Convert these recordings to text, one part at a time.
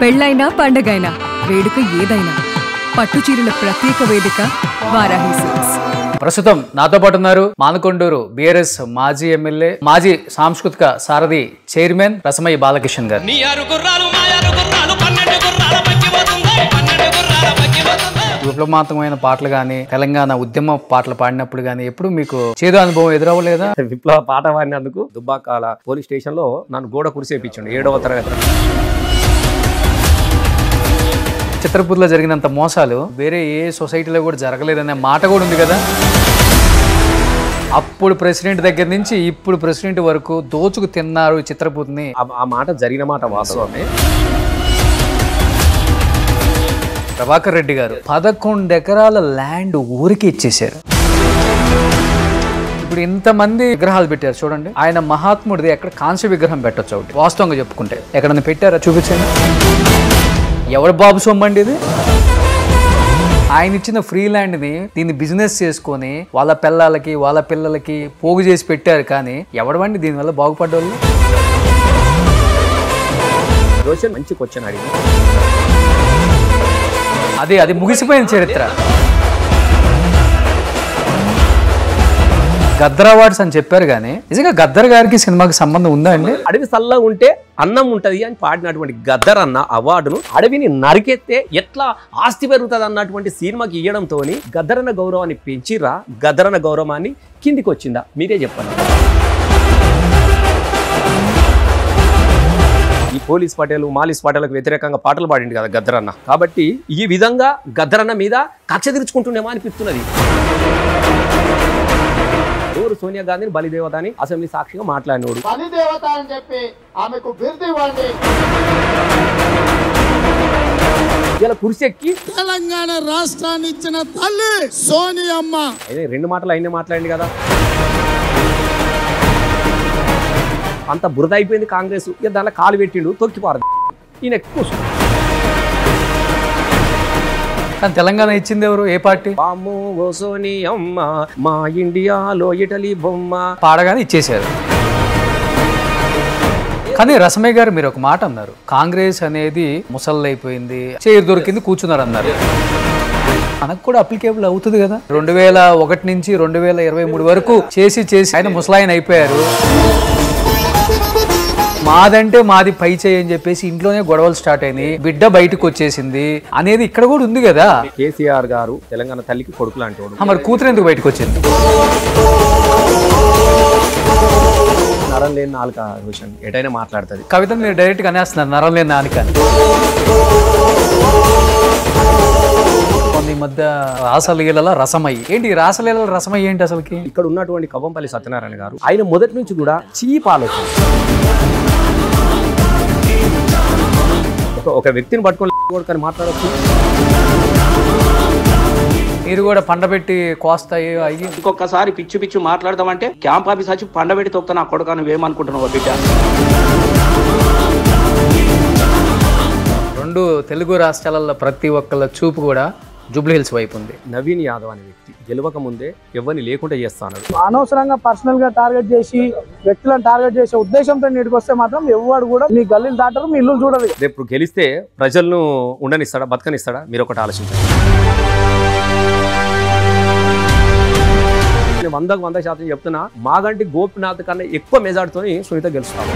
పెళ్ళైనా పండగైనా వేడుక ఏదైనా పట్టుచీరల ప్రత్యేక వేదిక వారాహి సిల్క్స్. ప్రస్తుతం నాతో పాటు ఉన్నారు మానకొండూరు బీఆర్ఎస్ మాజీ ఎమ్మెల్యే, మాజీ సాంస్కృతిక సారథి చైర్మన్ రసమయ్య బాలకిషన్ గారు. విప్లవాత్మకమైన పాటలు గానీ, తెలంగాణ ఉద్యమ పాటలు పాడినప్పుడు గానీ ఎప్పుడు మీకు చేదు అనుభవం ఎదురవ్వలేదా? విప్లవ పాట పాడినందుకు దుబ్బాకాల పోలీస్ స్టేషన్ లో నన్ను గోడ కురిసేపించండి 7వ తరగతి. చిత్రపూర్లో జరిగినంత మోసాలు వేరే ఏ సొసైటీలో కూడా జరగలేదనే మాట కూడా ఉంది కదా. అప్పుడు ప్రెసిడెంట్ దగ్గర నుంచి ఇప్పుడు ప్రెసిడెంట్ వరకు దోచుకు తిన్నారు చిత్రపూర్ని. ఆ మాట జరిగిన మాట వాస్తవమే. ప్రభాకర్ రెడ్డి గారు 11 ఎకరాల ల్యాండ్ ఊరికి ఇచ్చేశారు. ఇప్పుడు ఇంతమంది విగ్రహాలు పెట్టారు చూడండి. ఆయన మహాత్ముడిది ఎక్కడ కాంస్య విగ్రహం పెట్టొచ్చు ఒకటి, వాస్తవంగా చెప్పుకుంటే ఎక్కడన్నా పెట్టారా చూపించండి. ఎవరు బాబు సొమ్మండి ఇది? ఆయన ఇచ్చిన ఫ్రీ ల్యాండ్ని దీన్ని బిజినెస్ చేసుకొని వాళ్ళ పిల్లలకి వాళ్ళ పిల్లలకి పోగు చేసి పెట్టారు. కానీ ఎవడవండి దీనివల్ల బాగుపడ్డోళ్ళు? రోషన్ మంచి క్వశ్చన్ అడిగి అది ముగిసిపోయిన చరిత్ర. గద్దర్ అవార్డ్స్ అని చెప్పారు కానీ నిజంగా గద్దర్ గారికి సినిమాకి సంబంధం ఉందా అండి? అడవి చల్లగా ఉంటే అన్నం ఉంటది అని పాడినటువంటి గద్దర్ అన్న అవార్డును అడవిని నరికెత్తే ఎట్లా ఆస్తి పెరుగుతుంది అన్నటువంటి సినిమాకి ఇవ్వడంతో గద్దరన్న గౌరవాన్ని పెంచిరా, గద్దరన్న గౌరవాన్ని కిందికి వచ్చిందా? మీరే చెప్పండి. ఈ పోలీస్ పటేలు మాలిస్ పటేలకు వ్యతిరేకంగా పాటలు పాడింది కదా గద్దరన్న. కాబట్టి ఈ విధంగా గద్దరన్న మీద కక్ష తీర్చుకుంటుండేమో అనిపిస్తున్నది. ఎవరు సోనియా గాంధీని బలిదేవత అని అసెంబ్లీ సాక్షిగా మాట్లాడినోడు. బలిదేవత అని చెప్పి ఆమెకు బిరుదు ఇవ్వండి. ఇలా కుర్చెక్కి తెలంగాణ రాష్ట్రాన్ని ఇచ్చిన తల్లి సోనియమ్మ. 2 మాటలు అయినా మాట్లాడింది కదా. అంత బురద అయిపోయింది కాంగ్రెస్. ఇక దాంట్లో కాలు పెట్టిండు, తొక్కిపారు. ఈయన కూర్చో. కానీ తెలంగాణ ఇచ్చింది ఎవరు? ఏ పార్టీ? బామ్మో ఓ సోనియమ్మ మా ఇండియాలో ఇటలీ బొమ్మ పాడగానే ఇచ్చేశారు. కానీ రసమయ్య గారు మీరు ఒక మాట అన్నారు, కాంగ్రెస్ అనేది ముసళ్ళు అయిపోయింది, చైర్ దొరికింది కూర్చున్నారు అన్నారు. మనకు కూడా అప్లికేబుల్ అవుతుంది కదా. 2001 నుంచి 2023 వరకు చేసి ఆయన ముసలాయన అయిపోయారు. మాదంటే మాది పై చేయి అని చెప్పేసి ఇంట్లోనే గొడవలు స్టార్ట్ అయినాయి, బిడ్డ బయటకు వచ్చేసింది అనేది ఇక్కడ కూడా ఉంది కదా. కేసీఆర్ గారు తెలంగాణ తల్లికి కొడుకు లాంటి వాడు. మరి కూతురు ఎందుకు బయటకు వచ్చింది? నరం లేని నాలుక రోషన్ ఎటైనా మాట్లాడుతుంది. కవితను మీరు డైరెక్ట్గా అనేస్తున్నారు నరం లేని నాలుక. ఈ మధ్య రాసలీల రసమయ్యి ఏంటి? రాసలీల రసమయ్యి ఏంటి అసలుకి? ఇక్కడ ఉన్నటువంటి కవ్వంపల్లి సత్యనారాయణ గారు ఆయన మొదటి నుంచి కూడా చీప్ ఆలోచన. ఒక వ్యక్తిని పట్టుకొని మాట్లాడచ్చు. మీరు కూడా పండబెట్టి కోస్తాయి అయ్యి ఇంకొకసారి పిచ్చు మాట్లాడదామంటే క్యాంప్ ఆఫీస్ వచ్చి పండబెట్టి తొక్తా నా కొడుకు నువ్వేమనుకుంటున్నావు బిడ్డ? 2 తెలుగు రాష్ట్రాలలో ప్రతి ఒక్కళ్ళ చూపు కూడా జూబ్లీ హిల్స్ వైపు ఉంది. నవీన్ యాదవ్ అనే వ్యక్తి గెలవక ముందే ఎవరిని లేకుండా చేస్తాను. అనవసరంగా పర్సనల్ గా టార్గెట్ చేసి వ్యక్తులను టార్గెట్ చేసే ఉద్దేశంతో నీటికి వస్తే మాత్రం ఎవరు కూడా మీ గల్లీలు దాటరు, మీ ఇల్లు చూడరు. రేపు గెలిస్తే ప్రజలను ఉండనిస్తాడా, బతకనిస్తాడా? మీరు ఒకటి ఆలోచించండి. 100% చెప్తున్నా, మాగంటి గోపినాథ్ కన్నా ఎక్కువ మెజార్టీతో సునీత గెలుస్తాడు.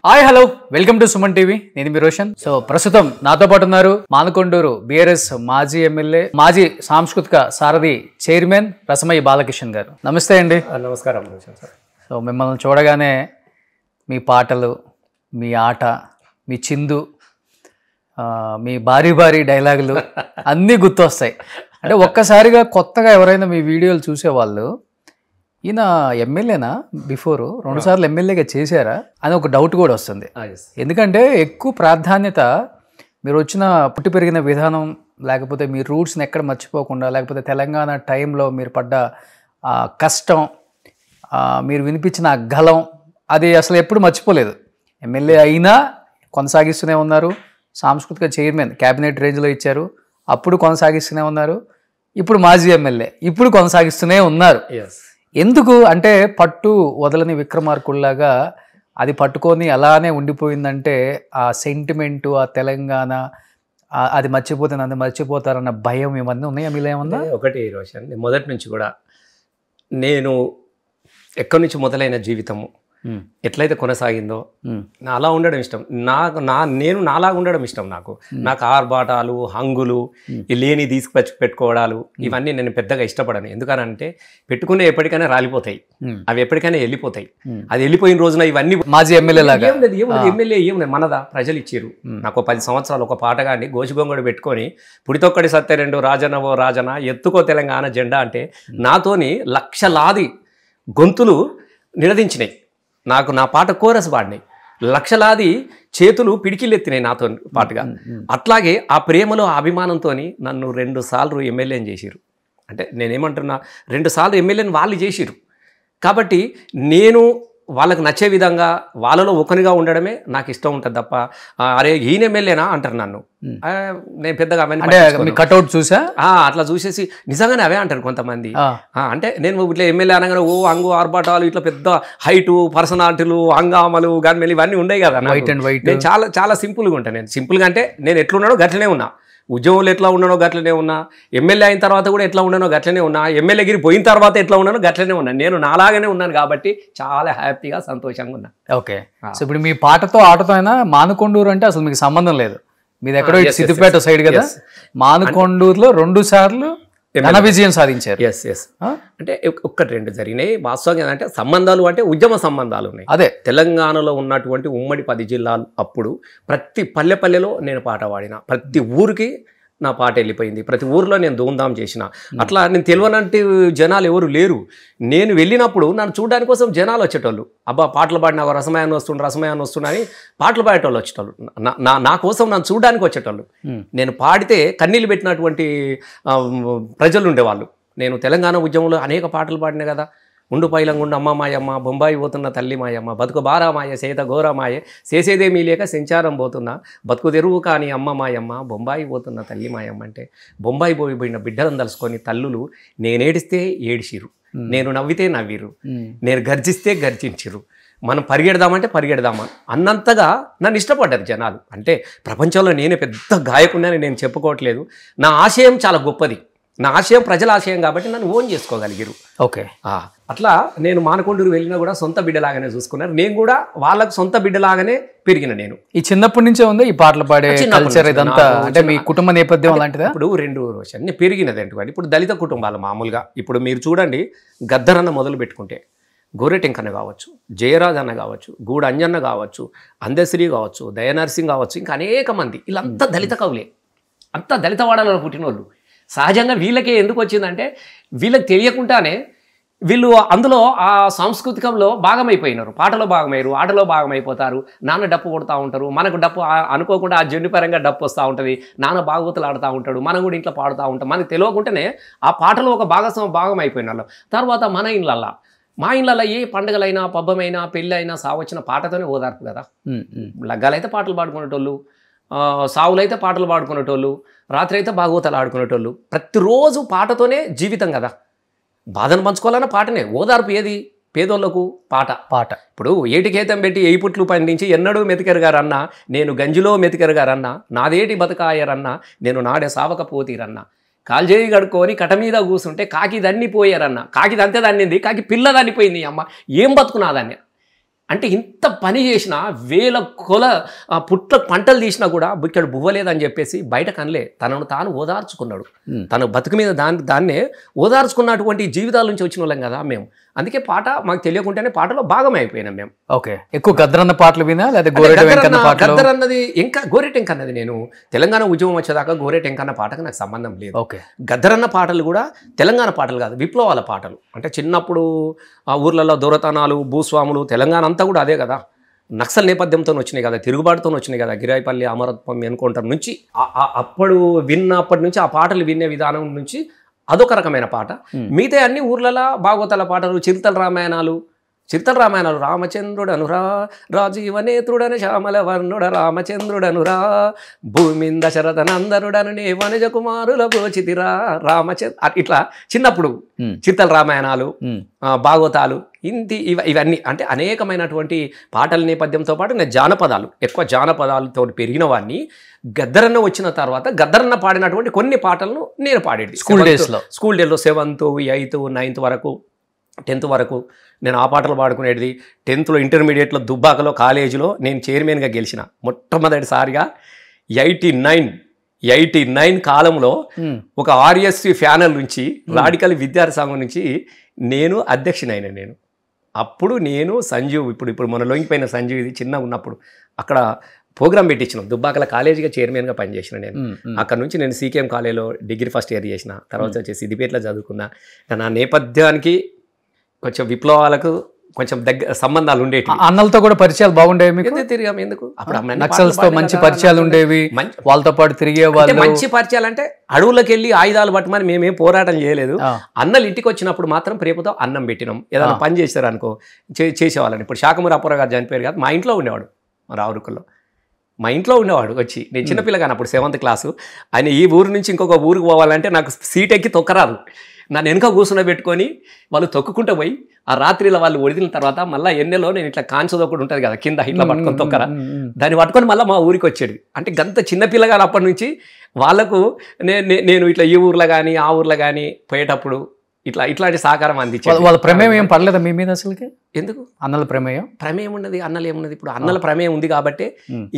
Hi hello, welcome to Suman TV. నేను మీ రోషన్. సో ప్రస్తుతం నాతో పాటు ఉన్నారు మానకొండూరు బీఆర్ఎస్ మాజీ ఎమ్మెల్యే, మాజీ సాంస్కృతిక సారథి చైర్మన్ రసమయ్య బాలకిషన్ గారు. నమస్తే అండి. నమస్కారం రోషన్ సార్. సో మిమ్మల్ని చూడగానే మీ పాటలు, మీ ఆట, మీ చిందు, మీ భారీ డైలాగులు అన్నీ గుర్తొస్తాయి. అంటే ఒక్కసారిగా కొత్తగా ఎవరైనా మీ వీడియోలు చూసేవాళ్ళు ఈయన ఎమ్మెల్యేనా, బిఫోర్ 2 సార్లు ఎమ్మెల్యేగా చేశారా అని ఒక డౌట్ కూడా వస్తుంది. ఎందుకంటే ఎక్కువ ప్రాధాన్యత మీరు వచ్చిన పుట్టి పెరిగిన విధానం, లేకపోతే మీ రూట్స్ని ఎక్కడ మర్చిపోకుండా, లేకపోతే తెలంగాణ టైంలో మీరు పడ్డ కష్టం, మీరు వినిపించిన గలం, అది అసలు ఎప్పుడు మర్చిపోలేదు. ఎమ్మెల్యే అయినా కొనసాగిస్తూనే ఉన్నారు. సాంస్కృతిక చైర్మన్ క్యాబినెట్ రేంజ్లో ఇచ్చారు, అప్పుడు కొనసాగిస్తూనే ఉన్నారు. ఇప్పుడు మాజీ ఎమ్మెల్యే, ఇప్పుడు కొనసాగిస్తూనే ఉన్నారు. ఎందుకు అంటే పట్టు వదలని విక్రమార్కుల్లాగా అది పట్టుకొని అలానే ఉండిపోయిందంటే ఆ సెంటిమెంటు, ఆ తెలంగాణ అది మర్చిపోతారన్న భయం ఏమన్నా ఉన్నాయా మీలో ఏమన్నా? ఒకటి రోషన్, మొదటి నుంచి కూడా నేను ఎక్కడి నుంచి మొదలైన జీవితము ఎట్లయితే కొనసాగిందో అలా ఉండడం ఇష్టం. నేను నాలాగా ఉండడం ఇష్టం. నాకు ఆర్భాటాలు, హంగులు, లేని తీసుకొచ్చి పెట్టుకోవడాలు ఇవన్నీ నేను పెద్దగా ఇష్టపడను. ఎందుకనంటే పెట్టుకునే ఎప్పటికైనా రాలిపోతాయి, అవి ఎప్పటికైనా వెళ్ళిపోతాయి. అది వెళ్ళిపోయిన రోజున ఇవన్నీ మాజీ ఎమ్మెల్యే లాగా ఎమ్మెల్యే ఏమున్నాయి మనదా, ప్రజలు ఇచ్చారు. నాకు 10 సంవత్సరాలు ఒక పాటగాన్ని గోచిగొంగడు పెట్టుకొని పుడితొక్కడి సత్యరెండు రాజనవో రాజన ఎత్తుకో తెలంగాణ జెండా అంటే నాతోని లక్షలాది గొంతులు నినదించినాయి. నాకు నా పాట కోరస్ పాడినాయి, లక్షలాది చేతులు పిడికిలెత్తినాయి నాతో పాటుగా. అట్లాగే ఆ ప్రేమలో అభిమానంతో నన్ను 2 సార్లు ఎమ్మెల్యేని చేసిరు. అంటే నేనేమంటున్నా, 2 సార్లు ఎమ్మెల్యేని వాళ్ళు చేసిరు. కాబట్టి నేను వాళ్ళకు నచ్చే విధంగా వాళ్ళలో ఒకనిగా ఉండడమే నాకు ఇష్టం ఉంటుంది తప్ప అరే ఈయన ఎమ్మెల్యేనా అంటారు నన్ను. నేను పెద్దగా కట్అవుట్ చూసా అట్లా చూసేసి నిజంగానే అవే అంటారు కొంతమంది. అంటే నేను ఇట్లా ఎమ్మెల్యే అనగానే అంగు ఆర్భాటాలు, ఇట్లా పెద్ద హైటు, పర్సనాలిటీలు, హంగామలు, గన్మెలు ఇవన్నీ ఉన్నాయి కదా. నేను చాలా చాలా సింపుల్గా ఉంటాను. నేను సింపుల్గా అంటే నేను ఎట్లున్నానో గట్లనే ఉన్నా. ఉద్యోగంలో ఎట్లా ఉన్నానో గట్లనే ఉన్నా, ఎమ్మెల్యే అయిన తర్వాత కూడా ఎట్లా ఉన్నానో గట్లనే ఉన్నా, ఎమ్మెల్యేగిరి పోయిన తర్వాత ఎట్లా ఉన్నానో గట్లనే ఉన్నా. నేను నాలాగానే ఉన్నాను కాబట్టి చాలా హ్యాపీగా సంతోషంగా ఉన్నా. ఓకే, సో ఇప్పుడు మీ పాటతో ఆటతో అయినా మానుకొండూరు అంటే అసలు మీకు సంబంధం లేదు, మీది ఎక్కడో సిద్దిపేట సైడ్ కదా. మానుకొండూరులో 2 సార్లు ఘన విజయం సాధించారు. అంటే 1-2 జరిగినాయి. వాస్తవంగా ఏంటంటే సంబంధాలు అంటే ఉద్యమ సంబంధాలు ఉన్నాయి. అదే తెలంగాణలో ఉన్నటువంటి ఉమ్మడి 10 జిల్లాలు అప్పుడు ప్రతి పల్లెలో నేను పాట పాడిన, ప్రతి ఊరికి నా పాట వెళ్ళిపోయింది, ప్రతి ఊరిలో నేను ధూమ్ధాం చేసిన. అట్లా నేను తెలియనంటి జనాలు ఎవరు లేరు. నేను వెళ్ళినప్పుడు నన్ను చూడడానికి కోసం జనాలు వచ్చేటోళ్ళు. అబ్బా పాటలు పాడిన రసమయాన్ని వస్తుండ అని పాటలు పాడేటోళ్ళు వచ్చేటోళ్ళు. నా కోసం నన్ను చూడడానికి వచ్చేటోళ్ళు. నేను పాడితే కన్నీళ్ళు పెట్టినటువంటి ప్రజలు ఉండేవాళ్ళు. నేను తెలంగాణ ఉద్యమంలో అనేక పాటలు పాడినా కదా. ఉండు పైలంగుండు అమ్మ మాయమ్మ, బొంబాయి పోతున్న తల్లి మాయమ్మ, బతుకు బారా మాయ సేత ఘోర మాయ, చేసేదేమీ లేక సంచారం పోతున్నా, బతుకు తెరువు కానీ అమ్మ మాయమ్మ, బొంబాయి పోతున్న తల్లి మాయమ్మ అంటే బొంబాయి పోయిన బిడ్డలను తలుసుకొని తల్లులు నేనేడిస్తే ఏడిచిరు, నేను నవ్వితే నవ్విరు, నేను గర్జిస్తే గర్జించిరు, మనం పరిగెడదామంటే పరిగెడదామా అన్నంతగా నన్ను ఇష్టపడ్డారు జనాలు. అంటే ప్రపంచంలో నేనే పెద్ద గాయకుడిని నేను చెప్పుకోవట్లేదు. నా ఆశయం చాలా గొప్పది, నా ఆశయం ప్రజల ఆశయం కాబట్టి నన్ను ఓన్ చేసుకోగలిగారు. ఓకే, అట్లా నేను మానకొండూరు వెళ్ళినా కూడా సొంత బిడ్డలాగానే చూసుకున్నారు. నేను కూడా వాళ్ళకు సొంత బిడ్డలాగానే పెరిగిన. నేను ఈ చిన్నప్పటి నుంచే ఉంది ఈ పాటలు పాడే కల్చర్ ఇదంతా, అంటే మీ కుటుంబ నేపథ్యం అలాంటిదా? ఇప్పుడు 2 రోజులు నేను పెరిగినది ఏంటంటే ఇప్పుడు దళిత కుటుంబాలు మామూలుగా. ఇప్పుడు మీరు చూడండి, గద్దరన్న మొదలు పెట్టుకుంటే గోరెటెంకన్న కావచ్చు, జయరాజ్ అన్న కావచ్చు, గూడ అంజన్న కావచ్చు, అందశ్రీ కావచ్చు, దయనర్సింగ్ కావచ్చు, ఇంకా అనేక మంది వీళ్ళంతా దళిత కవులే, అంతా దళిత వాడలలో పుట్టినోళ్ళు. సహజంగా వీళ్ళకే ఎందుకు వచ్చిందంటే వీళ్ళకి తెలియకుండానే వీళ్ళు అందులో ఆ సాంస్కృతికంలో భాగమైపోయినారు. పాటలో భాగమయ్యారు, ఆటలో భాగమైపోతారు. నాన్న డప్పు కొడుతూ ఉంటారు, మనకు డప్పు అనుకోకుండా ఆ జన్యు పరంగా డప్పు వస్తూ ఉంటుంది, నాన్న బాగోతులు ఆడుతూ ఉంటాడు, మనం కూడా ఇంట్లో పాడుతూ ఉంటాం. మనకు తెలియకుండానే ఆ పాటలో ఒక భాగం అయిపోయిన వాళ్ళు. తర్వాత మా ఇళ్ళల్లో ఏ పండుగలైనా, పబ్బమైనా, పెళ్ళి అయినా, సావొచ్చిన పాటతోనే ఓదార్పు కదా. లగ్గాలైతే పాటలు పాడుకునేటోళ్ళు, సావులైతే పాటలు పాడుకునేటోళ్ళు, రాత్రి అయితే భాగవతాలు ఆడుకునేటోళ్ళు. ప్రతిరోజు పాటతోనే జీవితం కదా. బాధను పంచుకోవాలన్న పాటనే, ఓదార్పు ఏది పేదోళ్లకు పాట. ఇప్పుడు ఏటికేతం పెట్టి 8 పుట్లు పండించి ఎన్నడూ మెతికెరగారన్నా, నేను గంజిలో మెతికెరగారన్నా, నాదేటి బతకాయరన్నా, నేను నాడే సావకపోతీరన్నా, కాల్చేయి కడుక్కొని కట మీద కూర్చుంటే కాకి దన్ని పోయారన్నా, కాకి దంతే దన్నింది, కాకి పిల్ల దన్నిపోయింది, అమ్మ ఏం బతుకున్నాదాన్ని. అంటే ఇంత పని చేసినా, వేల కొల పుట్ల పంటలు తీసినా కూడా ఇక్కడ బువ్వలేదని చెప్పేసి బయట కనలే, తనను తాను ఓదార్చుకున్నాడు. తన బతుకు మీద దాన్నే ఓదార్చుకున్నటువంటి జీవితాల నుంచి వచ్చిన వాళ్ళం కదా మేము. అందుకే పాట మాకు తెలియకుండానే పాటలో భాగం అయిపోయినాం మేము. ఓకే, ఎక్కువ గద్దరన్న పాటలు వినా లేదా గద్దరన్నది ఇంకా గోరెటెంకన్నది నేను తెలంగాణ ఉద్యమం వచ్చేదాకా గోరెటెంకన్న పాటకు నాకు సంబంధం లేదు. ఓకే, గద్దరన్న పాటలు కూడా తెలంగాణ పాటలు కాదు, విప్లవాల పాటలు. అంటే చిన్నప్పుడు ఆ ఊర్లలో దొరతనాలు, భూస్వాములు, తెలంగాణ అంతా కూడా అదే కదా. నక్సల్ నేపథ్యంతో వచ్చినాయి కదా, తిరుగుబాటుతో వచ్చినాయి కదా, గిరాయిపల్లి, అమరత్వం, ఎన్కౌంటర్ నుంచి విన్నప్పటి నుంచి ఆ పాటలు వినే విధానం నుంచి అదొక రకమైన పాట. మిగతా అన్ని ఊర్లలో భాగవతాల పాటలు, చిరుతల రామాయణాలు, చిత్తల రామాయణాలు రామచంద్రుడనురా రాజీవనేత్రుడను శ్యామల వర్ణుడ రామచంద్రుడనురా భూమింద శరథనందనుడను నే వనజ కుమారుల గోచితిరా రామచంద్ర ఇట్లా చిన్నప్పుడు చిత్తల రామాయణాలు భాగవతాలు ఇవన్నీ అంటే అనేకమైనటువంటి పాటల నేపథ్యంతో పాటు నేను జానపదాలు ఎక్కువ జానపదాలతో పెరిగిన వాడిని. గద్దరన్న వచ్చిన తర్వాత గద్దరన్న పాడినటువంటి కొన్ని పాటలను నేను పాడేది స్కూల్ డేస్లో 7th 8th 9th వరకు 10th వరకు నేను ఆ పాటలు పాడుకునేది. 10th ఇంటర్మీడియట్లో దుబ్బాకలో కాలేజీలో నేను చైర్మన్గా గెలిచిన మొట్టమొదటిసారిగా 89 కాలంలో ఒక ఆర్ఎస్సి ఫ్యానల్ నుంచి రాడికల్ విద్యార్థి సంఘం నుంచి నేను అధ్యక్షునైనా. నేను అప్పుడు నేను సంజీవ్ ఇప్పుడు మన లొంగిపోయిన సంజీవ్ ఇది చిన్న ఉన్నప్పుడు అక్కడ ప్రోగ్రామ్ పెట్టించినాం. దుబ్బాకల కాలేజీగా చైర్మన్గా పనిచేసిన నేను. అక్కడ నుంచి నేను సీకేఎం కాలేజీలో డిగ్రీ ఫస్ట్ ఇయర్ చేసిన. తర్వాత వచ్చి సిద్దిపేటలో చదువుకున్నా. నా నేపథ్యానికి కొంచెం విప్లవాలకు కొంచెం సంబంధాలు ఉండేవి. అన్నలతో కూడా పరిచయాలు బాగుండేవి మీకు? తిరిగాము. ఎందుకు అప్పుడు నక్సల్స్ తో మంచి పరిచయాలు ఉండేవి, వాళ్ళతో పాటు తిరిగే వాళ్ళు. మంచి పరిచయాలు అంటే అడవులకు వెళ్ళి ఆయుధాలు పట్టమని మేమేం పోరాటం చేయలేదు. అన్నలు ఇంటికి వచ్చినప్పుడు మాత్రం ప్రేమతో అన్నం పెట్టినాం. ఏదైనా పని చేశారు అనుకో చేసేవాళ్ళని. ఇప్పుడు శాఖమూరి అప్పారావు గారు చనిపోయారు కదా, మా ఇంట్లో ఉండేవాడు. రావురుకుల్లో మా ఇంట్లో ఉండేవాడు వచ్చి. నేను చిన్నపిల్లగాను అప్పుడు 7th క్లాసు. ఆయన ఈ ఊరు నుంచి ఇంకొక ఊరికి పోవాలంటే నాకు సీట్ ఎక్కి తొక్కరాదు. నన్ను వెనుక కూర్చుని పెట్టుకొని వాళ్ళు తొక్కుకుంటూ పోయి ఆ రాత్రిలో వాళ్ళు ఒడిదిన తర్వాత మళ్ళీ ఎన్నెలో నేను ఇట్లా కాంచదో ఒకటి ఉంటుంది కదా కింద ఇట్లా పట్టుకొని తొక్కరా, దాన్ని పట్టుకొని మళ్ళీ మా ఊరికి వచ్చేది. అంటే గంత చిన్నపిల్లగాను అప్పటి నుంచి వాళ్ళకు నేను ఇట్లా ఈ ఊర్లో కానీ ఆ ఊర్లో కానీ పోయేటప్పుడు ఇట్లాంటి సహకారం అందించారు. వాళ్ళ ప్రమేయం ఏం పడలేదా మీ మీద అసలుకి? ఎందుకు అన్నల ప్రమేయం ఉన్నది, అన్నలు ఏమున్నది? ఇప్పుడు అన్నల ప్రమేయం ఉంది కాబట్టి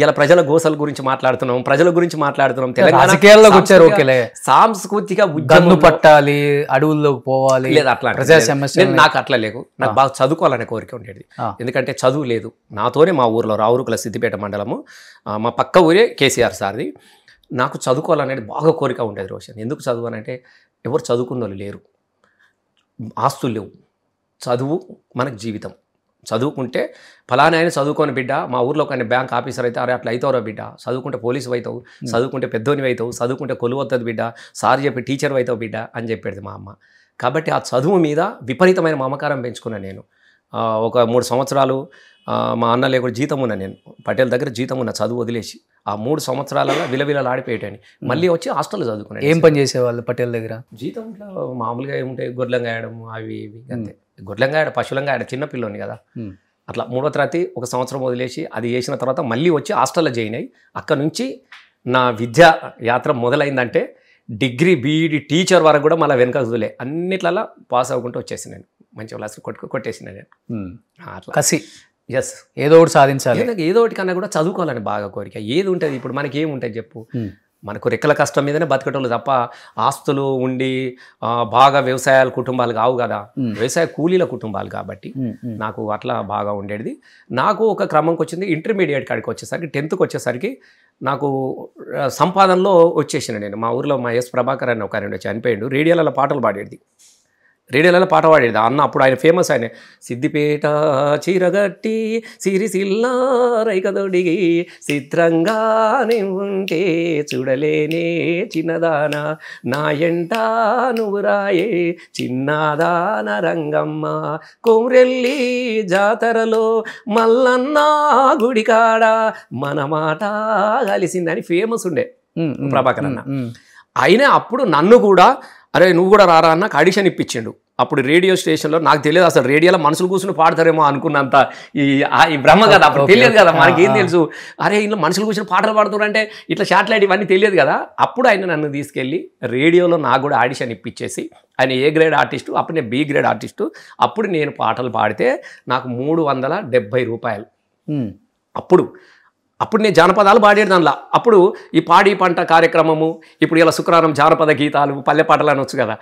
ఇలా ప్రజల గోసల గురించి మాట్లాడుతున్నాం, ప్రజల గురించి మాట్లాడుతున్నాం. రాజకీయాల్లోకి వచ్చారు, ఓకేలే. సాంస్కృతిక గన్ను పట్టాలి, అడవుల్లోకి పోవాలి, లేదా అట్లా ప్రజా సమస్య నాకు అట్లా లేకు. నాకు బాగా చదువుకోవాలనే కోరిక ఉండేది. ఎందుకంటే చదువు లేదు. నాతోనే మా ఊర్లో రావురుకుల సిద్దిపేట మండలము, మా పక్క ఊరే కేసీఆర్ సార్ది. నాకు చదువుకోవాలనేది బాగా కోరిక ఉండేది రోషన్. ఎందుకు చదువు అని అంటే ఎవరు చదువుకున్న వాళ్ళు లేరు, ఆస్తులు లేవు. చదువు మనకు జీవితం. చదువుకుంటే ఫలానా ఆయన చదువుకొని బిడ్డ, మా ఊర్లో కానీ బ్యాంక్ ఆఫీసర్ అయితే అరే అట్లా అవుతావురా బిడ్డ, చదువుకుంటే పోలీసు అవుతావు, చదువుకుంటే పెద్దోనివి అవుతావు, చదువుకుంటే కొలువు వస్తుంది బిడ్డ, సార్ చెప్పి టీచర్ అవుతావు బిడ్డ అని చెప్పేది మా అమ్మ. కాబట్టి ఆ చదువు మీద విపరీతమైన మమకారం పెంచుకున్నాను నేను. ఒక 3 సంవత్సరాలు మా అన్న లేకుండా జీతం ఉన్నా, నేను పటేల్ దగ్గర జీతం ఉన్నా చదువు వదిలేసి. ఆ 3 సంవత్సరాలలో విలవిలలాడిపోయేటని మళ్ళీ వచ్చి హాస్టల్లో చదువుకున్నాను. ఏం పని చేసేవాళ్ళు పటేల్ దగ్గర? జీతంలో మామూలుగా ఏముంటాయి, గొడ్లం గాయడం అవి ఇవి అంతే. గొడ్లం గాయడం, పశువులం గాయడం, చిన్నపిల్లని కదా. అట్లా 3వ తరగతి 1 సంవత్సరం వదిలేసి అది చేసిన తర్వాత మళ్ళీ వచ్చి హాస్టల్లో జాయిన్ అయ్యి అక్కడ నుంచి నా విద్యా యాత్ర మొదలైందంటే డిగ్రీ బీఈడి టీచర్ వరకు కూడా మళ్ళీ వెనక వదిలే అన్నిట్లలో పాస్ అవ్వకుంటూ వచ్చేసి నేను మంచి క్లాస్ కొట్టేసిన నేను. అట్లా కసి ఎస్ ఏదో ఒకటి సాధించాలి, ఏదో ఒకటి కన్నా కూడా చదువుకోవాలని బాగా కోరిక. ఏది ఉంటుంది ఇప్పుడు మనకి ఏముంటుంది చెప్పు, మనకు రెక్కల కష్టం మీదనే బతకటోళ్ళు తప్ప ఆస్తులు ఉండి బాగా వ్యవసాయాల కుటుంబాలు కావు కదా, వ్యవసాయ కూలీల కుటుంబాలు కాబట్టి నాకు అట్లా బాగా ఉండేది. నాకు ఒక క్రమంకి వచ్చింది, ఇంటర్మీడియట్ కాడికి వచ్చేసరికి 10th వచ్చేసరికి నాకు సంపాదనలో వచ్చేసిన నేను. మా ఊర్లో మా ఎస్ ప్రభాకర్ అని ఒక ఆయన చనిపోయాడు, రేడియోలలో పాటలు పాడేది, రేడియోలలో పాట పాడేది అన్న. అప్పుడు ఆయన ఫేమస్, ఆయన సిద్దిపేట చీరగట్టి సిరిసిల్ల రైకదొడిగి చిత్రంగా ఉంటే చూడలేనే చిన్నదాన నా ఎంట నువ్వు రాయే చిన్నదాన రంగమ్మ కోమ్రెల్లి జాతరలో మల్లన్న గుడికాడ మన మాట కలిసిందని ఫేమస్ ఉండే ప్రభాకర్ అన్న. అయినా అప్పుడు నన్ను కూడా అరే నువ్వు కూడా రారా అన్న ఆడిషన్ ఇప్పించిండు. అప్పుడు రేడియో స్టేషన్లో నాకు తెలియదు అసలు రేడియోలో మనుషులు కూర్చుని పాడతారేమో అనుకున్నంత ఈ బ్రహ్మ కదా, అప్పుడు తెలియదు కదా మనకేం తెలుసు. అరే ఇంట్లో మనుషులు కూర్చుని పాటలు పాడుతున్నారు అంటే ఇట్లా శాటిలైట్ ఇవన్నీ తెలియదు కదా. అప్పుడు ఆయన నన్ను తీసుకెళ్ళి రేడియోలో నాకు కూడా ఆడిషన్ ఇప్పించేసి, ఆయన ఏ గ్రేడ్ ఆర్టిస్టు, అప్పుడు నేను బి గ్రేడ్ ఆర్టిస్టు. అప్పుడు నేను పాటలు పాడితే నాకు 370 రూపాయలు. అప్పుడు నేను జానపదాలు పాడేది దానిలో. అప్పుడు ఈ పాడి పంట కార్యక్రమము, ఇప్పుడు ఇలా శుక్రవారం జానపద గీతాలు పల్లె పాటలు అనొచ్చు కదా.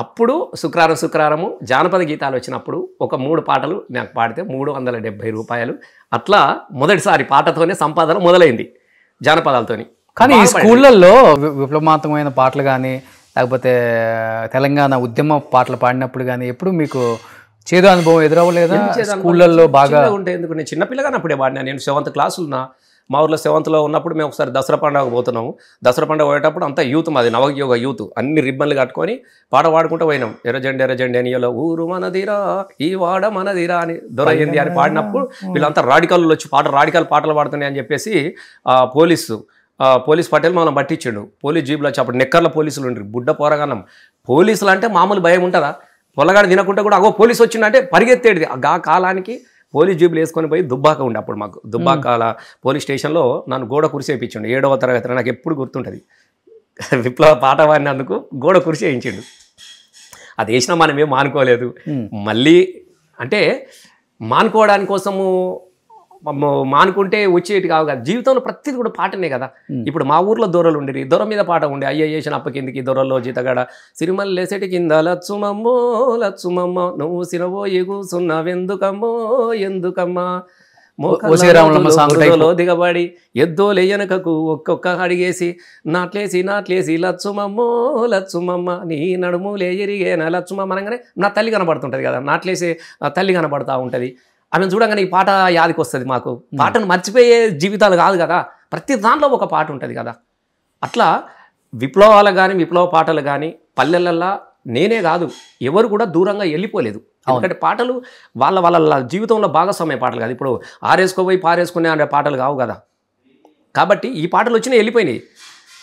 అప్పుడు శుక్రవారము జానపద గీతాలు వచ్చినప్పుడు ఒక 3 పాటలు నాకు పాడితే 370 రూపాయలు. అట్లా మొదటిసారి పాటతోనే సంపాదన మొదలైంది జానపదాలతోని. కానీ ఈ స్కూళ్ళల్లో విప్లవాత్మకమైన పాటలు కానీ లేకపోతే తెలంగాణ ఉద్యమ పాటలు పాడినప్పుడు కానీ ఎప్పుడు మీకు చేదు అనుభవం ఎదురవ్వలేదా? స్కూళ్ళల్లో బాగా ఉంటాయి. ఎందుకు నేను చిన్నపిల్లగానే అప్పుడే పాడినా. నేను 7th క్లాసులో మా ఊర్లో 7th ఉన్నప్పుడు మేము ఒకసారి దసరా పండుగ పోతున్నాము. దసరా పండుగ పోయేటప్పుడు అంతా యూత్, మాది నవయోగ యూత్, అన్ని రిబ్బన్లు కట్టుకొని పాట పాడుకుంటూ పోయినాం. ఎర్రజెండి అనియలో ఊరు మనదిరా ఈ వాడ మనదిరా అని దొరయింది అని పాడినప్పుడు వీళ్ళంతా రాడికల్ వచ్చి రాడికల్ పాటలు పాడుతున్నాయి అని చెప్పేసి పోలీస్ పటేల్ మనం పట్టించిండు. పోలీస్ జీబులో వచ్చి అప్పుడు నెక్కర్ల పోలీసులు ఉండ్రి, బుడ్డ పోరగానం. పోలీసులు అంటే మామూలు భయం ఉంటుందా? పొలగాడు తినకుంటే కూడా అగో పోలీసు వచ్చిందంటే పరిగెత్తేది. ఆ కాలానికి పోలీస్ జీబులు వేసుకొని పోయి దుబ్బాక ఉండే అప్పుడు మాకు. దుబ్బాకాల పోలీస్ స్టేషన్లో నన్ను గోడ కుర్చీ వేయించిండు 7వ తరగతి. నాకు ఎప్పుడు గుర్తుంటుంది, విప్లవ పాట పాడినందుకు గోడ కుర్చీ వేయించిండు. అది వేసినా మనం ఏం మానుకోలేదు. మళ్ళీ అంటే మానుకోవడానికి కోసము మానుకుంటే వచ్చేటి కావు కదా. జీవితంలో ప్రతిది కూడా పాటనే కదా. ఇప్పుడు మా ఊర్లో దొరలు ఉండేది, దొర మీద పాట ఉండే, అయ్య చేసిన అప్ప కిందికి దొరల్లో జీతగాడ సిరిమల్లేసెటి కింద లచ్చుమమ్మో లచ్చుమమ్మ నువ్వు సిరవోయి కూసున్నావెందుకమ్మో ఎందుకమ్మా మోకలో దిగబడి ఎద్దోలేయనకకు ఒక్కొక్క అడిగేసి నాట్లేసి లచ్చుమమ్మో లచ్చుమమ్మ నీ నడుములే ఎరిగేనా లచ్చుమమ్మ అనగానే నా తల్లి కనబడుతుంటది కదా, నాట్లేసి తల్లి కనబడతా ఉంటుంది. ఆమెను చూడగానే ఈ పాట యాదికి వస్తుంది మాకు. పాటను మర్చిపోయే జీవితాలు కాదు కదా, ప్రతి దాంట్లో ఒక పాట ఉంటుంది కదా. అట్లా విప్లవాలు కానీ విప్లవ పాటలు కానీ పల్లెలల్లా నేనే కాదు ఎవరు కూడా దూరంగా వెళ్ళిపోలేదు. ఎందుకంటే పాటలు వాళ్ళ జీవితంలో భాగస్వామ్య పాటలు కాదు. ఇప్పుడు ఆరేసుకోపోయి పారేసుకునే అనే పాటలు కావు కదా. కాబట్టి ఈ పాటలు వచ్చినా వెళ్ళిపోయినాయి.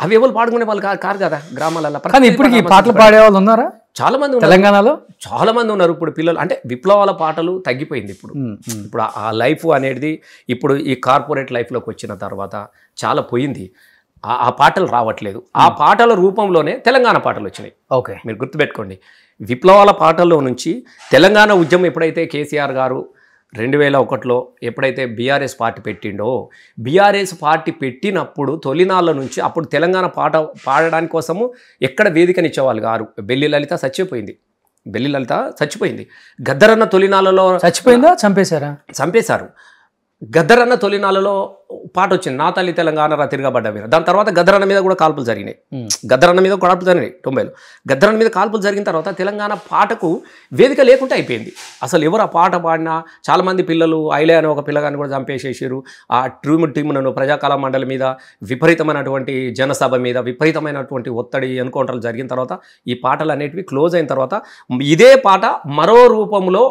అవి ఎవరు పాడుకునే వాళ్ళు కాదు కదా గ్రామాలలో. ఇప్పుడు ఈ పాటలు పాడే వాళ్ళు ఉన్నారా? చాలా మంది తెలంగాణలో చాలా మంది ఉన్నారు. ఇప్పుడు పిల్లలు అంటే విప్లవాల పాటలు తగ్గిపోయింది. ఇప్పుడు ఆ లైఫ్ అనేది ఇప్పుడు ఈ కార్పొరేట్ లైఫ్లోకి వచ్చిన తర్వాత చాలా పోయింది. ఆ పాటలు రావట్లేదు. ఆ పాటల రూపంలోనే తెలంగాణ పాటలు వచ్చినాయి. ఓకే, మీరు గుర్తుపెట్టుకోండి. విప్లవాల పాటల్లో నుంచి తెలంగాణ ఉద్యమం ఎప్పుడైతే కేసీఆర్ గారు 2001లో ఎప్పుడైతే బీఆర్ఎస్ పార్టీ పెట్టిండో, బీఆర్ఎస్ పార్టీ పెట్టినప్పుడు తొలినాళ్ళ నుంచి అప్పుడు తెలంగాణ పాట పాడడానికి కోసము ఎక్కడ వేదికనిచ్చేవాళ్ళు గారు. బెల్లి లలిత చచ్చిపోయింది. గద్దరన్న తొలినాళ్ళలో చచ్చిపోయిందా చంపేశారు. గద్దరన్న తొలినాళ్ళలో పాట వచ్చింది, నా తల్లి తెలంగాణ తిరగబడ్డ వీర. దాని తర్వాత గద్దరన్న మీద కూడా కాల్పులు జరిగినాయి. 90లో గద్దరన్న మీద కాల్పులు జరిగిన తర్వాత తెలంగాణ పాటకు వేదిక లేకుండా అయిపోయింది. అసలు ఎవరు ఆ పాట పాడినా చాలామంది పిల్లలు, ఐలే అని ఒక పిల్లగాని కూడా చంపేసేసారు. ఆ టీమును ప్రజాకాల మండలి మీద విపరీతమైనటువంటి జనసభ మీద విపరీతమైనటువంటి ఒత్తిడి ఎన్కౌంటర్లు జరిగిన తర్వాత ఈ పాటలు అనేటివి క్లోజ్ అయిన తర్వాత ఇదే పాట మరో రూపంలో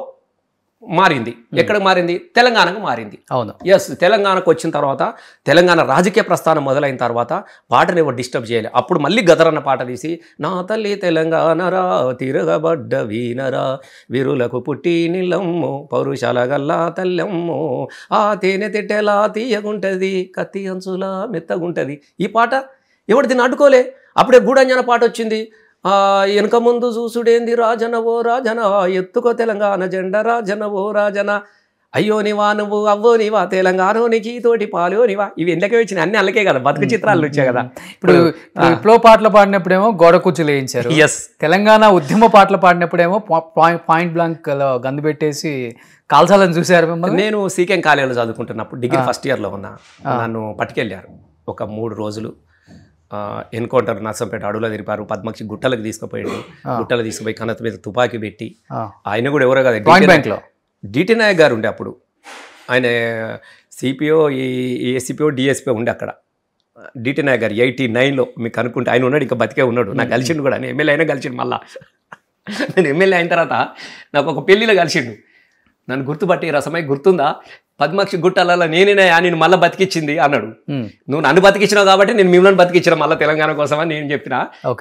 మారింది. ఎక్కడికి మారింది? తెలంగాణకు మారింది. అవును, ఎస్. తెలంగాణకు వచ్చిన తర్వాత తెలంగాణ రాజకీయ ప్రస్థానం మొదలైన తర్వాత పాటను ఎవరు డిస్టర్బ్ చేయలే. అప్పుడు మళ్ళీ గదరన్న పాట తీసి నా తల్లి తెలంగాణరా తిరగబడ్డ వీనరా వీరులకు పుట్టి నిలమ్మో పౌరుషాల గల్లా తల్లెమ్మో ఆ తేనె తిట్టెలా తీయగుంటది కత్తి అంచులా మెత్తగుంటది. ఈ పాట ఎవరు దీన్ని అడ్డుకోలే. అప్పుడే గూడంజన పాట వచ్చింది, వెనక ముందు చూసుడేంది రాజన ఓ రాజన ఎత్తుకో తెలంగాణ జెండ రాజన ఓ రాజన అయ్యో నివా నువ్వు అవ్వో నివా తెలంగాణోనికి తోటి పాలో నివా. ఇవి ఎందుకే వచ్చినాయి? అన్ని అల్లకే కదా, బతుకు చిత్రాలు వచ్చాయి కదా. ఇప్పుడు విప్లవ పాటలు పాడినప్పుడేమో గోడ కూర్చులు వేయించారు. ఎస్. తెలంగాణ ఉద్యమ పాటలు పాడినప్పుడేమో పాయింట్ బ్లాంక్ గందు పెట్టేసి కాల్చాలని చూశారు మిమ్మల్ని. నేను సీకెం కాలేజీలో చదువుకుంటున్నప్పుడు డిగ్రీ ఫస్ట్ ఇయర్లో ఉన్నా. నన్ను పట్టుకెళ్ళారు ఒక 3 రోజులు. ఎన్కౌంటర్ నర్సంపేట అడవులో తిరిపారు. పద్మక్షి గుట్టలకు తీసుకుపోయాడు. గుట్టలు తీసుకుపోయి కన్నత మీద తుపాకీ పెట్టి, ఆయన కూడా ఎవరో కదా డిటి నాయక్ గారు ఉండే అప్పుడు. ఆయన సిపిఓ ఏసీపీఓ డిఎస్పీ ఉండే అక్కడ. డిటి నాయక్ గారు 89లో మీకు అనుకుంటే ఆయన ఉన్నాడు, ఇంకా బతికే ఉన్నాడు. నాకు కలిసిండు కూడా, నేను ఎమ్మెల్యే అయినా కలిసిండు. మళ్ళా నేను ఎమ్మెల్యే అయిన తర్వాత నాకు ఒక పెళ్లిలో కలిసిండు. నన్ను గుర్తుపట్టి రసమై గుర్తుందా పద్మక్షి గుట్టలలో నేనే నేను మళ్ళీ బతికిచ్చింది అన్నాడు. నువ్వు నన్ను బతికించినావు కాబట్టి నేను మిమ్మల్ని బతికించిన మళ్ళీ తెలంగాణ కోసం అని నేను చెప్పిన.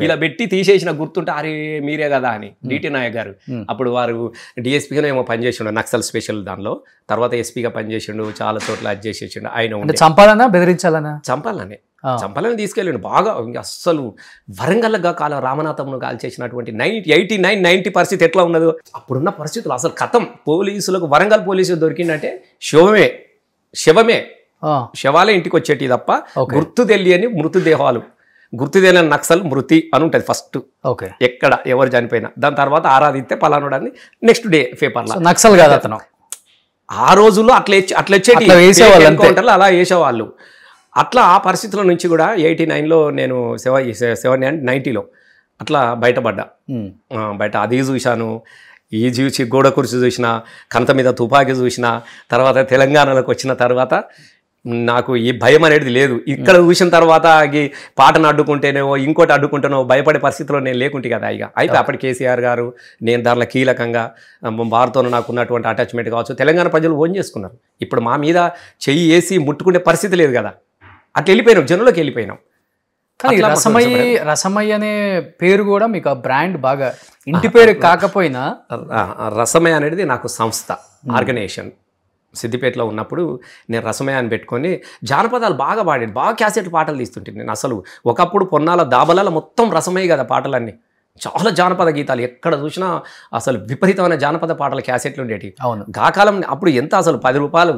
ఇలా పెట్టి తీసేసిన గుర్తుంటే అరే మీరే కదా అని. డిటి నాయక్ గారు అప్పుడు వారు డిఎస్పీగా ఏమో పనిచేసిండు నక్సల్ స్పెషల్ దానిలో. తర్వాత ఎస్పీగా పనిచేసిండు, చాలా చోట్ల అది చేసేసిండు. ఆయన చంపాలన్నా బెదిరించాలన్నా చంపాలని తీసుకెళ్ళండు బాగా. అస్సలు వరంగల్గా కాల రామనాథమును కాల్ చేసినటువంటి 89-90 పరిస్థితి ఎట్లా ఉన్నదో అప్పుడున్న పరిస్థితులు అసలు కథం. పోలీసులకు వరంగల్ పోలీసులు దొరికిందంటే శవమే శవాలే ఇంటికి వచ్చేటి తప్ప గుర్తు తెలియని మృతదేహాలు, గుర్తు తెలియని నక్సల్ మృతి అని ఉంటుంది ఫస్ట్. ఎక్కడ ఎవరు చనిపోయినా దాని తర్వాత ఆరాధిస్తే పలానుడని నెక్స్ట్ డే పేపర్లో. నక్సల్ కాదు అతను. ఆ రోజుల్లో అట్లా వచ్చేటి ఎన్కౌంటర్లు అలా వేసేవాళ్ళు. అట్లా ఆ పరిస్థితుల నుంచి కూడా 89లో నేను 90లో అట్లా బయటపడ్డా. బయట అది చూశాను, ఈ చూసి గోడ కుర్చీ చూసిన, కంత మీద తుపాకీ చూసిన. తర్వాత తెలంగాణలోకి వచ్చిన తర్వాత నాకు ఈ భయం అనేది లేదు. ఇక్కడ చూసిన తర్వాత ఈ పాటను అడ్డుకుంటేనేవో ఇంకోటి అడ్డుకుంటేనో భయపడే పరిస్థితిలో నేను లేకుంటే కదా ఇక అయితే అప్పటి కేసీఆర్ గారు నేను దాంట్లో కీలకంగా వారితో నాకు ఉన్నటువంటి అటాచ్మెంట్ కావచ్చు తెలంగాణ ప్రజలు ఓన్ చేసుకున్నారు. ఇప్పుడు మా మీద చెయ్యి వేసి ముట్టుకునే పరిస్థితి లేదు కదా, అట్లా వెళ్ళిపోయినాం, జనంలోకి వెళ్ళిపోయినాం. కానీ రసమయ్య అనే పేరు కూడా మీకు ఆ బ్రాండ్ బాగా ఇంటి పేరు కాకపోయినా రసమయ్య అనేది నాకు సంస్థ ఆర్గనైజేషన్. సిద్దిపేటలో ఉన్నప్పుడు నేను రసమయాన్ని పెట్టుకొని జానపదాలు బాగా పాడాను, బాగా క్యాసెట్ పాటలు తీస్తుంటే నేను. అసలు ఒకప్పుడు పొన్నాల దాబలాల మొత్తం రసమయ్య కదా పాటలన్నీ, చాలా జానపద గీతాలు ఎక్కడ చూసినా అసలు విపరీతమైన జానపద పాటల క్యాసెట్లు ఉండేవి. అవును, గాకాలం అప్పుడు ఎంత అసలు 10 రూపాయలు.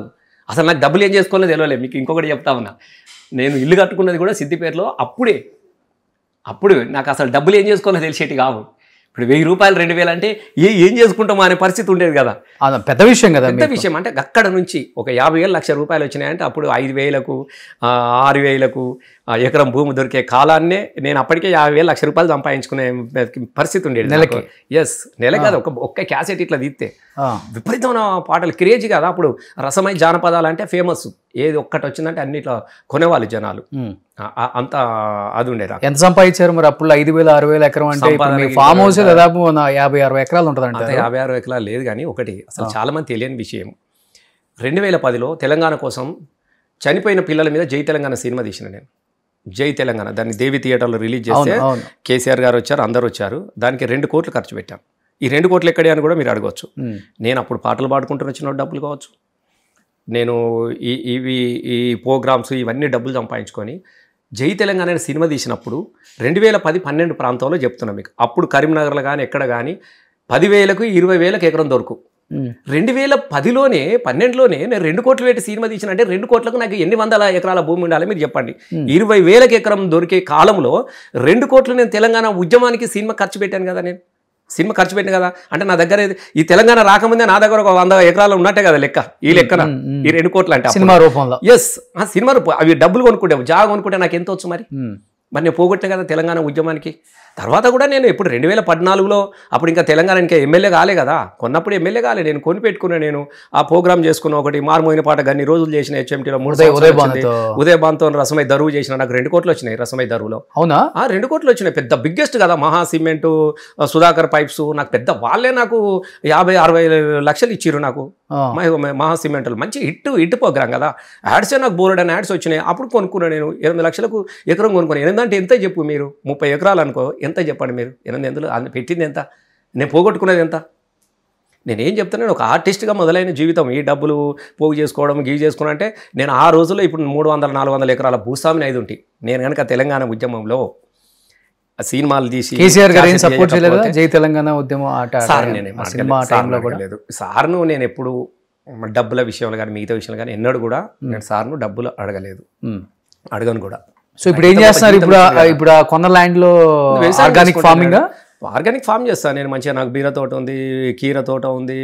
అసలు నాకు డబ్బులు ఏం చేసుకోవాలో తెలియలేదు. మీకు ఇంకొకటి చెప్తా ఉన్నా, నేను ఇల్లు కట్టుకున్నది కూడా సిద్దిపేటలో అప్పుడు నాకు అసలు డబ్బులు ఏం చేసుకోవాలో తెలిసేటి కావు. ఇప్పుడు 1000 రూపాయలు 2000 అంటే ఏం చేసుకుంటామో అనే పరిస్థితి ఉండేది కదా, పెద్ద విషయం కదా. పెద్ద విషయం అంటే అక్కడ నుంచి ఒక 50,000 లక్ష రూపాయలు వచ్చినాయంటే అప్పుడు 5,000కు 6,000కు ఎకరం భూమి దొరికే కాలాన్నే నేను అప్పటికే 50,000 లక్ష రూపాయలు సంపాదించుకునే పరిస్థితి ఉండేది నెలకి. నెల కాదు, ఒక్క క్యాసెట్ ఇట్లా తీస్తే విపరీతమైన పాటలు క్రేజీ కదా అప్పుడు. రసమై జానపదాలు అంటే ఫేమస్, ఏది ఒక్కటి వచ్చిందంటే అన్ని ఇట్లా కొనేవాళ్ళు జనాలు, అంత అది ఉండేది. ఎంత సంపాదించారు మరి అప్పుడు? 5,000 6,000 ఎకరం అంటే ఫామ్ హౌస్ దాదాపు 50-60 ఎకరాలు ఉంటుంది అంటే. 50-60 ఎకరాలు లేదు కానీ ఒకటి అసలు చాలా మంది తెలియని విషయం, 2010లో తెలంగాణ కోసం చనిపోయిన పిల్లల మీద జై తెలంగాణ సినిమా తీసిన నేను. జై తెలంగాణ దాన్ని దేవి థియేటర్లో రిలీజ్ చేస్తే కేసీఆర్ గారు వచ్చారు, అందరు వచ్చారు. దానికి 2 కోట్లు ఖర్చు పెట్టాను. ఈ 2 కోట్లు ఎక్కడే అని కూడా మీరు అడగవచ్చు. నేను అప్పుడు పాటలు పాడుకుంటున్న వచ్చిన డబ్బులు కావచ్చు, నేను ఈ ప్రోగ్రామ్స్ ఇవన్నీ డబ్బులు సంపాదించుకొని జై తెలంగాణ అనే సినిమా తీసినప్పుడు 2010-12 ప్రాంతంలో చెప్తున్నా మీకు. అప్పుడు కరీంనగర్లో కానీ ఎక్కడ కానీ 10,000కు 20,000కు ఎకరం దొరుకు. 2010లోనే 12లోనే నేను 2 కోట్లు పెట్టి సినిమా తీసిన అంటే 2 కోట్లకు నాకు ఎన్ని వందల ఎకరాల భూమి ఉండాలి మీరు చెప్పండి. 20,000కి ఎకరం దొరికే కాలంలో 2 కోట్లు నేను తెలంగాణ ఉద్యమానికి సినిమా ఖర్చు పెట్టాను కదా. నేను సినిమా ఖర్చు పెట్టాను కదా అంటే నా దగ్గర ఈ తెలంగాణ రాకముందే నా దగ్గర ఒక 100 ఎకరాలు ఉన్నట్టే కదా లెక్క. ఈ లెక్కన ఈ 2 కోట్లు అంటే సినిమా రూపంలో. ఆ సినిమా రూపం అవి డబ్బులు కొనుక్కుంటే జాగా కొనుక్కుంటే నాకు ఎంత వచ్చు మరి నేను పోగొట్టే కదా తెలంగాణ ఉద్యమానికి. తర్వాత కూడా నేను ఇప్పుడు 2014లో అప్పుడు ఇంకా తెలంగాణ ఇంకా ఎమ్మెల్యే కాలే కదా, కొన్నప్పుడు ఎమ్మెల్యే కాలే, నేను కొని పెట్టుకున్నా. నేను ఆ ప్రోగ్రామ్ చేసుకున్న ఒకటి మారుమోయిన పాట గన్ని రోజులు చేసిన హెచ్ఎంటీలో 3 ఉదయబాన్తో రసమై దరువు చేసిన. నాకు 2 కోట్లు వచ్చినాయి రసమై దరువులో. అవునా? 2 కోట్లు వచ్చినాయి. పెద్ద బిగ్గెస్ట్ కదా, మహా సిమెంట్, సుధాకర్ పైప్స్. నాకు పెద్ద వాళ్ళే నాకు 50-60 లక్షలు ఇచ్చిర్రు నాకు మహా సిమెంట్లు. మంచి హిట్ ప్రోగ్రామ్ కదా. యాడ్సే నాకు బోర్డ్ అని యాడ్స్ వచ్చినాయి. అప్పుడు కొనుక్కున్నాను నేను 8 లక్షలకు ఎకరం కొనుక్కున్నాను. 8 అంటే ఎంత చెప్పు మీరు, 30 ఎకరాలు అనుకో, ఎంత చెప్పండి మీరు. 8 ఎందులో పెట్టింది ఎంత, నేను పోగొట్టుకునేది ఎంత. నేనేం చెప్తున్నాను, ఒక ఆర్టిస్ట్గా మొదలైన జీవితం ఈ డబ్బులు పోగు చేసుకోవడం గీవి చేసుకోవడం అంటే నేను ఆ రోజుల్లో ఇప్పుడు 300-400 ఎకరాల భూస్వామిని అయి ఉంటే నేను కనుక తెలంగాణ ఉద్యమంలో సినిమాలు తీసి కేసీఆర్ గారు సపోర్ట్ చేయలేదు జై తెలంగాణ ఉద్యమం సార్ను నేను ఎప్పుడు డబ్బుల విషయంలో కానీ మిగతా విషయంలో కానీ ఎన్నడూ కూడా నేను సార్ను డబ్బులు అడగలేదు, అడగను కూడా. సో ఇప్పుడు ఏం చేస్తున్నారు? ఇప్పుడు కొన్న ల్యాండ్ లో ఆర్గానిక్ ఫామ్ చేస్తాను నేను. మంచిగా నాకు బీర తోట ఉంది, కీర తోట ఉంది,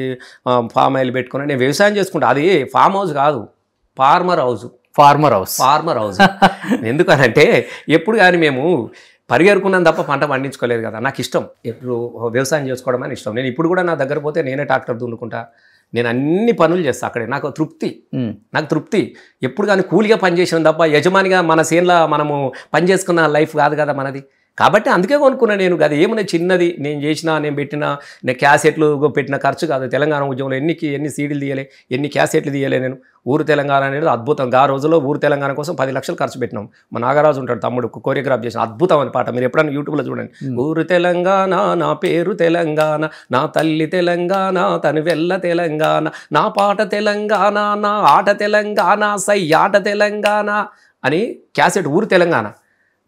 ఫామ్ ఆయిల్ పెట్టుకుని నేను వ్యవసాయం చేసుకుంటా. అది ఫామ్ హౌస్ కాదు, ఫార్మర్ హౌస్. ఎందుకనంటే ఎప్పుడు కానీ మేము పరిగెరుకున్నాను తప్ప పంట పండించుకోలేదు కదా. నాకు ఇష్టం ఎప్పుడు వ్యవసాయం చేసుకోవడం అని ఇష్టం. నేను ఇప్పుడు కూడా నా దగ్గర పోతే నేనే ట్రాక్టర్ దున్నుకుంటా, నేను అన్ని పనులు చేస్తాను అక్కడే. నాకు తృప్తి ఎప్పుడు కానీ కూలిగా పనిచేసిన తప్ప యజమానిగా మన సేన్లో మనము పని చేసుకున్న లైఫ్ కాదు కదా మనది. కాబట్టి అందుకే కొనుక్కున్నాను నేను. అది ఏమన్నా చిన్నది నేను చేసినా, నేను పెట్టిన నేను క్యాసెట్లు పెట్టిన ఖర్చు కాదు. తెలంగాణ ఉద్యమంలో ఎన్ని సీడీలు తీయలే, ఎన్ని క్యాసెట్లు తీయలే నేను. ఊరు తెలంగాణ అనేది అద్భుతం. ఆ రోజుల్లో ఊరు తెలంగాణ కోసం 10 లక్షలు ఖర్చు పెట్టినాం. మా నాగరాజు ఉంటాడు తమ్ముడు, కొరియోగ్రాఫ్ చేసిన అద్భుతం అని పాట. మీరు ఎప్పుడైనా యూట్యూబ్లో చూడండి. ఊరు తెలంగాణ, నా పేరు తెలంగాణ, నా తల్లి తెలంగాణ, తను వెళ్ళ తెలంగాణ, నా పాట తెలంగాణ, నా ఆట తెలంగాణ, సై ఆట తెలంగాణ అని క్యాసెట్ ఊరు తెలంగాణ.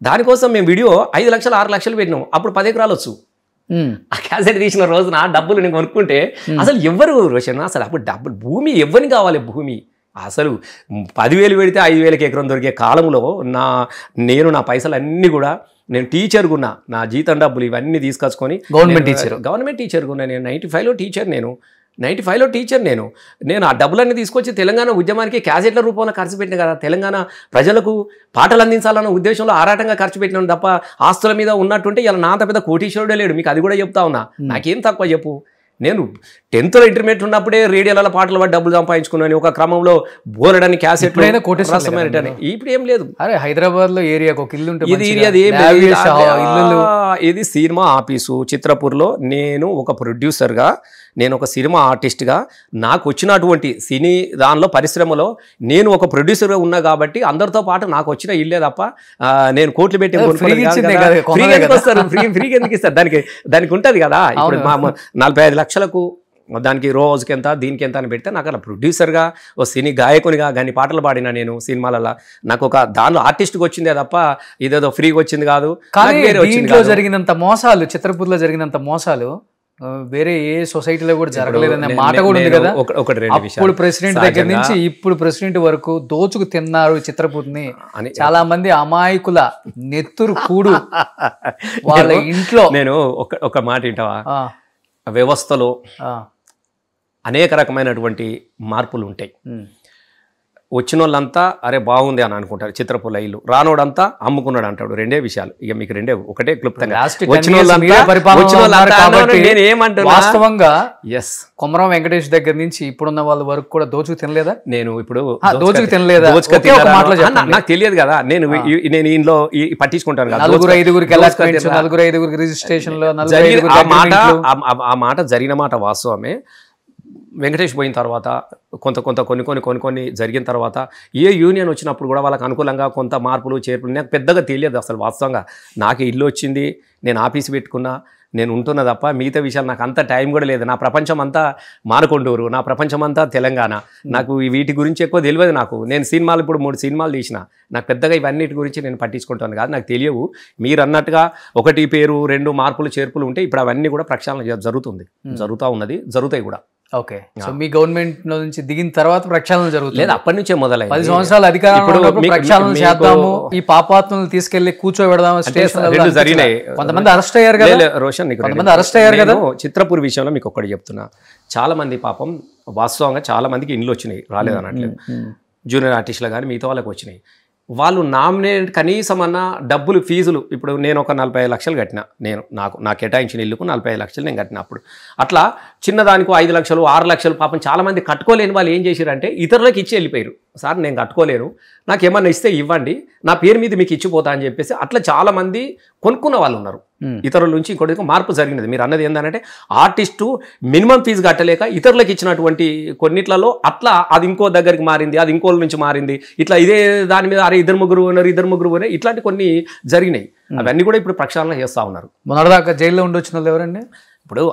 దానికోసం మేము వీడియో 5 లక్షలు 6 లక్షలు పెట్టినాం. అప్పుడు 10 ఎకరాలు వచ్చు. ఆ క్యాసెట్ తీసిన రోజున డబ్బులు నేను కొనుక్కుంటే అసలు ఎవ్వరు రోషన్ అసలు అప్పుడు డబ్బులు భూమి ఎవ్వరికి కావాలి భూమి. అసలు 10,000 పెడితే 5,000కి ఎకరం దొరికే కాలంలో నేను నా పైసలు అన్నీ కూడా నేను టీచర్గున్నా, నా జీతం డబ్బులు ఇవన్నీ తీసుకొచ్చుకొని గవర్నమెంట్ టీచర్గున్నా. నేను 95లో టీచర్, నేను 95లో టీచర్. నేను ఆ డబ్బులన్నీ తీసుకొచ్చి తెలంగాణ ఉద్యమానికి క్యాసెట్ల రూపంలో ఖర్చు పెట్టిన కదా. తెలంగాణ ప్రజలకు పాటలు అందించాలన్న ఉద్దేశంలో ఆరాటంగా ఖర్చు పెట్టినాను తప్ప ఆస్తుల మీద ఉన్నట్టుంటే ఇలా నా అంత పెద్ద కోటీశ్వరుడే లేడు. మీకు అది కూడా చెప్తా ఉన్నా. నాకేం తక్కువ చెప్పు. నేను 10th ఇంటర్మీడియట్ ఉన్నప్పుడే రేడియోలలో పాటలు పాడి డబ్బులు సంపాదించుకున్నాను. ఒక క్రమంలో బోలెడని క్యాసెట్ ఇప్పుడు ఏం లేదు. అరే హైదరాబాద్ లో ఏరియాకి ఒక ఇల్లు ఉంటుంది, ఇది సినిమా ఆఫీసు చిత్రపూర్లో. నేను ఒక ప్రొడ్యూసర్గా, నేను ఒక సినిమా ఆర్టిస్ట్గా, నాకు వచ్చినటువంటి సినీ దానిలో పరిశ్రమలో నేను ఒక ప్రొడ్యూసర్గా ఉన్నా కాబట్టి అందరితో పాటు నాకు వచ్చిన ఇల్లే తప్ప నేను కోట్లు పెట్టి ఫ్రీగా ఎందుకు ఇస్తారు? దానికి ఉంటుంది కదా. ఇప్పుడు మా 45 లక్షలకు దానికి రోజుకి ఎంత, దీనికి ఎంత అని పెడితే నాకు అలా ప్రొడ్యూసర్గా, ఓ సినీ గాయకునిగా కానీ పాటలు పాడినా నేను సినిమాలలో. నాకు ఒక దానిలో ఆర్టిస్ట్కి వచ్చిందే తప్ప ఇదేదో ఫ్రీగా వచ్చింది కాదు. దీంట్లో జరిగినంత మోసాలు, చిత్రపూర్లో జరిగినంత మోసాలు వేరే ఏ సొసైటీలో కూడా జరగలేదనే మాట కూడా ఉంది కదా. అప్పుడు ప్రెసిడెంట్ దగ్గర నుంచి ఇప్పుడు ప్రెసిడెంట్ వరకు దోచుకు తిన్నారు చిత్రపూర్ని అని చాలా మంది అమాయకుల నెత్తురు కూడు వాళ్ళ ఇంట్లో. నేను ఒక మాట వింటావా, వ్యవస్థలో అనేక రకమైనటువంటి మార్పులు ఉంటాయి. వచ్చిన వాళ్ళంతా అరే బాగుంది అని అనుకుంటారు చిత్రపూర్ల ఇల్లు, రానోడంతా అమ్ముకున్నాడు అంటాడు. రెండే విషయాలు, ఇక మీకు రెండే ఒకటే క్లుప్తంగా. వాస్తవంగా కొమరం వెంకటేష్ దగ్గర నుంచి ఇప్పుడున్న వాళ్ళ వరకు కూడా దోచుకు తినలేదా? నేను ఇప్పుడు దోచుకు తినలేదా? నాకు తెలియదు కదా, నేను ఇంట్లో పట్టించుకుంటాను కదా. 4-5 రిజిస్ట్రేషన్ లో ఆ మాట జరిగిన మాట వాస్తవమే. వెంకటేష్ పోయిన తర్వాత కొన్ని జరిగిన తర్వాత ఏ యూనియన్ వచ్చినప్పుడు కూడా వాళ్ళకి అనుకూలంగా కొంత మార్పులు చేర్పులు నాకు పెద్దగా తెలియదు అసలు. వాస్తవంగా నాకు ఇల్లు వచ్చింది, నేను ఆఫీస్ పెట్టుకున్నా, నేను ఉంటున్నా తప్ప మిగతా విషయాలు నాకు అంత టైం కూడా లేదు. నా ప్రపంచం అంతా మానకొండూరు, నా ప్రపంచం అంతా తెలంగాణ. నాకు వీటి గురించి ఎక్కువ తెలియదు. నేను సినిమాలు ఇప్పుడు 3 సినిమాలు తీసిన, నాకు పెద్దగా ఇవన్నిటి గురించి నేను పట్టించుకుంటాను కాదు, నాకు తెలియవు. మీరు అన్నట్టుగా 1 పేరు 2 మార్పులు చేర్పులు ఉంటే ఇప్పుడు అవన్నీ కూడా ప్రక్షాళన జరుగుతూ ఉన్నది, జరుగుతాయి కూడా. ఓకే, సో మీ గవర్నమెంట్ నుంచి దిగిన తర్వాత ప్రక్షాళన జరుగుతుంది? లేదు, అప్పటి నుంచే మొదలైంది. 10 సంవత్సరాలు అధికారంలో ప్రక్షాళన చేద్దాము, ఈ పాపాత్మలను తీసుకెళ్లి కూర్చోబెడదాము స్టేషన్ జరిగినాయి. కొంతమంది అరెస్ట్ అయ్యారు కదా రోషన్, కొంతమంది అరెస్ట్ అయ్యారు కదా. చిత్రపూర్ విషయంలో మీకు ఒక్కటి చెప్తున్నా, చాలా మంది పాపం వాస్తవంగా చాలా మందికి ఇండ్లు వచ్చినాయి, రాలేదు అనట్లేదు. జూనియర్ ఆర్టిస్టులు కానీ మిగతా వాళ్ళకి వచ్చినాయి. వాళ్ళు నామినేట్ కనీసం అన్న డబ్బులు ఫీజులు, ఇప్పుడు నేను ఒక 45 లక్షలు కట్టిన, నాకు కేటాయించిన ఇల్లుకు 45 లక్షలు నేను కట్టిన. అప్పుడు అట్లా చిన్నదానికి 5 లక్షలు 6 లక్షలు పాపం చాలామంది కట్టుకోలేని వాళ్ళు ఏం చేశారంటే ఇతరులకు ఇచ్చి వెళ్ళిపోయారు. సార్ నేను కట్టుకోలేను, నాకు ఏమన్నా ఇస్తే ఇవ్వండి, నా పేరు మీద మీకు ఇచ్చిపోతా అని చెప్పేసి అట్లా చాలామంది కొనుక్కున్న వాళ్ళు ఉన్నారు. ఇతరుల నుంచి ఇంకోటి మార్పు జరిగినది. మీరు అన్నది ఏంటంటే ఆర్టిస్టు మినిమం ఫీజు కట్టలేక ఇతరులకు ఇచ్చినటువంటి కొన్నిట్లలో అట్లా అది ఇంకో దగ్గరికి మారింది, అది ఇంకోళ్ళ నుంచి మారింది. ఇట్లా ఇదే దాని మీద అరే ఇద్దరు ముగ్గురు ఉన్నారు, ఇట్లాంటి కొన్ని జరిగినాయి. అవన్నీ కూడా ఇప్పుడు ప్రక్షాళన చేస్తూ ఉన్నారు. మొన్నటిదాకా జైల్లో ఉండొచ్చిన వాళ్ళు ఎవరండి? ఇప్పుడు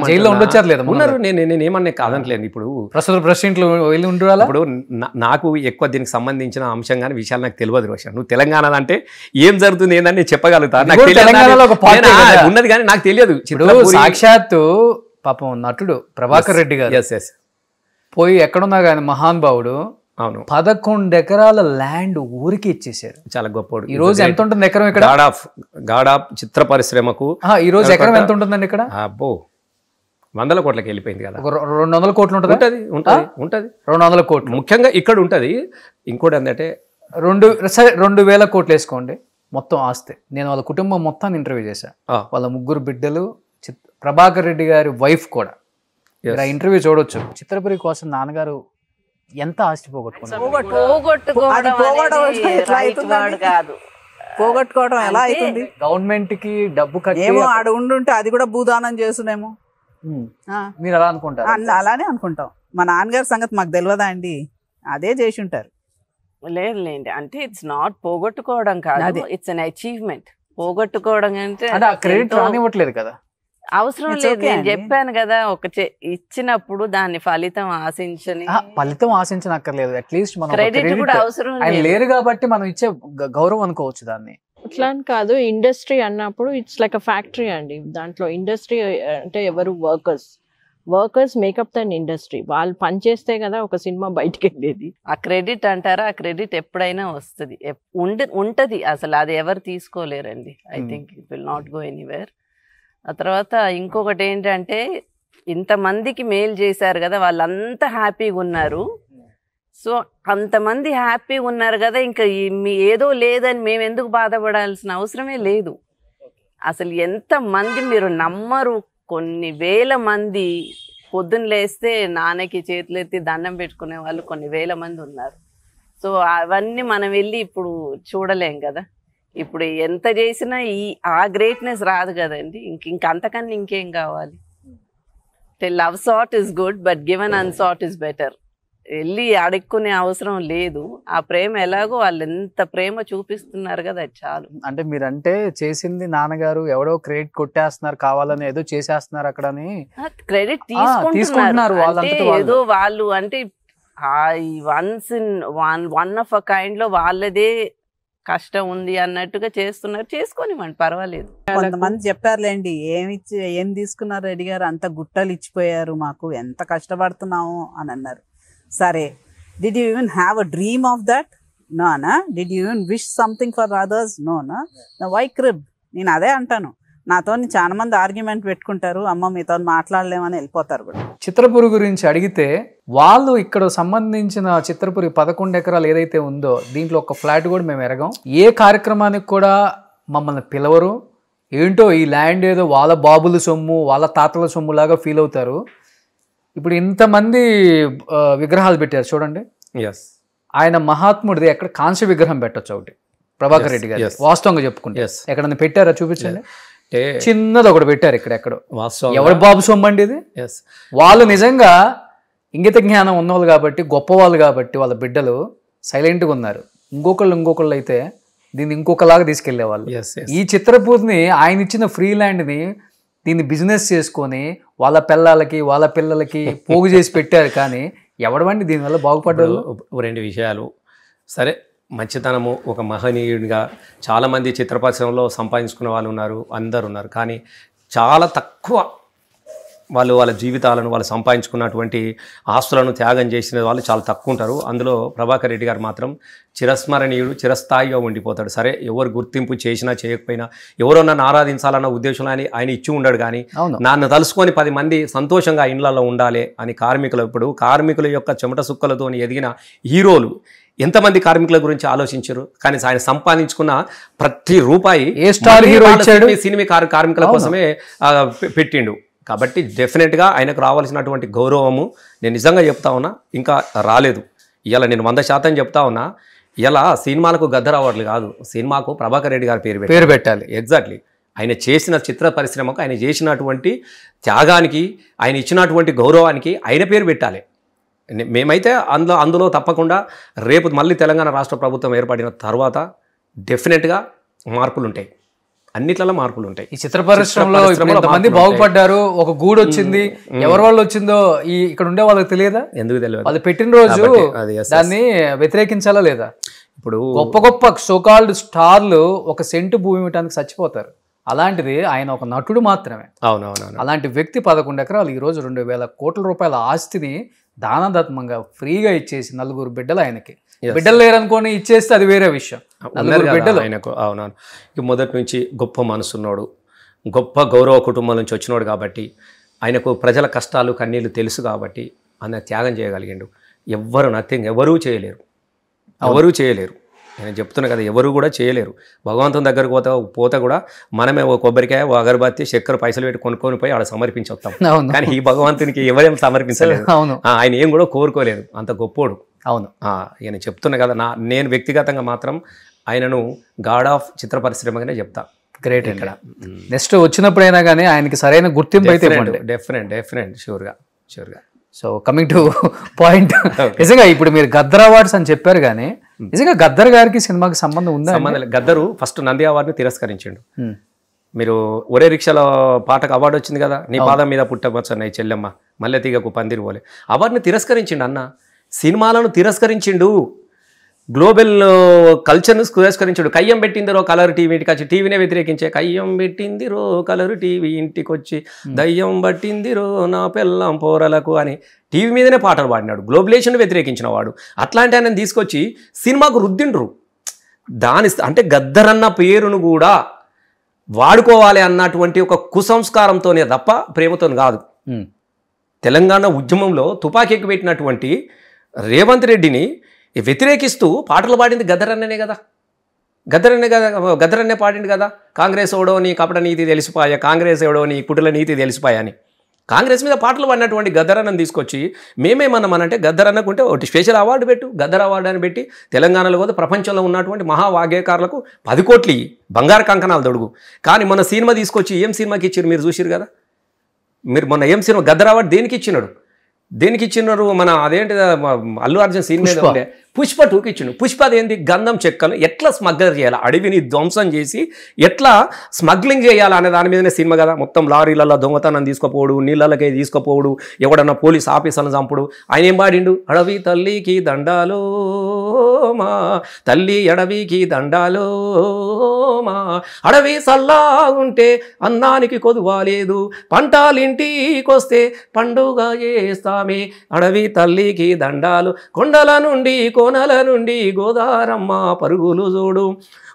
జైల్లో ఉండొచ్చారు లేదా? ఉన్నారు, నేనేమన్నా కాదట్లేదు. ఇప్పుడు ప్రెసిడెంట్ వెళ్ళి ఉండాలి. ఇప్పుడు నాకు ఎక్కువ దీనికి సంబంధించిన అంశం కానీ విషయాలు నాకు తెలియదు రోషన్. నువ్వు తెలంగాణ అంటే ఏం జరుగుతుంది ఏందని నేను చెప్పగలుగుతా, ఉన్నది కానీ నాకు తెలియదు. సాక్షాత్తు పాపం నటుడు ప్రభాకర్ రెడ్డి గారు పోయి ఎక్కడున్నా కానీ మహానుభావుడు, అవును, 11 ఎకరాల ల్యాండ్ ఊరికి ఇచ్చేసారు. చాలా గొప్ప. ఈ రోజు ఎంత ఉంటుంది ఎకరం ఇక్కడ? గాడ్ ఆఫ్ చిత్ర పరిశ్రమకు ఈ రోజు ఎకరం ఎంత ఉంటుందండి ఇక్కడ? అబ్బో 100 కోట్లకి వెళ్ళిపోయింది కదా. 200 కోట్లు ఉంటుంది. 200 కోట్లు ముఖ్యంగా ఇక్కడ ఉంటుంది. ఇంకోటి ఏంటంటే 2,000 కోట్లు వేసుకోండి మొత్తం ఆస్తి. నేను వాళ్ళ కుటుంబం మొత్తాన్ని ఇంటర్వ్యూ చేశాను. వాళ్ళ 3 బిడ్డలు, ప్రభాకర్ రెడ్డి గారి వైఫ్ కూడా. ఇంటర్వ్యూ చూడొచ్చు. చిత్రపురి కోసం నాన్నగారు ఎంత ఆస్తి పోగొట్టుకోవడం ఎలా అవుతుంది? గవర్నమెంట్ కి డబ్బు ఏమో ఆడ ఉండుంటే అది కూడా భూదానం చేస్తున్నామో మీరు అలా అనుకుంటారు? అలానే అనుకుంటాం. మా నాన్నగారి సంగతి మాకు తెలియదా అండి, అదే చేసి ఉంటారు. లేదులేండి, అంటే ఇట్స్ నాట్ పోగొట్టుకోవడం కాదు, ఇట్స్ అన్ అచీవ్మెంట్. పోగొట్టుకోవడం అంటే క్రెడిట్ రానివ్వట్లేదు కదా. అవసరం లేదు, నేను చెప్పాను కదా, ఇచ్చినప్పుడు దాన్ని ఫలితం ఆశించనక్కర్లేదు. అట్లీస్ట్ మనం క్రెడిట్ కూడా అవసరం లేరు కాబట్టి మనం ఇచ్చే గౌరవం అనుకోవచ్చు దాన్ని. ఇట్లా అని కాదు, ఇండస్ట్రీ అన్నప్పుడు ఇట్స్ లైక్ అ ఫ్యాక్టరీ అండి. దాంట్లో ఇండస్ట్రీ అంటే ఎవరు వర్కర్స్ మేకప్ దన్ ఇండస్ట్రీ. వాళ్ళు పనిచేస్తే కదా ఒక సినిమా బయటకు వెళ్ళేది. ఆ క్రెడిట్ అంటారా, ఆ క్రెడిట్ ఎప్పుడైనా వస్తుంది, ఉంటది. అసలు అది ఎవరు తీసుకోలేరండి. I think it will not go anywhere. ఆ తర్వాత ఇంకొకటి ఏంటంటే ఇంతమందికి మెయిల్ చేశారు కదా, వాళ్ళంతా హ్యాపీగా ఉన్నారు. సో అంతమంది హ్యాపీగా ఉన్నారు కదా, ఇంకా ఏదో లేదని మేము ఎందుకు బాధపడాల్సిన అవసరమే లేదు. అసలు ఎంతమంది మీరు నమ్మరు, కొన్ని వేల మంది పొద్దున్న లేస్తే నాన్నకి చేతులెత్తి దండం పెట్టుకునే వాళ్ళు కొన్ని వేల మంది ఉన్నారు. సో అవన్నీ మనం వెళ్ళి ఇప్పుడు చూడలేం కదా. ఇప్పుడు ఎంత చేసినా ఆ గ్రేట్నెస్ రాదు కదండి. ఇంకంతకన్నా ఇంకేం కావాలి. Love sought is good but given unsought is better. వెళ్ళి అడుక్కునే అవసరం లేదు. ఆ ప్రేమ ఎలాగో వాళ్ళు ఎంత ప్రేమ చూపిస్తున్నారు కదా, అది చాలు. అంటే మీరంటే చేసింది నాన్నగారు ఎవడో క్రెడిట్ కొట్టేస్తున్నారు, కావాలని ఏదో చేసేస్తున్నారు అక్కడ అని క్రెడిట్ తీసుకుంటున్నారు ఏదో వాళ్ళు. అంటే once in one of a kind లో వాళ్ళదే కష్టం ఉంది అన్నట్టుగా చేస్తున్నారు. చేసుకోనివ్వండి, పర్వాలేదు. కొంతమంది చెప్పారులేండి, ఏం తీసుకున్నారు రెడ్డి గారు, అంత గుట్టలు ఇచ్చిపోయారు, మాకు ఎంత కష్టపడుతున్నాము అని అన్నారు. సరే, did you even have a dream of that? నోనా. Did you even wish something for others? నోనా. Why crib? నేను అదే అంటాను. నాతో చాలా మంది ఆర్గ్యుమెంట్ పెట్టుకుంటారు, అమ్మ మీతో మాట్లాడలేమని వెళ్ళిపోతారు కూడా. చిత్రపురి గురించి అడిగితే వాళ్ళు ఇక్కడ సంబంధించిన చిత్రపురి 11 ఎకరాలు ఏదైతే ఉందో దీంట్లో ఒక ఫ్లాట్ కూడా మేము ఎరగం. ఏ కార్యక్రమానికి కూడా మమ్మల్ని పిలవరు. ఏంటో ఈ ల్యాండ్ ఏదో వాళ్ళ బాబుల సొమ్ము, వాళ్ళ తాతల సొమ్ము లాగా ఫీల్ అవుతారు. ఇప్పుడు ఇంతమంది విగ్రహాలు పెట్టారు చూడండి. ఆయన మహాత్ముడిది ఎక్కడ కాంస్య విగ్రహం పెట్టచ్చు ఒకటి, ప్రభాకర్ రెడ్డి గారు. వాస్తవంగా చెప్పుకుంటే ఎక్కడన్నా పెట్టారా చూపించండి. చిన్నది ఒకటి పెట్టారు ఇక్కడ. ఎక్కడో ఎవరి బాబు సొమ్మండి ఇది. వాళ్ళు నిజంగా ఇంగిత జ్ఞానం ఉన్నవాళ్ళు కాబట్టి, గొప్పవాళ్ళు కాబట్టి వాళ్ళ బిడ్డలు సైలెంట్గా ఉన్నారు. ఇంకొకళ్ళు అయితే దీన్ని ఇంకొకలాగా తీసుకెళ్లేవాళ్ళు. ఈ చిత్రపూర్ని ఆయన ఇచ్చిన ఫ్రీ ల్యాండ్ని దీన్ని బిజినెస్ చేసుకొని వాళ్ళ వాళ్ళ పిల్లలకి పోగు చేసి పెట్టారు. కానీ ఎవడవండి దీనివల్ల బాగుపడ్డారు? 2 విషయాలు. సరే, మంచితనము, ఒక మహనీయుడిగా చాలామంది చిత్ర పరిశ్రమలో సంపాదించుకున్న వాళ్ళు ఉన్నారు, అందరు ఉన్నారు. కానీ చాలా తక్కువ వాళ్ళ జీవితాలను, వాళ్ళు సంపాదించుకున్నటువంటి ఆస్తులను త్యాగం చేసిన వాళ్ళు చాలా తక్కువ ఉంటారు. అందులో ప్రభాకర్ రెడ్డి గారు మాత్రం చిరస్మరణీయుడు, చిరస్థాయిగా ఉండిపోతాడు. సరే, ఎవరు గుర్తింపు చేసినా చేయకపోయినా ఎవరో నన్ను ఆరాధించాలన్న ఉద్దేశంలో ఆయన ఇచ్చి ఉండడు. కానీ నన్ను తలుసుకొని 10 మంది సంతోషంగా ఇండ్లలో ఉండాలి అని కార్మికుల యొక్క చెమట సుక్కలతో ఎదిగిన హీరోలు ఎంతమంది కార్మికుల గురించి ఆలోచించారు. కానీ ఆయన సంపాదించుకున్న ప్రతి రూపాయి ఏ స్టార్ హీరో ఇచ్చాడు? సినిమా కార్మికుల కోసమే పెట్టిండు. కాబట్టి డెఫినెట్గా ఆయనకు రావాల్సినటువంటి గౌరవము నేను నిజంగా చెప్తా ఉన్నా ఇంకా రాలేదు. ఇవాళ నేను 100% చెప్తా ఉన్నా. ఇలా సినిమాలకు గద్దర్ అవార్డులు కాదు, సినిమాకు ప్రభాకర్ రెడ్డి గారి పేరు పెట్టాలి. ఎగ్జాక్ట్లీ. ఆయన చేసిన చిత్ర పరిశ్రమకు, ఆయన చేసినటువంటి త్యాగానికి, ఆయన ఇచ్చినటువంటి గౌరవానికి ఆయన పేరు పెట్టాలి. మేమైతే అందులో తప్పకుండా రేపు మళ్ళీ తెలంగాణ రాష్ట్ర ప్రభుత్వం ఏర్పడిన తర్వాత డెఫినెట్గా మార్పులు ఉంటాయి, అన్నిట్లలో మార్పులు ఉంటాయి. ఈ చిత్ర పరిశ్రమలో ఇంతమంది బాగుపడ్డారు, ఒక గూడు వచ్చింది, ఎవరి వాళ్ళు వచ్చిందో ఇక్కడ ఉండే వాళ్ళకి తెలియదా? ఎందుకు తెలియదు? వాళ్ళు పెట్టినరోజు దాన్ని వ్యతిరేకించాలా లేదా? ఇప్పుడు గొప్ప సోకాల్డ్ స్టార్లు ఒక సెంటు భూమి ఇవ్వడానికి చచ్చిపోతారు. అలాంటిది ఆయన ఒక నటుడు మాత్రమే. అవునవును. అలాంటి వ్యక్తి 11 ఎకరాలు ఈ రోజు 2,000 కోట్ల రూపాయల ఆస్తిని దానదత్మంగా ఫ్రీగా ఇచ్చేసి 4 బిడ్డలు ఆయనకి. బిడ్డలు లేరనుకోని ఇచ్చేస్తే అది వేరే విషయం. 4 బిడ్డలు ఆయనకు. అవునవును. మొదటి నుంచి గొప్ప మనసున్నాడు, గొప్ప గౌరవ కుటుంబం నుంచి వచ్చినాడు కాబట్టి ఆయనకు ప్రజల కష్టాలు కన్నీళ్లు తెలుసు కాబట్టి ఆయన త్యాగం చేయగలిగాడు. ఎవరూ చేయలేరు. నేను చెప్తున్నా కదా, ఎవరు కూడా చేయలేరు. భగవంతుని దగ్గరకు పోతే కూడా మనమే ఓ కొబ్బరికాయ, ఓ అగరబత్తి, చక్కెర పైసలు పెట్టి కొనుక్కొని పోయి ఆడ సమర్పించి వస్తాం. కానీ ఈ భగవంతునికి ఎవరేం సమర్పించలేదు. ఆయన ఏం కూడా కోరుకోలేదు, అంత గొప్పోడు. అవును. ఈయన చెప్తున్నా కదా, నేను వ్యక్తిగతంగా మాత్రం ఆయనను గాడ్ ఆఫ్ చిత్ర పరిశ్రమగానే చెప్తా. గ్రేట్. ఇక్కడ నెక్స్ట్ వచ్చినప్పుడైనా కానీ ఆయనకి సరైన గుర్తింపు అయితే డెఫినెట్ షూర్గా. సో కమింగ్ టు పాయింట్, నిజంగా ఇప్పుడు మీరు గద్దర్ అవార్డ్స్ అని చెప్పారు, కానీ నిజంగా గద్దర్ గారికి సినిమాకి సంబంధం ఉందా? గద్దరు ఫస్ట్ నంది అవార్డుని తిరస్కరించిండు. మీరు ఒరే రిక్షాలో పాటకు అవార్డు వచ్చింది కదా, నీ పాదం మీద పుట్టవచ్చు అన్న చెల్లెమ్మ, మల్లె తీగకు పందిరి పోలే, అవార్డుని తిరస్కరించిండు. అన్న సినిమాలను తిరస్కరించిండు, గ్లోబల్ కల్చర్ను తిరస్కరించాడు. కయ్యం పెట్టిందిరో కలర్ టీవీ ఇంటికి వచ్చి టీవీనే వ్యతిరేకించే, కయ్యం పెట్టిందిరో కలర్ టీవీ ఇంటికి వచ్చి, దయ్యం పట్టిందిరో నా పెళ్ళం పోరలకు అని టీవీ మీదనే పాటలు పాడినాడు. గ్లోబలేషన్ వ్యతిరేకించిన వాడు. అట్లాంటి ఆయన తీసుకొచ్చి సినిమాకు రుద్దిండ్రు. అంటే గద్దరన్న పేరును కూడా వాడుకోవాలి అన్నటువంటి ఒక కుసంస్కారంతోనే తప్ప ప్రేమతో కాదు. తెలంగాణ ఉద్యమంలో తుపాకీకి పెట్టినటువంటి రేవంత్ రెడ్డిని వ్యతిరేకిస్తూ పాటలు పాడింది గద్దరన్ననే కదా. గద్దరన్నే పాడిండు కదా, కాంగ్రెస్ ఎవడో నీ కపట నీతి తెలిసిపాయా, కాంగ్రెస్ ఎవడో నీ కుటుల నీతి తెలిసిపాయా అని. కాంగ్రెస్ మీద పాటలు పాడినటువంటి గద్దరన్నను తీసుకొచ్చి మేమేమన్నామనంటే గద్దరన్నకుంటే ఒకటి స్పెషల్ అవార్డు పెట్టు, గద్దర్ అవార్డు అని పెట్టి తెలంగాణలో కూడా ప్రపంచంలో ఉన్నటువంటి మహావాగ్యకారులకు 10 కోట్లు బంగారు కంకణాలు దొడుగు. కానీ మన సినిమా తీసుకొచ్చి ఏం సినిమాకి ఇచ్చారు మీరు చూసిరు కదా, మీరు మొన్న ఏం సినిమా గద్దర్ అవార్డు దేనికి ఇచ్చినాడు, మన అదేంటి అల్లు అర్జున్ సినిమా ఉండే పుష్ప 2కి ఇచ్చిండు. పుష్ప అదేంటి గంధం చెక్కలు ఎట్లా స్మగ్లర్ చేయాలి, అడవిని ధ్వంసం చేసి ఎట్లా స్మగ్లింగ్ చేయాలి అనే దాని మీదనే సినిమా కదా. మొత్తం లారీలలో దొంగతనం తీసుకుపోవడు, నీళ్ళకే తీసుకుపోవడు, ఎవడన్నా పోలీస్ ఆఫీసర్లను చంపుడు. ఆయన ఏం పాడిండు, అడవి తల్లికి దండాలో మా తల్లి అడవికి దండాలో మా, అడవి సల్లా ఉంటే అన్నానికి కొదువాలేదు, పంటలింటికొస్తే పండుగ చేస్తామే, అడవి తల్లికి దండాలు, కొండల నుండి కోనల నుండి గోదారమ్మ పరుగులు చూడు,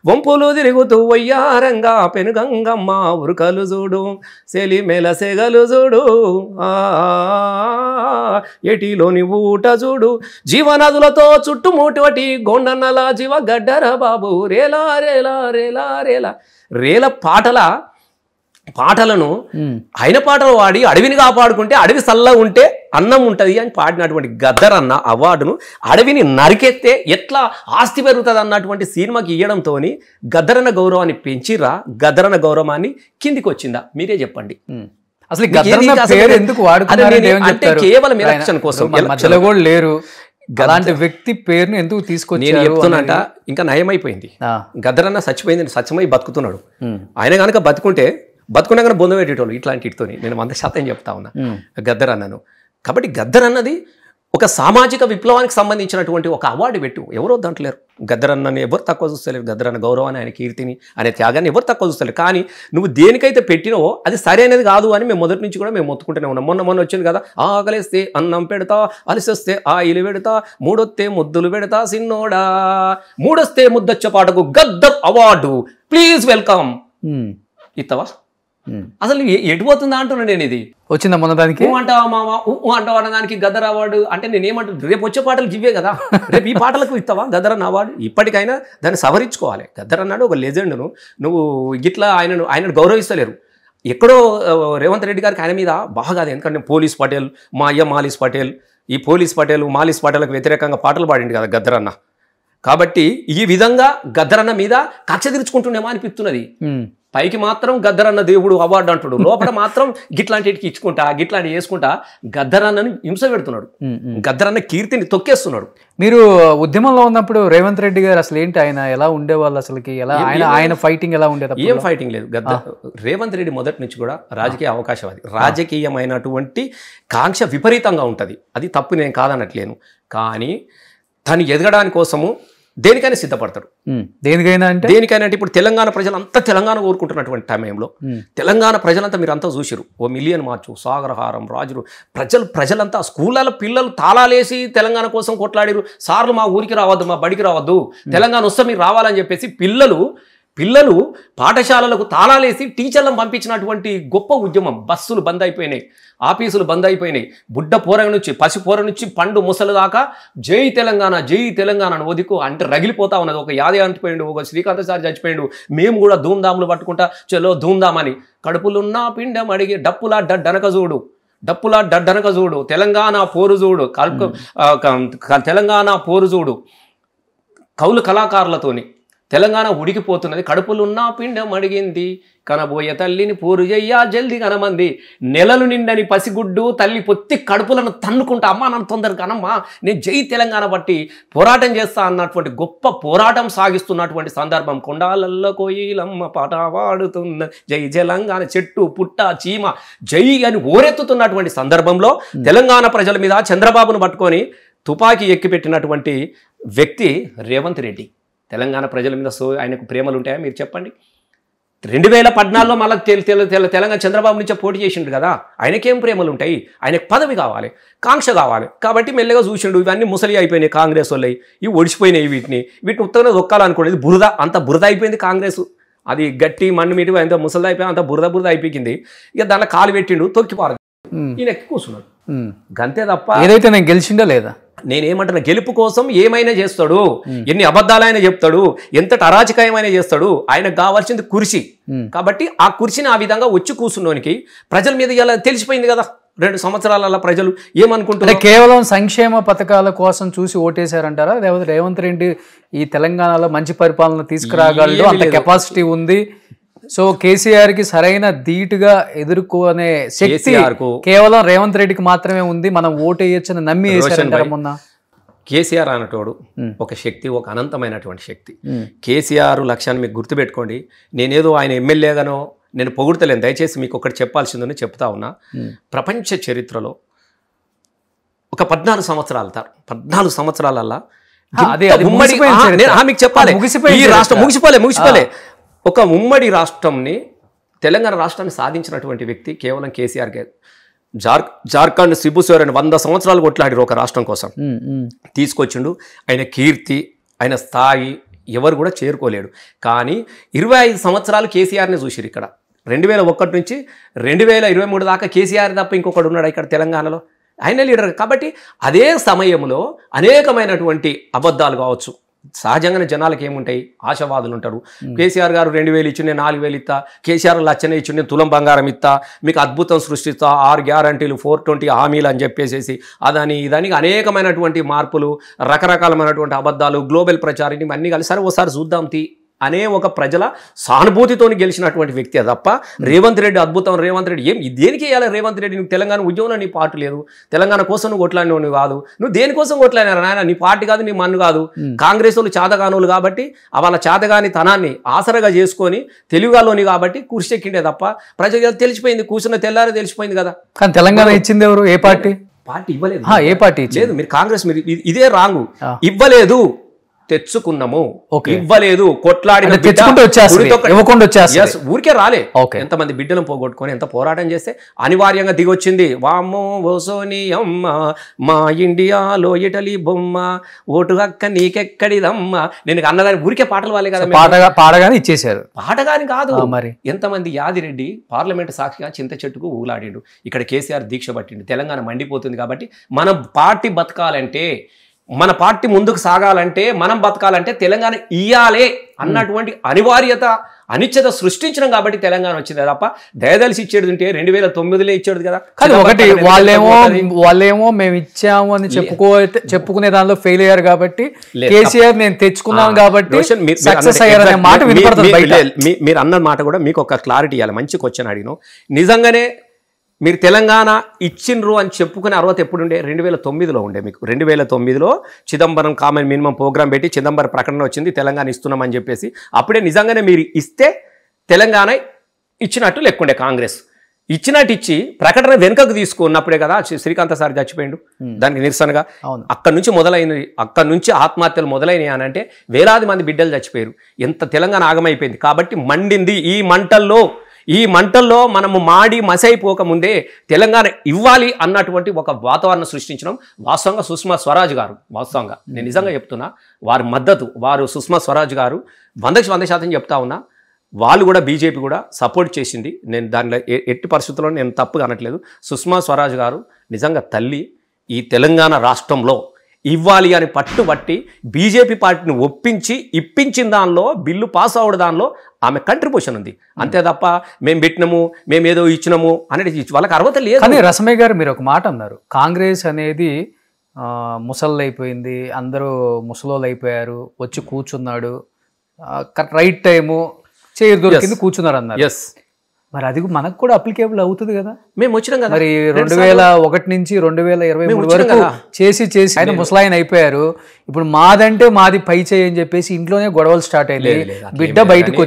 వంపులు తిరుగుతూ వయ్యారంగా పెనుగంగమ్మ ఉరుకలు చూడు, సెలి మెల సెగలు చూడు, ఎటిలోని ఊట చూడు, జీవనదులతో చుట్టుముట్టువటి గొండన్నల జీవ గడ్డర బాబు, రేలా రేలా రేలా రేలా రేల పాటలను ఆయన పాటలు వాడి అడవిని కాపాడుకుంటే అడవి సల్లా ఉంటే అన్నం ఉంటుంది అని పాడినటువంటి గద్దరన్న అవార్డును అడవిని నరికెత్తే ఎట్లా ఆస్తి పెరుగుతుంది అన్నటువంటి సినిమాకి ఇవ్వడంతో గద్దరన్న గౌరవాన్ని పెంచిరా, గద్దరన్న గౌరవాన్ని కిందికి వచ్చిందా మీరే చెప్పండి. అసలు గద్దరన్న పేరు ఎందుకు అంటే కేవలం ఎలక్షన్ కోసం మధ్యలో కూడా లేరు, అలాంటి వ్యక్తి పేరును ఎందుకు తీసుకొచ్చి నేను చెప్తున్నట ఇంకా నయమైపోయింది. గద్దరన్న చచ్చిపోయింది, సత్యమై బతుకుతున్నాడు. ఆయన కనుక బతుకున్నాక బొంద పెట్టేటోళ్ళు ఇట్లాంటి ఇటుతోని నేను 100% చెప్తా ఉన్నా గద్దర్ అన్నను. కాబట్టి గద్దర్ అన్నది ఒక సామాజిక విప్లవానికి సంబంధించినటువంటి ఒక అవార్డు పెట్టు, ఎవరో దాంట్లో లేరు. గద్దర్ అన్నని ఎవరు తక్కువ చూస్తలేరు, గద్దర్ అన్న గౌరవాన్ని, ఆయన కీర్తిని, ఆయన త్యాగాన్ని ఎవరు తక్కువ చూస్తలేరు. కానీ నువ్వు దేనికైతే పెట్టినవో అది సరైనది కాదు అని మేము మొదటి నుంచి కూడా మేము మొత్తుకుంటూనే ఉన్నాం. మొన్న వచ్చింది కదా, ఆకలిస్తే అన్నం పెడతా, అలిసొస్తే ఆయిలు పెడతా, మూడొస్తే ముద్దులు పెడతా సిన్నోడా, మూడొస్తే ముద్దొచ్చ పాటకు గద్దర్ అవార్డు ప్లీజ్ వెల్కమ్ ఇత్తవా. అసలు ఎటు పోతుందా అంటున్నా నేను. ఇది వచ్చిందా మొన్న దానికి అంటావా మామ అంటావా దానికి గద్దర్ అవార్డు అంటే నేను ఏమంటాను, రేపు వచ్చే పాటలు ఇవే కదా, రేపు ఈ పాటలకు ఇస్తావా గద్దర్ అన్న అవార్డు? ఇప్పటికైనా దాన్ని సవరించుకోవాలి. గద్దర్ అన్నాడు ఒక లెజెండ్ను, నువ్వు గిట్లా ఆయనను గౌరవిస్తలేరు. ఎక్కడో రేవంత్ రెడ్డి గారికి ఆయన మీద బాగా, ఎందుకంటే పోలీస్ పటేల్, మా అయ్య మాలిస్ పటేల్, ఈ పోలీస్ పటేల్ మాలిస్ పటేల్కి వ్యతిరేకంగా పాటలు పాడింది కదా గద్దర్ అన్న. కాబట్టి ఈ విధంగా గద్దర్ అన్న మీద కక్ష తీర్చుకుంటున్నామో అనిపిస్తున్నది. పైకి మాత్రం గద్దర్ అన్న దేవుడు అవార్డు అంటుడు, లోపల మాత్రం గిట్లాంటికి ఇచ్చుకుంటా గిట్లాంటి చేసుకుంటా గద్దర్ అన్నని హింస పెడుతున్నాడు, గద్దర్ అన్న కీర్తిని తొక్కేస్తున్నాడు. మీరు ఉద్యమంలో ఉన్నప్పుడు రేవంత్ రెడ్డి గారు అసలు ఏంటి, ఆయన ఎలా ఉండేవాళ్ళు, అసలుకి ఎలా ఆయన ఫైటింగ్ ఎలా ఉండేది? ఏం ఫైటింగ్ లేదు. రేవంత్ రెడ్డి మొదటి నుంచి కూడా రాజకీయ అవకాశవాది, రాజకీయమైనటువంటి కాంక్ష విపరీతంగా ఉంటుంది. అది తప్పు నేను కాదనట్లేను. కానీ తను ఎదగడానికి కోసము దేనికైనా సిద్ధపడతాడు. దేనికైనా అంటే ఇప్పుడు తెలంగాణ ప్రజలంతా తెలంగాణ కోరుకుంటున్నటువంటి టైంలో తెలంగాణ ప్రజలంతా మీరు అంతా చూసిరు, 1 మిలియన్ మార్చు, సాగరహారం, రాజులు, ప్రజలంతా స్కూళ్ళ పిల్లలు తాళాలేసి తెలంగాణ కోసం కొట్లాడిరు. సార్లు మా ఊరికి రావద్దు, మా బడికి రావద్దు, తెలంగాణ వస్తే మీరు రావాలని చెప్పేసి పిల్లలు పాఠశాలలకు తాళాలేసి టీచర్లను పంపించినటువంటి గొప్ప ఉద్యమం. బస్సులు బంద్ అయిపోయినాయి, ఆఫీసులు బంద్ అయిపోయినాయి, బుడ్డ పోర నుంచి పసి పోర నుంచి పండు ముసలు దాకా జై తెలంగాణ జై తెలంగాణ అని ఒదికు అంటే రగిలిపోతా ఉన్నది. ఒక యాదే అంటిపోయిండు, ఒక శ్రీకాంత్ సార్ చచ్చిపోయిండు, మేము కూడా ధూమ్ధాములు పట్టుకుంటా చలో ధూమ్ధామని. కడుపులున్న పిండం అడిగి డప్పులా డడ్డనక చూడు, తెలంగాణ పోరు చూడు, తెలంగాణ పోరు చూడు, కౌలు కళాకారులతోని తెలంగాణ ఉడికిపోతున్నది. కడుపులున్న పిండం అడిగింది, కనబోయే తల్లిని పూరు చెయ్యా జల్ది కనమంది, నెలలు నిండని పసిగుడ్డు తల్లి పొత్తి కడుపులను తన్నుకుంటా, అమ్మా నన్ను తొందర కనమ్మా, నేను జై తెలంగాణ బట్టి పోరాటం చేస్తా అన్నటువంటి గొప్ప పోరాటం సాగిస్తున్నటువంటి సందర్భం. కొండాలల్లో కోయిలమ్మ పాట పాడుతున్న జై తెలంగాణ, చెట్టు పుట్ట చీమ జై అని ఓరెత్తుతున్నటువంటి సందర్భంలో తెలంగాణ ప్రజల మీద చంద్రబాబును పట్టుకొని తుపాకీ ఎక్కిపెట్టినటువంటి వ్యక్తి రేవంత్ రెడ్డి. తెలంగాణ ప్రజల మీద ఆయనకు ప్రేమలు ఉంటాయా మీరు చెప్పండి? 2014లో మళ్ళీ తెలంగాణ చంద్రబాబు నుంచే పోటీ చేసిండు కదా, ఆయనకేం ప్రేమలు ఉంటాయి? ఆయనకు పదవి కావాలి, కాంక్ష కావాలి. కాబట్టి మెల్లగా చూసిండు, ఇవన్నీ ముసలి అయిపోయినాయి కాంగ్రెస్ వాళ్ళవి, ఇవి ఒడిచిపోయినాయి, వీటిని ఉత్తగా దొక్కాలనుకోండి. బురద అంత బురద అయిపోయింది కాంగ్రెస్, అది గట్టి మన్ను మీటి ఎంత ముసలి అయిపోయి అంత బురద అయిపోయింది. ఇక దాంట్లో కాలు పెట్టిండు, తొక్కి పారదు, ఈయన ఎక్కి కూర్చున్నాడు. గంతే తప్ప ఏదైతే నేను గెలిచిండా లేదా నేనేమంటున్నా, గెలుపు కోసం ఏమైనా చేస్తాడు, ఎన్ని అబద్ధాలైనా చెప్తాడు, ఎంతటి అరాచకమైనా చేస్తాడు. ఆయనకు కావాల్సింది కుర్చీ. కాబట్టి ఆ కుర్చీని ఆ విధంగా వచ్చి కూర్చున్నోనికి ప్రజల మీద ఇలా తెలిసిపోయింది కదా. 2 సంవత్సరాల ప్రజలు ఏమనుకుంటున్నారు? కేవలం సంక్షేమ పథకాల కోసం చూసి ఓటేశారంటారా, లేకపోతే రేవంత్ రెడ్డి ఈ తెలంగాణలో మంచి పరిపాలన తీసుకురాగలడు, అంత కెపాసిటీ ఉంది, సో కేసీఆర్ కి సరైన ధీటుగా ఎదుర్కొనే శక్తి కేవలం రేవంత్ రెడ్డికి మాత్రమే ఉంది, మనం ఓటేయచ్చని నమ్మి వేశారంటారా మొన్న? కేసీఆర్ అన్నటోడు ఒక శక్తి, ఒక అనంతమైనటువంటి శక్తి. కేసీఆర్ లక్ష్యాన్ని మీకు గుర్తుపెట్టుకోండి. నేనేదో ఆయన ఎమ్మెల్యేగానో నేను పొగుడతలేను, దయచేసి మీకు ఒకటి చెప్పాల్సిందని చెప్తా ఉన్నా. ప్రపంచ చరిత్రలో ఒక 14 సంవత్సరాలల్లా మీకు చెప్పాలి, ఈ రాష్ట్రం ముగిసిపోలే ఒక ఉమ్మడి రాష్ట్రంని, తెలంగాణ రాష్ట్రాన్ని సాధించినటువంటి వ్యక్తి కేవలం కేసీఆర్ గారు. జార్ఖండ్ సిబు సోరెన్ 100 సంవత్సరాలు కొట్లాడారు ఒక రాష్ట్రం కోసం, తీసుకొచ్చిండు. ఆయన కీర్తి, ఆయన స్థాయి ఎవరు కూడా చేరుకోలేడు. కానీ 25 సంవత్సరాలు కేసీఆర్ని చూసిరు ఇక్కడ. 2001 నుంచి 2023 దాకా కేసీఆర్ తప్ప ఇంకొకడు ఉన్నాడు ఇక్కడ తెలంగాణలో, ఆయన లీడర్. కాబట్టి అదే సమయంలో అనేకమైనటువంటి అబద్ధాలు కావచ్చు, సహజంగానే జనాలకు ఏముంటాయి, ఆశావాదులు ఉంటారు. కేసీఆర్ గారు 2000 ఇచ్చి నేను 4000 ఇస్తా, కేసీఆర్ లచ్చనే ఇచ్చి నేను తులం బంగారం ఇస్తా, మీకు అద్భుతం సృష్టిస్తా, 6 గ్యారంటీలు 420 హామీలు అని చెప్పేసి అదని ఇదని అనేకమైనటువంటి మార్పులు, రకరకాలమైనటువంటి అబద్ధాలు, గ్లోబల్ ప్రచారం, ఇవన్నీ కలిసి సరే ఒకసారి చూద్దాం అనే ఒక ప్రజల సానుభూతితో గెలిచినటువంటి వ్యక్తి తప్ప రేవంత్ రెడ్డి అద్భుతం, రేవంత్ రెడ్డి ఏం దేనికి వేయాలి? రేవంత్ రెడ్డి నువ్వు తెలంగాణ ఉద్యమంలో నీ పార్టీ లేదు, తెలంగాణ కోసం నువ్వు కొట్లాడినవు కాదు, నువ్వు దేనికోసం కొట్లాడినారు నాయన? నీ పార్టీ కాదు, నీ మన్ను కాదు. కాంగ్రెస్ వాళ్ళు చాతగానులు కాబట్టి వాళ్ళ చాతగాని తనాన్ని ఆసరగా చేసుకొని తెలుగులోని కాబట్టి కుర్చెక్కిండే తప్ప ప్రజలు తెలిసిపోయింది, కూర్చున్న తెల్లారే తెలిసిపోయింది కదా. కానీ తెలంగాణ ఇచ్చింది ఎవరు? ఏ పార్టీ? పార్టీ ఇవ్వలేదు. ఏ పార్టీ లేదు, మీరు కాంగ్రెస్, మీరు ఇదే రాంగు. ఇవ్వలేదు, తెచ్చుకున్నాము, ఇవ్వలేదు, కొట్లాడిన ఊరికే రాలే. ఎంతమంది బిడ్డలను పోగొట్టుకొని ఎంత పోరాటం చేస్తే అనివార్యంగా దిగొచ్చింది. వామ్మో ఓసోని అమ్మ మా ఇండియాలో ఇటలీ బొమ్మ, ఓటు హక్క నీకెక్కడిదమ్మ. నేను అన్నదాన్ని ఊరికే పాటలు వాళ్ళే కదా, పాడగానే ఇచ్చేసారు. పాటగాని కాదు. మరి ఎంతమంది యాదిరెడ్డి పార్లమెంట్ సాక్షిగా చింత చెట్టుకు ఊలాడిండు, ఇక్కడ కేసీఆర్ దీక్ష పట్టిండు. తెలంగాణ మండిపోతుంది కాబట్టి మన పార్టీ బతకాలంటే, మన పార్టీ ముందుకు సాగాలంటే, మనం బతకాలంటే తెలంగాణ ఇయ్యాలే అన్నటువంటి అనిశ్చత సృష్టించడం కాబట్టి తెలంగాణ వచ్చింది తప్ప దయదలిసి ఇచ్చేది ఉంటే 2009లో ఇచ్చేది కదా. కానీ ఒకటి వాళ్ళేమో మేము ఇచ్చాము అని చెప్పుకునే దానిలో ఫెయిల్ అయ్యారు కాబట్టి, కేసీఆర్ నేను తెచ్చుకున్నాను కాబట్టి సక్సెస్ అయ్యారనే మాట వినపడుతుంది. మీరు అన్న మాట కూడా మీకు ఒక క్లారిటీ ఇవ్వాలి. మంచి క్వశ్చన్ అడిగినావు. నిజంగానే మీరు తెలంగాణ ఇచ్చిండ్రు అని చెప్పుకునే అర్హత ఎప్పుడుండే? 2009లో ఉండే. మీకు 2009లో చిదంబరం కామన్ మినిమం ప్రోగ్రామ్ పెట్టి చిదంబరం ప్రకటన వచ్చింది, తెలంగాణ ఇస్తున్నామని చెప్పేసి. అప్పుడే నిజంగానే మీరు ఇస్తే తెలంగాణ ఇచ్చినట్టు లెక్కుండే. కాంగ్రెస్ ఇచ్చినట్టు ఇచ్చి ప్రకటన వెనుకకు తీసుకున్నప్పుడే కదా శ్రీకాంత్ సార్ చచ్చిపోయిండు. దానికి నిరసనగా అక్కడి నుంచి మొదలైనది, అక్కడి నుంచి ఆత్మహత్యలు మొదలైనవి అని అంటే వేలాది మంది బిడ్డలు చచ్చిపోయారు. ఎంత తెలంగాణ ఆగమైపోయింది. కాబట్టి మండింది. ఈ మంటల్లో మనము మాడి మసైపోకముందే తెలంగాణ ఇవ్వాలి అన్నటువంటి ఒక వాతావరణం సృష్టించడం. వాస్తవంగా సుష్మా స్వరాజ్ గారు, వాస్తవంగా నేను నిజంగా చెప్తున్నా, వారి మద్దతు, వారు సుష్మా స్వరాజ్ గారు 100% చెప్తా ఉన్నా, వాళ్ళు కూడా బీజేపీ కూడా సపోర్ట్ చేసింది. నేను దానిలో ఎట్టి పరిస్థితుల్లో నేను తప్పుగా అనట్లేదు. సుష్మా స్వరాజ్ గారు నిజంగా తల్లి. ఈ తెలంగాణ రాష్ట్రంలో ఇవ్వాలి అని పట్టుబట్టి బీజేపీ పార్టీని ఒప్పించి ఇప్పించిన దానిలో, బిల్లు పాస్ అవ్వడం దానిలో ఆమె కంట్రిబ్యూషన్ ఉంది. అంతే తప్ప మేము పెట్టినాము, మేము ఏదో ఇచ్చినాము అనేది వాళ్ళకి అర్హత లేదు. కానీ రసమయ్య గారు మీరు ఒక మాట అన్నారు, కాంగ్రెస్ అనేది ముసళ్ళు అయిపోయింది, అందరూ ముసలోళ్ళు అయిపోయారు, వచ్చి కూర్చున్నాడు, రైట్ టైము చైర్ దొరికింది కూర్చున్నారు అన్నారు. ఎస్, మరి అది మనకు కూడా అప్లికేబుల్ అవుతుంది కదా. మేము వచ్చినాం కదా. మరి 2001 నుంచి 2023 వరకు చేసి ఆయన ముసలాయన అయిపోయారు. ఇప్పుడు మాదంటే మాది పై చేయి అని చెప్పేసి ఇంట్లోనే గొడవలు స్టార్ట్ అయ్యాయి. బిడ్డ బయటకు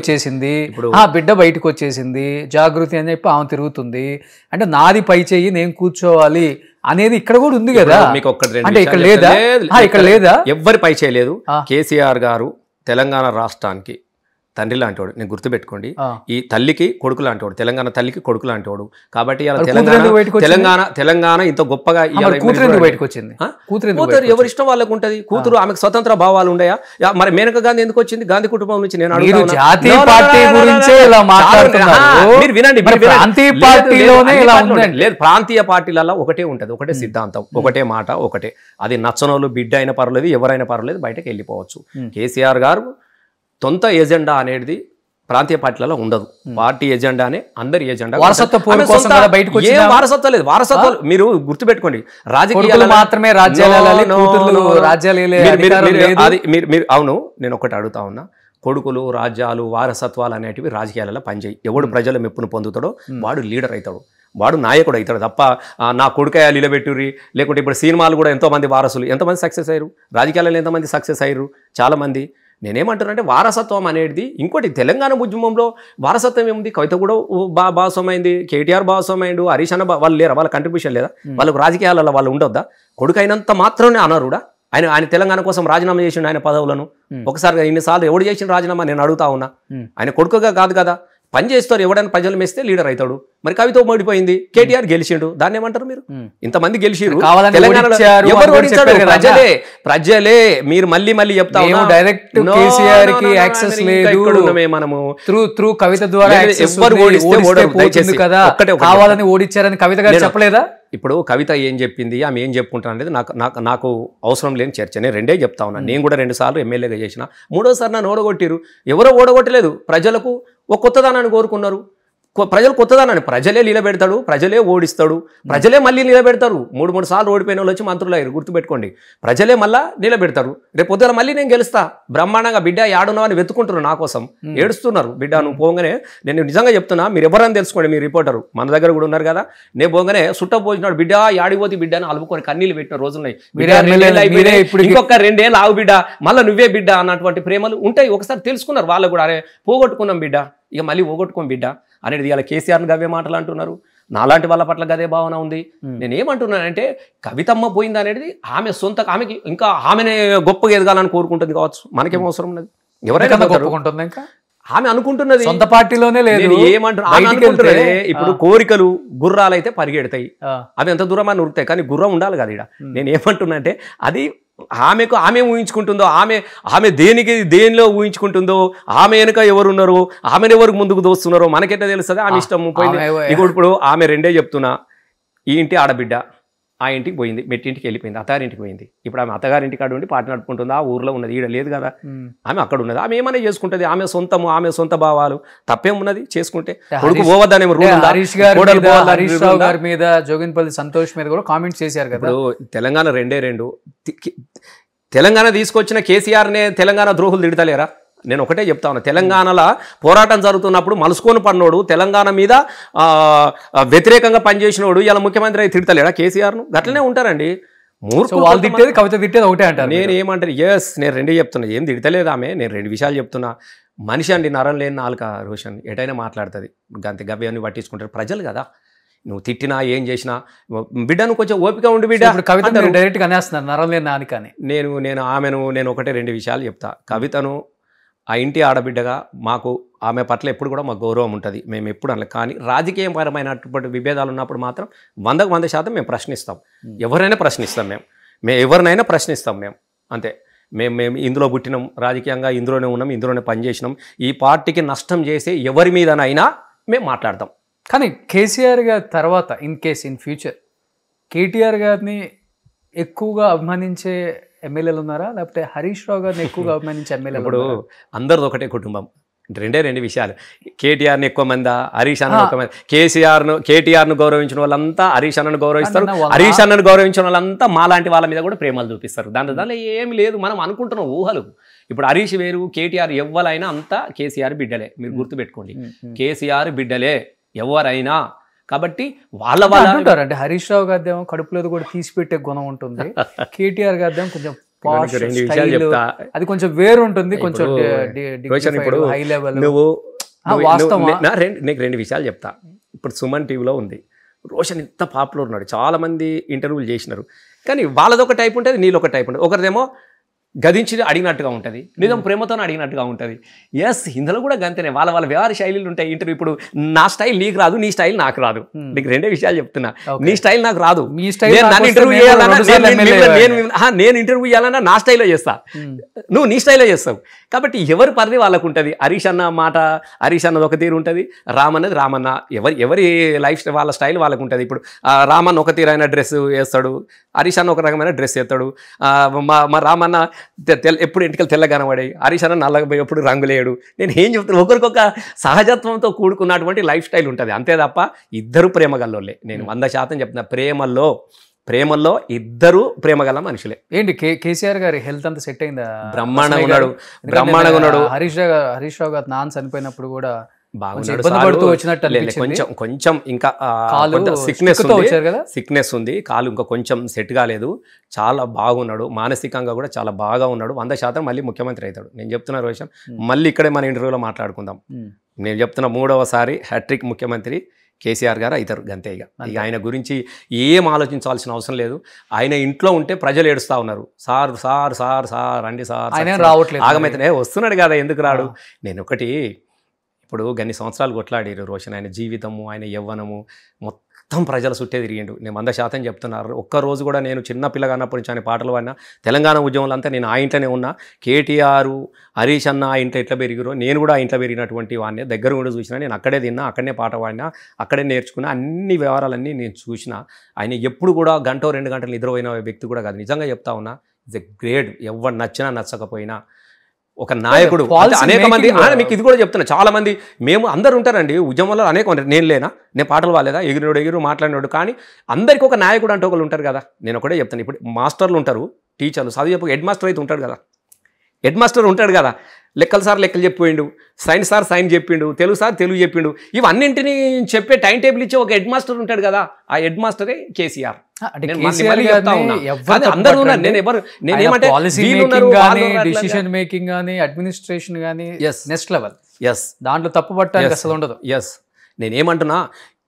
వచ్చేసింది, జాగృతి అని చెప్పి ఆమె తిరుగుతుంది. అంటే నాది పై చేయి, నేను కూర్చోవాలి అనేది ఇక్కడ కూడా ఉంది కదా. అంటే ఇక్కడ లేదా? ఎవ్వరి పై చేయలేదు. కేసీఆర్ గారు తెలంగాణ రాష్ట్రానికి తండ్రి లాంటివాడు, నేను గుర్తుపెట్టుకోండి. ఈ తల్లికి కొడుకు లాంటివాడు, తెలంగాణ తల్లికి కొడుకు లాంటివాడు. కాబట్టి తెలంగాణ ఇంత గొప్పగా కూతురు ఎవరి ఇష్టం వాళ్ళకు ఉంటది. కూతురు ఆమెకు స్వతంత్ర భావాలు ఉండయా? మరి మేనకా గాంధీ ఎందుకు వచ్చింది? గాంధీ కుటుంబం నుంచి. నేను మీరు వినండి, లేదు ప్రాంతీయ పార్టీలలో ఒకటే ఉంటది, ఒకటే సిద్ధాంతం, ఒకటే మాట, ఒకటే. అది నచ్చనోళ్ళు బిడ్డ అయినా పర్లేదు, ఎవరైనా పర్లేదు, బయటకు వెళ్ళిపోవచ్చు. కేసీఆర్ గారు సొంత ఎజెండా అనేది ప్రాంతీయ పార్టీలలో ఉండదు. పార్టీ ఎజెండానే అందరి ఎజెండా. వారసత్వం లేదు. వారసత్వం మీరు గుర్తుపెట్టుకోండి. రాజకీయాలు మాత్రమే అవును. నేను ఒకటి అడుగుతా ఉన్నా, కొడుకులు, రాజ్యాలు, వారసత్వాలు అనేటివి రాజకీయాలలో పనిచేయి. ఎవడు ప్రజల మెప్పును పొందుతాడో వాడు లీడర్ అవుతాడు, వాడు నాయకుడు అవుతాడు తప్ప నా కొడుకయ్య నిలబెట్టుర్రి. లేకుంటే ఇప్పుడు సినిమాలు కూడా ఎంతోమంది వారసులు, ఎంతమంది సక్సెస్ అయ్యారు, రాజకీయాలలో ఎంతమంది సక్సెస్ అయ్యారు, చాలామంది. నేనేమంటున్నానంటే వారసత్వం అనేది ఇంకోటి. తెలంగాణ ఉద్యమంలో వారసత్వం ఏముంది? కవిత కూడా భాగస్వామైంది, కేటీఆర్ భాగస్వామైండు, హరీష్ అన్న వాళ్ళు లేరా? వాళ్ళ కంట్రిబ్యూషన్ లేదా? వాళ్ళకు రాజకీయాలలో వాళ్ళు ఉండొద్దా? కొడుకు అయినంత మాత్రమే అనరుడా? ఆయన తెలంగాణ కోసం రాజీనామా చేసిండు ఆయన పదవులను. ఒకసారి ఇన్నిసార్లు ఎవడు చేసిన రాజీనామా నేను అడుగుతా ఉన్నా. ఆయన కొడుకుగా కాదు కదా, పని చేస్తారు. ఎవడైనా ప్రజలు మెస్తే లీడర్ అవుతాడు. మరి కవిత ఓడిపోయింది, కేటీఆర్ గెలిచిండు, దాన్ని ఏమంటారు మీరు? ఇంతమంది గెలిచిరు తెలంగాణలో. ఎవరు ఓడించారు? ప్రజలే. మీరు మళ్ళీ మళ్ళీ చెప్తా డైరెక్ట్ కేసీఆర్ కి యాక్సెస్ లేదు, మనము త్రూ కవిత ద్వారా ఎవరు ఓడిస్తే కదా కావాలని ఓడించారని కవిత గారు చెప్పలేదా? ఇప్పుడు కవిత ఏం చెప్పింది, ఆమె ఏం చెప్పుకుంటా అనేది నాకు అవసరం లేని చర్చ. నేను రెండే చెప్తా ఉన్నా. నేను కూడా 2 సార్లు ఎమ్మెల్యేగా చేసిన, 3వ సారి నన్ను ఓడగొట్టిరు. ఎవరో ఓడగొట్టలేదు, ప్రజలకు ఒక కొత్తదానాన్ని కోరుకున్నారు. ప్రజలు కొత్తదానాన్ని ప్రజలే నిలబెడతాడు, ప్రజలే ఓడిస్తాడు, ప్రజలే మళ్ళీ నిలబెడతారు. 3 సార్లు ఓడిపోయిన వాళ్ళు వచ్చి మంత్రులు అయ్యారు, గుర్తుపెట్టుకోండి. ప్రజలే మళ్ళీ నిలబెడతారు. రేపు పొద్దున మళ్ళీ నేను గెలుస్తా బ్రహ్మాండంగా. బిడ్డ యాడున్నావు అని వెతుకుంటున్నారు, నా కోసం ఏడుస్తున్నారు. బిడ్డ నువ్వు పోగానే, నేను నిజంగా చెప్తున్నా, మీరు ఎవరని తెలుసుకోండి, మీ రిపోర్టరు మన దగ్గర కూడా ఉన్నారు కదా. నేను పోగానే సుట్ట పోసినాడు, బిడ్డ యాడిపోతే బిడ్డ అని అలుపుకొని కన్నీళ్ళు పెట్టిన రోజున్నాయి. ఇంకొక 2 ఏళ్ళు ఆవు బిడ్డ, మళ్ళీ నువ్వే బిడ్డ అన్నటువంటి ప్రేమలు ఉంటాయి. ఒకసారి తెలుసుకున్నారు వాళ్ళు కూడా, అరే పోగొట్టుకున్నాం బిడ్డ, ఇక మళ్ళీ పోగొట్టుకోం బిడ్డ అనేది. ఇలా కేసీఆర్ని గవే మాటలు అంటున్నారు. నాలాంటి వాళ్ళ పట్ల గదే భావన ఉంది. నేనేమంటున్నానంటే కవితమ్మ పోయింది అనేది ఆమె సొంత, ఆమెకి ఇంకా ఆమెనే గొప్పగా ఎదగాలని కోరుకుంటుంది కావచ్చు, మనకేం అవసరం ఉన్నది? ఎవరైనా గొప్పకుంటుంది, ఇంకా ఆమె అనుకుంటున్నది సొంత పార్టీలోనే లేదు. ఏమంటున్నారే, ఇప్పుడు కోరికలు గుర్రాలైతే పరిగెడతాయి, అవి ఎంత దూరం అని ఉరుకుతాయి, కానీ గుర్రం ఉండాలి కదా. ఇక్కడ నేను ఏమంటున్నా అంటే అది ఆమె ఊహించుకుంటుందో, ఆమె దేనిలో ఊహించుకుంటుందో, ఆమె వెనుక ఎవరున్నారో, ఆమెను ఎవరికి ముందుకు దోస్తున్నారో మనకెట్లా తెలుస్తుంది? ఆమె ఇష్టం పోయింది. ఇప్పుడు ఆమె 2 చెప్తున్నా, ఈ ఇంటి ఆడబిడ్డ ఆ ఇంటికి పోయింది, మెట్టింటికి వెళ్ళిపోయింది, అత్తగారింటికి పోయింది. ఇప్పుడు ఆమె అత్తగారింటికి కాడ ఉండి పాట నడుపుకుంటుంది, ఆ ఊర్లో ఉన్నది, ఈడ లేదు కదా. ఆమె అక్కడ ఉన్నది, ఆమె ఏమైనా చేసుకుంటుంది, ఆమె సొంతము, ఆమె సొంత భావాలు, తప్పేమున్నది చేసుకుంటే. కొడుకు పోవద్దనే హరీష్ రావు గారి మీద, జోగిన్పల్లి సంతోష్ మీద కూడా కామెంట్స్ చేశారు కదా. ఇప్పుడు తెలంగాణ 2 తెలంగాణ తీసుకొచ్చిన కేసీఆర్నే తెలంగాణ ద్రోహులు తిడతలేరా? నేను ఒకటే చెప్తా ఉన్నా, తెలంగాణలో పోరాటం జరుగుతున్నప్పుడు మలుసుకొని పడినోడు, తెలంగాణ మీద వ్యతిరేకంగా పనిచేసినోడు ఇలా ముఖ్యమంత్రి అయితే తిడతలేడా కేసీఆర్ను? గట్లనే ఉంటారండి. వాళ్ళు తిట్టేది, కవిత తిట్టేది ఒకటే అంటారు. నేను ఏమంటారు? నేను 2 చెప్తున్నా, ఏం తిడతలేదు ఆమె. నేను 2 విషయాలు చెప్తున్నా. మనిషి అండి, నరం లేని నాలుక రోషన్, ఎటైనా మాట్లాడుతుంది. గంత గవ్యాన్ని పట్టించుకుంటారు ప్రజలు కదా. నువ్వు తిట్టినా ఏం చేసినా బిడ్డను కొంచెం ఓపిక ఉండి బిడ్డ. కవిత డైరెక్ట్గా అనేస్తున్నారు నరం లేని నాని. కానీ నేను ఒకటే 2 విషయాలు చెప్తా. కవితను ఆ ఇంటి ఆడబిడ్డగా మాకు ఆమె పట్ల ఎప్పుడు కూడా మాకు గౌరవం ఉంటుంది, మేము ఎప్పుడు అనలే. కానీ రాజకీయపరమైనటువంటి విభేదాలు ఉన్నప్పుడు మాత్రం 100% మేము ప్రశ్నిస్తాం. ఎవరైనా ప్రశ్నిస్తాం, మేము ఎవరినైనా ప్రశ్నిస్తాం మేము, అంతే. మేము ఇందులో పుట్టినాం, రాజకీయంగా ఇందులోనే ఉన్నాం, ఇందులోనే పనిచేసినాం. ఈ పార్టీకి నష్టం చేసే ఎవరి మీదనైనా మేము మాట్లాడతాం. కానీ కేసీఆర్ గారి తర్వాత ఇన్ ఫ్యూచర్ కేటీఆర్ గారిని ఎక్కువగా అభిమానించే ఎమ్మెల్యేలు ఉన్నారా, లేకపోతే హరీష్ రావు గారిని ఎక్కువగా అభిమానించే ఎమ్మెల్యేలు? ఇప్పుడు అందరిది ఒకటే కుటుంబం. 2 విషయాలు. కేటీఆర్ని ఎక్కువ మందా, హరీష్ అన్నను ఎక్కువ మంది. కేటీఆర్ను గౌరవించిన వాళ్ళంతా హరీష్ అన్నను గౌరవిస్తారు, హరీష్ అన్నను గౌరవించిన వాళ్ళంతా మాలాంటి వాళ్ళ మీద కూడా ప్రేమలు చూపిస్తారు. దాంట్లో ఏమి లేదు, మనం అనుకుంటున్నాం ఊహలు. ఇప్పుడు హరీష్ వేరు, కేటీఆర్ ఎవరైనా అంతా కేసీఆర్ బిడ్డలే, మీరు గుర్తుపెట్టుకోండి. కేసీఆర్ బిడ్డలే ఎవరైనా. కాబట్టి వాళ్ళ అంటారు అంటే హరీష్ రావు గారిదేమో కడుపులో కూడా తీసిపెట్టే గుణం ఉంటుంది, కేటీఆర్ గారిదేమో కొంచెం అది కొంచెం వేరు ఉంటుంది, కొంచెం హై లెవెల్. నీకు 2 విషయాలు చెప్తా. ఇప్పుడు సుమన్ టీవీలో ఉంది, రోషన్ ఇంత పాపులర్ ఉన్నాడు, చాలామంది ఇంటర్వ్యూలు చేసినారు. కానీ వాళ్ళదొక టైప్ ఉంటుంది, నీళ్ళొక టైప్ ఉంటుంది. ఒకరిదేమో గదించి అడిగినట్టుగా ఉంటుంది, నిజం ప్రేమతో అడిగినట్టుగా ఉంటుంది. ఎస్, ఇందులో కూడా గంతేనే, వాళ్ళ వాళ్ళ వ్యవహార శైలిలు ఉంటాయి. ఇంటర్వ్యూ ఇప్పుడు నా స్టైల్ నీకు రాదు, నీ స్టైల్ నాకు రాదు. నీకు రెండే విషయాలు చెప్తున్నా. నీ స్టైల్ నాకు రాదు, నన్ను ఇంటర్వ్యూ చేయాలన్నా నేను ఇంటర్వ్యూ చేయాలన్నా నా స్టైల్లో చేస్తా, నువ్వు నీ స్టైల్లో చేస్తావు. కాబట్టి ఎవరి పరిధి వాళ్ళకు ఉంటుంది. హరీష్ అన్న మాట హరీష్ అన్నది ఒక తీరు ఉంటుంది, రామ్ అన్నది రామన్న. ఎవరి లైఫ్ స్టైల్ వాళ్ళ స్టైల్ వాళ్ళకు ఉంటుంది. ఇప్పుడు రామన్న ఒక తీరైన డ్రెస్ వేస్తాడు, హరీష్ అన్న ఒక రకమైన డ్రెస్ వేస్తాడు. మా రామన్న ఎప్పుడు ఇంటికి తెల్లగానబడి, హరీష్ అన్న నల్లగా పోయి ఎప్పుడు రంగులేయడు. నేను ఏం చెప్తాను, ఒకరికొక సహజత్వంతో కూడుకున్నటువంటి లైఫ్ స్టైల్ ఉంటుంది. అంతే తప్ప ఇద్దరు ప్రేమగల్లోలే. నేను 100% చెప్తున్నా, ప్రేమల్లో ఇద్దరు ప్రేమగల మనుషులే. ఏంటి కేసీఆర్ గారి హెల్త్ అంతా సెట్ అయిందా? బ్రహ్మాండంగా ఉన్నాడు. హరీష్ రావు గారు నాన్న చనిపోయినప్పుడు కూడా కొంచెం ఇంకా సిక్నెస్ ఉంది, కాలు ఇంకా కొంచెం సెట్ కాలేదు. చాలా బాగున్నాడు, మానసికంగా కూడా చాలా బాగా ఉన్నాడు. 100% మళ్ళీ ముఖ్యమంత్రి అవుతాడు. నేను చెప్తున్నా రోషన్, మళ్ళీ ఇక్కడే మన ఇంటర్వ్యూలో మాట్లాడుకుందాం. నేను చెప్తున్నా 3వసారి హ్యాట్రిక్ ముఖ్యమంత్రి కేసీఆర్ గారు అవుతారు. గంతే. ఇక ఆయన గురించి ఏం ఆలోచించాల్సిన అవసరం లేదు. ఆయన ఇంట్లో ఉంటే ప్రజలు ఏడుస్తూ ఉన్నారు, సార్ సార్ సార్ సార్ రండి సార్, రావట్లేదు, ఆగమైతే వస్తున్నాడు కదా, ఎందుకు రాడు? నేను ఒకటి, ఇప్పుడు గన్ని సంవత్సరాలు కొట్లాడారు రోషన్, ఆయన జీవితము, ఆయన యవ్వనము మొత్తం ప్రజల చుట్టే తిరిగిండు. నేను 100% చెప్తున్నారు. ఒక్కరోజు కూడా నేను చిన్న పిల్లగా అన్నప్పటి నుంచి ఆయన పాటలు పాడినా, తెలంగాణ ఉద్యమంలో అంతా నేను ఆ ఇంట్లోనే ఉన్నా. కేటీఆర్, హరీష్ అన్న ఆ ఇంట్లో ఎట్లా పెరిగిరో నేను కూడా ఆ ఇంట్లో పెరిగినటువంటి వాడిని దగ్గర కూడా చూసినా. నేను అక్కడే తిన్నా, అక్కడనే పాట పాడినా, అక్కడే నేర్చుకున్నా. అన్ని వ్యవహారాలన్నీ నేను చూసిన. ఆయన ఎప్పుడు కూడా 1-2 గంటలు నిద్రపోయిన వ్యక్తి కూడా కాదు. నిజంగా చెప్తా ఉన్నా, ఇట్స్ ఎ గ్రేట్. ఎవరు నచ్చినా నచ్చకపోయినా ఒక నాయకుడు. అనేక మంది, మీకు ఇది కూడా చెప్తున్నా, చాలా మంది మేము అందరు ఉంటారండి ఉద్యమంలో, అనేక మంది. నేను లేనా, నేను పాటలు వాలేదా, ఎగిరినోడు మాట్లాడినోడు, కానీ అందరికీ ఒక నాయకుడు అంటే ఒకరు ఉంటారు కదా. నేను ఒకటే చెప్తాను, ఇప్పుడు మాస్టర్లు ఉంటారు, టీచర్లు, చదువు చెప్పు, హెడ్ మాస్టర్ అయితే ఉంటాడు కదా, హెడ్ మాస్టర్ ఉంటాడు కదా. లెక్కలు సార్ లెక్కలు చెప్పిపోయిండు, సైన్స్ సార్ సైన్స్ చెప్పిండు, తెలుగు సార్ తెలుగు చెప్పిండు. ఇవన్నింటినీ చెప్పే టైం టేబుల్ ఇచ్చే ఒక హెడ్ మాస్టర్ ఉంటాడు కదా. ఆ హెడ్ మాస్టరే కేసీఆర్. డిసిషన్ మేకింగ్ గానీ, అడ్మినిస్ట్రేషన్ గానీ నెక్స్ట్ లెవెల్. దాంట్లో తప్పు పట్టడానికి అసలు ఉండదు. నేనేమంటున్నా,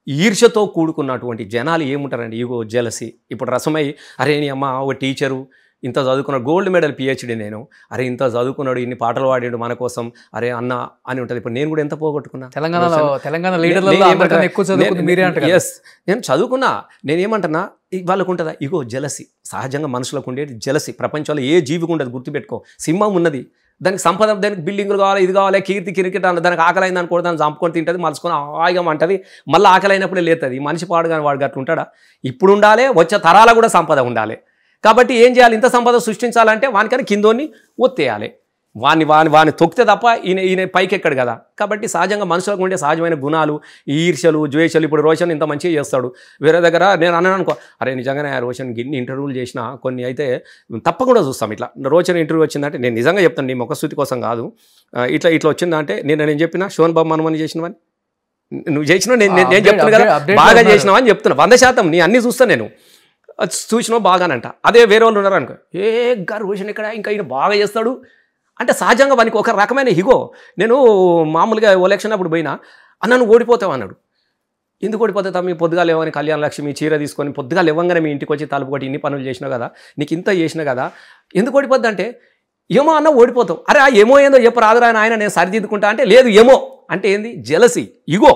ఈర్ష్యతో కూడుకున్నటువంటి జనాలు ఏముంటారండి, ఈగో, జెలసీ. ఇప్పుడు రసమై, అరే నీ అమ్మ ఒక టీచరు ఇంత చదువుకున్నాడు, గోల్డ్ మెడల్ పిహెచ్డి నేను, అరే ఇంత చదువుకున్నాడు, ఇన్ని పాటలు పాడాడు మన కోసం, అరే అన్న అని ఉంటుంది. ఇప్పుడు నేను కూడా ఎంత పోగొట్టుకున్నా. తెలంగాణ లీడర్లలో ఎక్కువ చదువుకుంది మీరే అంటారు. ఎస్, నేను చదువుకున్నా. నేనేమంటున్నా, వాళ్ళకు ఉంటుందా ఇగో, జెలసీ. సహజంగా మనుషులకు ఉండేది జెలసీ. ప్రపంచంలో ఏ జీవికి ఉండదు, గుర్తుపెట్టుకో. సింహం ఉన్నది, దానికి సంపద, దానికి బిల్డింగ్లు కావాలి, ఇది కావాలి, కీర్తి క్రికెట్ అన్న, దానికి ఆకలి అయింది అనుకో, దాన్ని చంపుకొని తింటుంది, మలుచుకొని హాయిగా అంటది, మళ్ళీ ఆకలి అయినప్పుడే లేతుంది. మనిషి పాడు కానీ వాడు గట్టు ఉంటాడా? ఇప్పుడు ఉండాలి, వచ్చే తరాల కూడా సంపద ఉండాలి. కాబట్టి ఏం చేయాలి, ఇంత సంపద సృష్టించాలంటే వానికని కిందోని ఒత్తేయాలి. వాని తొక్కితే తప్ప ఈయన పైకి ఎక్కడు కదా. కాబట్టి సహజంగా మనుషులకు ఉండే సహజమైన గుణాలు, ఈర్ష్యలు, ద్వేషాలు. ఇప్పుడు రోషన్ ఇంత మంచిగా చేస్తాడు, వేరే దగ్గర నేను అన్నాను అనుకో, అరే నిజంగానే రోషన్ గిన్ని ఇంటర్వ్యూలు చేసినా కొన్ని అయితే తప్పకుండా చూస్తాం. ఇట్లా రోషన్ ఇంటర్వ్యూ వచ్చిందంటే నేను నిజంగా చెప్తాను, నీ ముఖస్థుతి కోసం కాదు, ఇట్లా వచ్చిందంటే నేను చెప్పిన శోన్ బాబు మనమని చేసినవని నువ్వు చేసినావు, నేను చెప్తున్నా కదా, బాగా చేసినావు అని చెప్తున్నా. 100% నీ అన్నీ చూస్తాను నేను, చూసినావు బాగానంట. అదే వేరే వాళ్ళు ఉన్నారు అనుకో, గారు రోషన్ ఇక్కడ ఇంకా ఈయన బాగా చేస్తాడు అంటే సహజంగా వానికి ఒక రకమైన హిగో. నేను మామూలుగా ఎలక్షన్ అప్పుడు పోయినా, అన్న నువ్వు ఓడిపోతావు అన్నాడు. ఎందుకు ఓడిపోతే తమ్మి, పొద్దుగా లేవని కళ్యాణ లక్ష్మి చీర తీసుకొని పొద్దుగా లేవంగానే మీ ఇంటికి వచ్చి తలుపు కొట్టి ఇన్ని పనులు చేసినావు కదా, నీకు ఇంత చేసినా కదా, ఎందుకు ఓడిపోద్ది అంటే, ఏమో అన్న ఓడిపోతావు. అరే ఏమో ఏందో చెప్పు రాదురా ఆయన, నేను సరిదిద్దుకుంటా అంటే, లేదు ఏమో అంటే ఏంది, జెలసీ, ఇగో,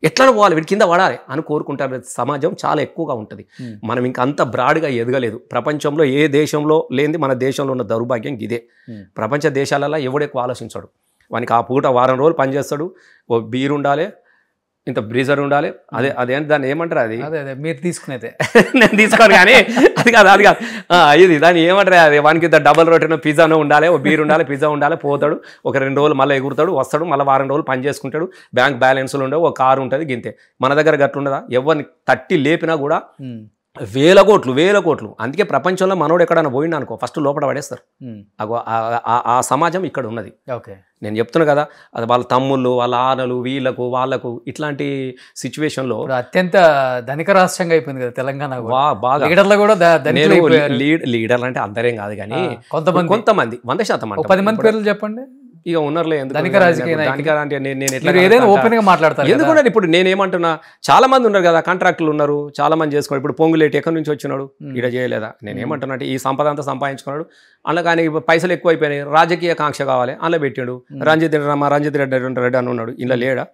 ఎట్లా పోవాలి, వీడి కింద పడాలి అని కోరుకుంటారు. సమాజం చాలా ఎక్కువగా ఉంటుంది. మనం ఇంకా అంత బ్రాడ్గా ఎదగలేదు. ప్రపంచంలో ఏ దేశంలో లేనిది మన దేశంలో ఉన్న దౌర్భాగ్యం ఇదే. ప్రపంచ దేశాలలో ఎవడెక్కువ ఆలోచించాడు, వానికి ఆ పూట వారం రోజులు పనిచేస్తాడు, ఓ బీర్ ఉండాలి, ఇంత బ్రీజర్ ఉండాలి, అదే దాన్ని ఏమంటారు, అది మీరు తీసుకునేదే నేను తీసుకోను కానీ అది కాదు ఇది దాన్ని ఏమంటారు, అది వానికి ఇంత డబల్ రొటీనో పిజ్జానో ఉండాలి, ఓ బీర్ ఉండాలి, పిజ్జా ఉండాలి, పోతాడు, ఒక 2 రోజులు మళ్ళీ ఎగురుతాడు, వస్తాడు, మళ్ళీ వారం రోజులు పని చేసుకుంటాడు, బ్యాంక్ బ్యాలెన్స్లు ఉండవు, ఒక కారు ఉంటుంది, గింతే. మన దగ్గర గట్టు ఉండదా, ఎవరిని తట్టి లేపినా కూడా వేల కోట్లు. అందుకే ప్రపంచంలో మనోడు ఎక్కడైనా పోయిండు అనుకో, ఫస్ట్ లోపల పడేస్తారు. ఆ సమాజం ఇక్కడ ఉన్నది. నేను చెప్తున్నా కదా, అది వాళ్ళ తమ్ముళ్ళు, వాళ్ళ ఆనలు, వాళ్ళకు ఇట్లాంటి సిచ్యువేషన్లో అత్యంత ధనిక రాష్ట్రంగా అయిపోయింది కదా తెలంగాణ. బాగా లీడర్లు అంటే అందరేం కాదు కానీ కొంతమంది 100%. 10 మంది పేర్లు చెప్పండి. ఇక ఉన్నర్లే ఎందుకు ధనిక రాజకీయ నాయకులు. ధనిక అంటే నేను ఎట్లా మీరు ఏదైనా ఓపెన్ గా మాట్లాడతారు ఎందుకు కదా. ఇప్పుడు నేనేమంటున్నా, చాలా మంది ఉన్నారు కదా కాంట్రాక్టులు ఉన్నారు, చాలా మంది చేసుకోండి. ఇప్పుడు పొంగులేటి ఎక్కడి నుంచి వచ్చినాడు, ఇక్కడ చేయలేదా? నేనేమంటున్నా అంటే ఈ సంపద అంతా సంపాదించుకున్నాడు, అందులో కానీ పైసలు ఎక్కువ అయిపోయినాయి, రాజకీయ కాంక్ష కావాలి, అందులో పెట్టాడు. రంజిత్ రెడ్డి అని ఉన్నాడు, ఇలా లేడా?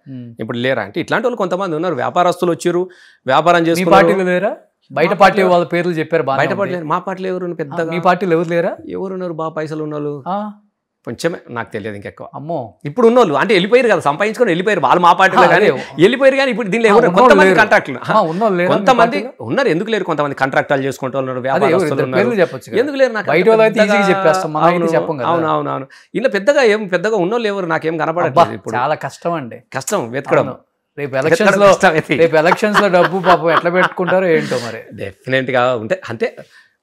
ఇప్పుడు లేరా అంటే ఇట్లాంటి వాళ్ళు కొంతమంది ఉన్నారు. వ్యాపారస్తులు వచ్చారు, వ్యాపారం మీ చేసుకున్నారు. పార్టీలో లేరా? బయట పార్టీ వాళ్ళ పేర్లు చెప్పారు, బయట పార్టీ మా పార్టీలో ఎవరు పెద్దగా, మీ పార్టీలో ఎవరు లేరా? ఎవరున్నారు బాగా పైసలు ఉన్నోళ్ళు? కొంచెమే, నాకు తెలియదు ఇంకెక్కువ. అమ్మో, ఇప్పుడు ఉన్నోళ్ళు అంటే వెళ్ళిపోయారు కదా, సంపాదించుకొని వెళ్ళిపోయారు వాళ్ళు మా పార్టీలో, కానీ వెళ్ళిపోయారు. కానీ ఇప్పుడు దీనిలో ఎవరు కొంతమంది కాంట్రాక్టులు, కొంతమంది ఉన్నారు. ఎందుకు లేరు? కొంతమంది కాంట్రాక్టులు చేసుకుంటూ ఉన్నారు, వ్యాపారస్తులు ఉన్నారు. ఎందుకు లేరు? నాకు అవునవునవును. ఇలా పెద్దగా ఉన్నోళ్ళు ఎవరు నాకేం కనపడట్లేదు. ఇప్పుడు చాలా కష్టం అండి, కష్టం వెతకడం. రేపు ఎలక్షన్స్ లో డబ్బు పాపం ఎట్లా పెట్టుకుంటారో ఏంటో మరి. డెఫినెట్ గా ఉంటే అంతే.